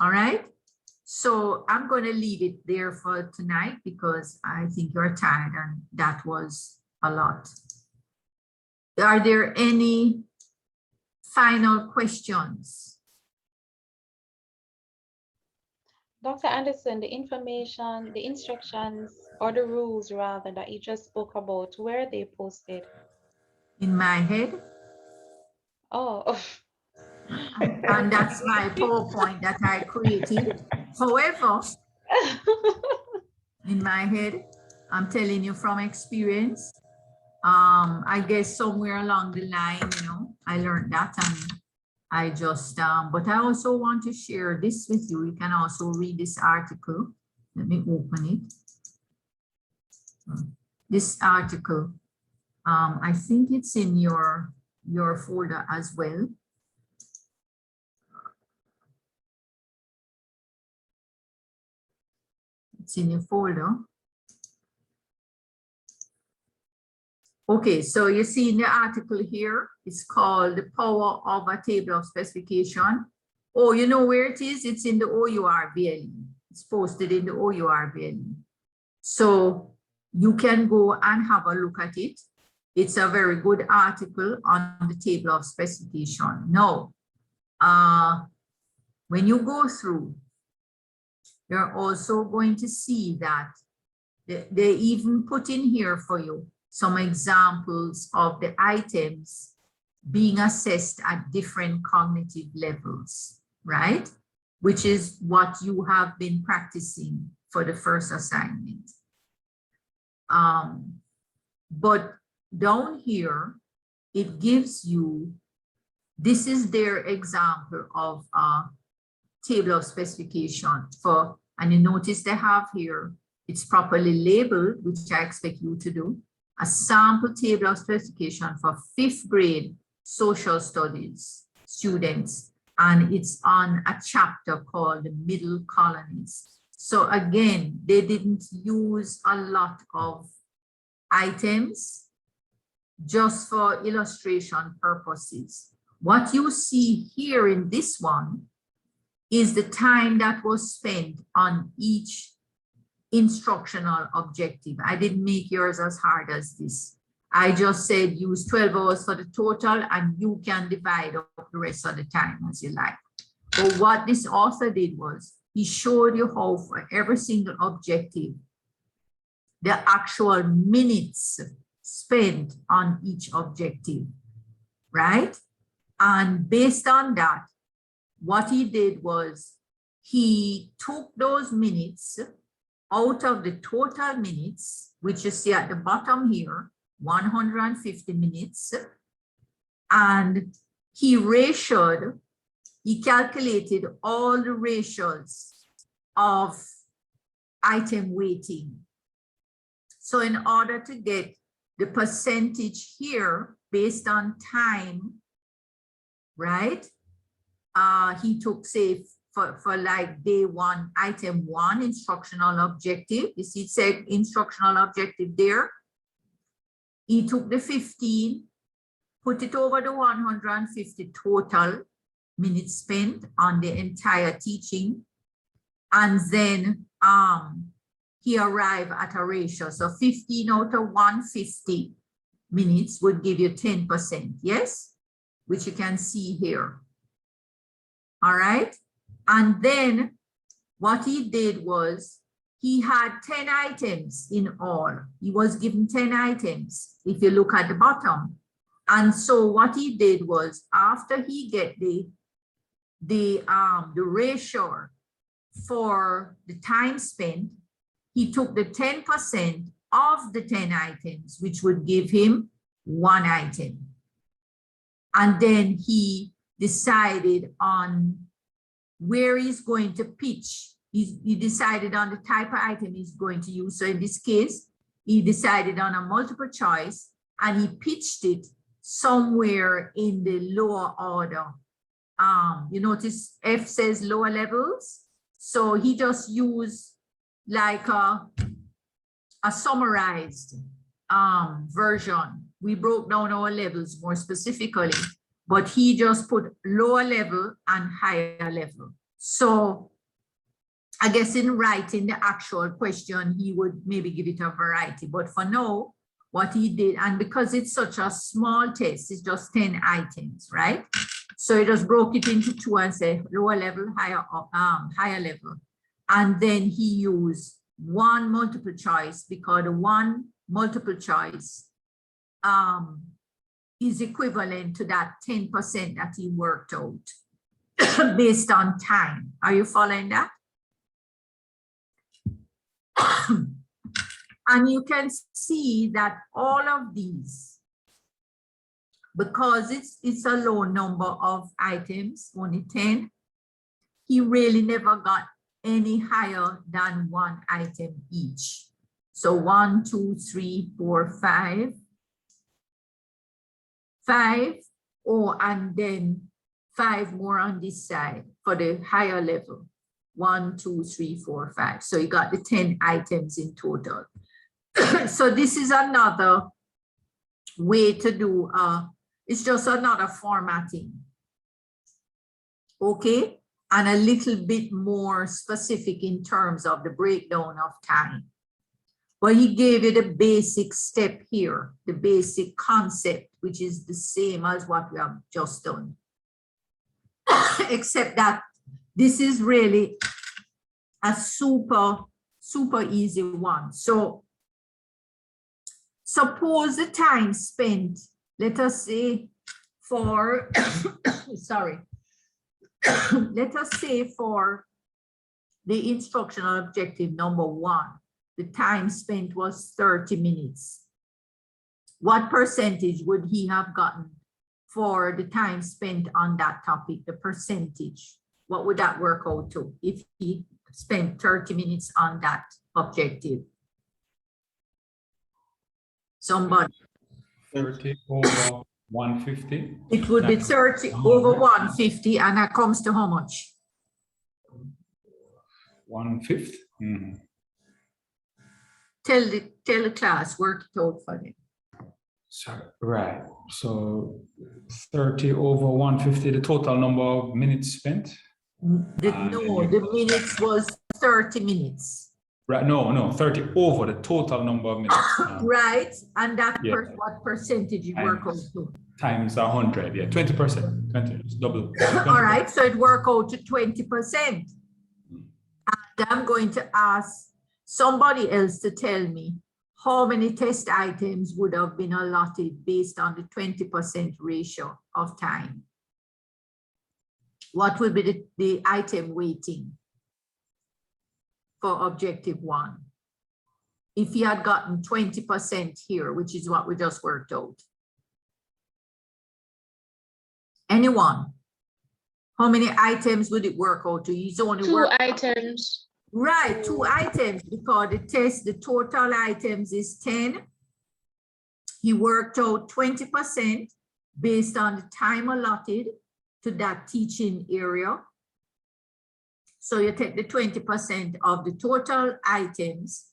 All right. So I'm going to leave it there for tonight because I think you're tired and that was a lot. Are there any final questions? Dr. Anderson, the information, the instructions, or the rules rather that you just spoke about, where are they posted? In my head. Oh. And that's my PowerPoint that I created. However, in my head, I'm telling you from experience, I guess somewhere along the line, you know, I learned that and I just, but I also want to share this with you. You can also read this article. Let me open it. This article, I think it's in your folder as well. It's in your folder. Okay, so you see in the article here, it's called The Power of a Table of Specification. Oh, you know where it is? It's in the OUR VLE. It's posted in the OUR VLE. So you can go and have a look at it. It's a very good article on the table of specification. Now, when you go through, you're also going to see that they even put in here for you some examples of the items being assessed at different cognitive levels, right? Which is what you have been practicing for the first assignment. But down here, it gives you, this is their example of a table of specification for, and you notice they have here, it's properly labeled, which I expect you to do, a sample table of specification for 5th grade social studies students, and it's on a chapter called the Middle Colonies. So again, they didn't use a lot of items just for illustration purposes. What you see here in this one is the time that was spent on each instructional objective. I didn't make yours as hard as this. I just said use 12 hours for the total and you can divide up the rest of the time as you like. But what this author did was he showed you how for every single objective, the actual minutes spent on each objective, right? And based on that, what he did was he took those minutes out of the total minutes, which you see at the bottom here, 150 minutes, and he ratioed, he calculated all the ratios of item weighting. So in order to get the percentage here based on time, right? He took, say, for like day one, item 1, instructional objective. You see it said instructional objective there. He took the 15, put it over the 150 total minutes spent on the entire teaching, and then he arrived at a ratio. So 15 out of 150 minutes would give you 10%, yes? Which you can see here. All right. And then what he did was he had 10 items in all. He was given 10 items, if you look at the bottom. And so what he did was, after he get the ratio for the time spent, he took the 10% of the 10 items, which would give him 1 item. And then he decided on where he's going to pitch. He decided on the type of item he's going to use. So in this case, he decided on a multiple choice, and he pitched it somewhere in the lower order. You notice F says lower levels. So he just used like a summarized version. We broke down our levels more specifically, but he just put lower level and higher level. So I guess in writing the actual question, he would maybe give it a variety, but for now, what he did, and because it's such a small test, it's just 10 items, right? So he just broke it into 2 and said lower level, higher level. And then he used 1 multiple choice, because the 1 multiple choice is equivalent to that 10% that he worked out based on time. Are you following that? And you can see that all of these, because it's a low number of items, only 10, he really never got any higher than 1 item each. So 1, 2, 3, 4, 5, and then 5 more on this side for the higher level. 1, 2, 3, 4, 5. So you got the 10 items in total. So this is another way to do, it's just another formatting. Okay, and a little bit more specific in terms of the breakdown of time. But he gave you the basic step here, the basic concept, which is the same as what we have just done. Except that this is really a super easy one. So suppose the time spent, let us say for, sorry, let us say for the instructional objective number 1, the time spent was 30 minutes. What percentage would he have gotten for the time spent on that topic, the percentage? What would that work out to if he spent 30 minutes on that objective? Somebody. 30 over 150. It would be 30 over 150, and that comes to how much? 1/5. Mm-hmm. Tell the class, work it out for them. So, right. So 30 over 150, the total number of minutes spent? No, the minutes was 30 minutes. Right, no, 30 over the total number of minutes. Right, and that Yeah. what percentage you work out to? Times 100, yeah, 20%, 20, it's double. All right, so it work out to 20%. And I'm going to ask somebody else to tell me how many test items would have been allotted based on the 20% ratio of time. What would be the item weighting for objective 1 if he had gotten 20% here, which is what we just worked out? Anyone? How many items would it work out to? He's only 2 worked items. Right, 2 items, because the total items is 10. He worked out 20% based on the time allotted to that teaching area. So you take the 20% of the total items,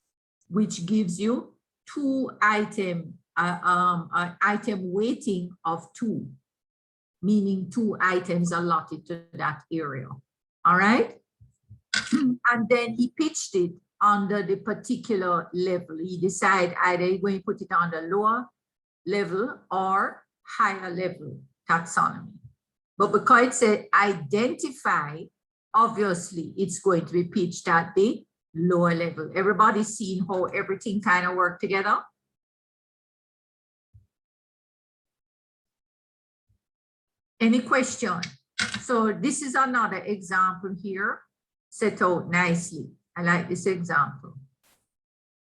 which gives you item weighting of 2, meaning 2 items allotted to that area. All right. And then he pitched it under the particular level. He decided either he's going to put it on the lower level or higher level taxonomy. But because it said identify, obviously it's going to be pitched at the lower level. Everybody's seen how everything kind of work together? Any question? So this is another example here, set out nicely. I like this example.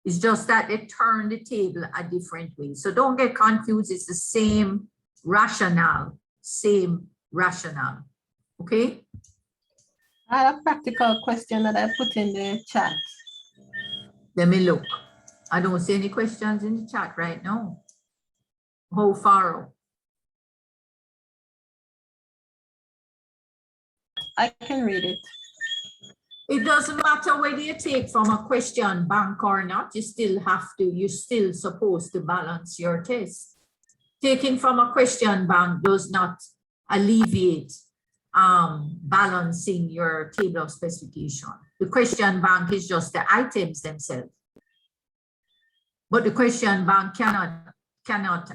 It's just that they turn the table a different way. So don't get confused. It's the same rationale, okay? I have a practical question that I put in the chat. Let me look. I don't see any questions in the chat right now. How far? I can read it. It doesn't matter whether you take from a question bank or not, you're still supposed to balance your test. Taking from a question bank does not alleviate balancing your table of specification. The question bank is just the items themselves. But the question bank cannot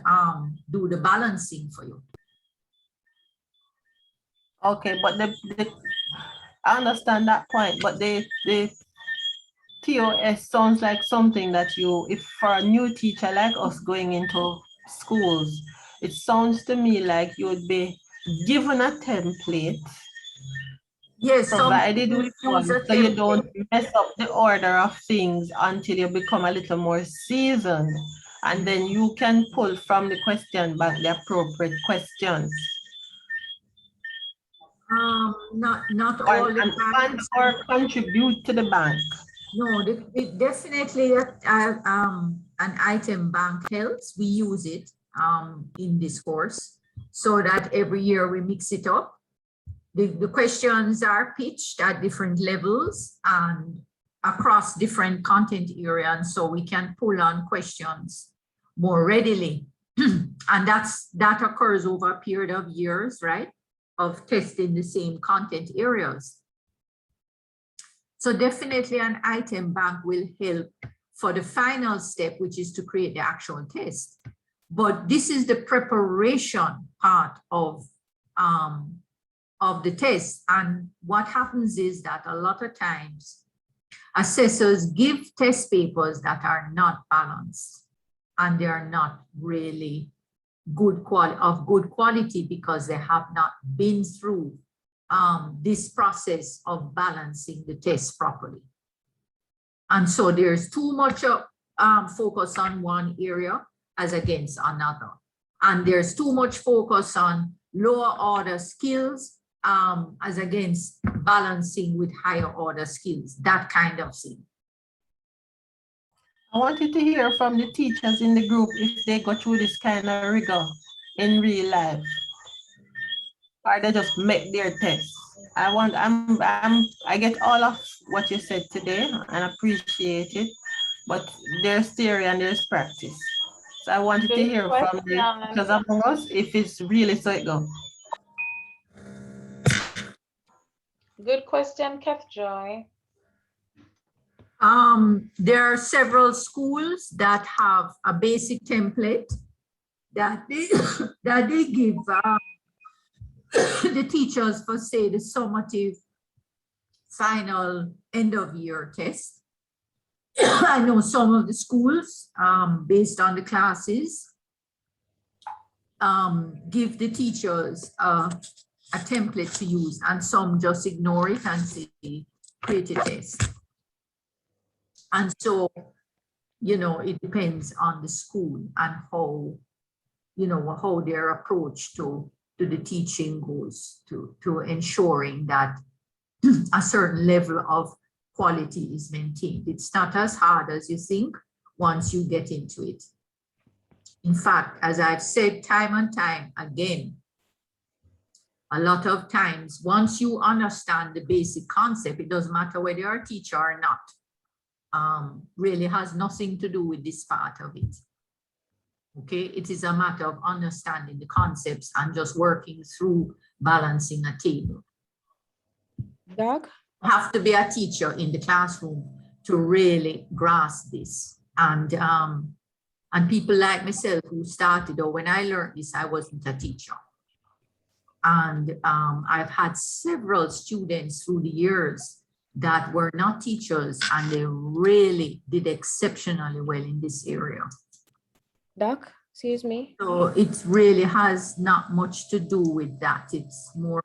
do the balancing for you. Okay, but I understand that point, but the TOS sounds like something that if for a new teacher like us going into schools, it sounds to me like you would be given a template. Yes, provided with one, so you don't mess up the order of things until you become a little more seasoned, and then you can pull from the question bank the appropriate questions. Not all the time. Or contribute to the bank. No, definitely an item bank helps. We use it in this course so that every year we mix it up. The questions are pitched at different levels and across different content areas, so we can pull on questions more readily. And that occurs over a period of years, right? Of testing the same content areas. So definitely an item bank will help for the final step, which is to create the actual test. But this is the preparation part of the test. And what happens is that a lot of times assessors give test papers that are not balanced, and they are not really good quality because they have not been through this process of balancing the test properly. And so there's too much focus on one area as against another. And there's too much focus on lower order skills as against balancing with higher order skills, that kind of thing. I wanted to hear from the teachers in the group if they go through this kind of rigor in real life, or they just make their tests. I get all of what you said today and appreciate it, but there's theory and there's practice. So I wanted to hear from the teachers among us if it's really so it goes. Good question, Kef Joy. There are several schools that have a basic template that they give the teachers for, say, the summative final end of year test. I know some of the schools, based on the classes, give the teachers a template to use, and some just ignore it and say, create a test. And so, you know, it depends on the school and how, you know, how their approach to the teaching goes to ensuring that a certain level of quality is maintained. It's not as hard as you think once you get into it. In fact, as I've said time and time again, a lot of times, once you understand the basic concept, it doesn't matter whether you're a teacher or not, really has nothing to do with this part of it. Okay, it is a matter of understanding the concepts and just working through balancing a table. Doc? You have to be a teacher in the classroom to really grasp this. And people like myself who started, or when I learned this, I wasn't a teacher. And I've had several students through the years that were not teachers, and they really did exceptionally well in this area. Doc, excuse me. So it really has not much to do with that. It's more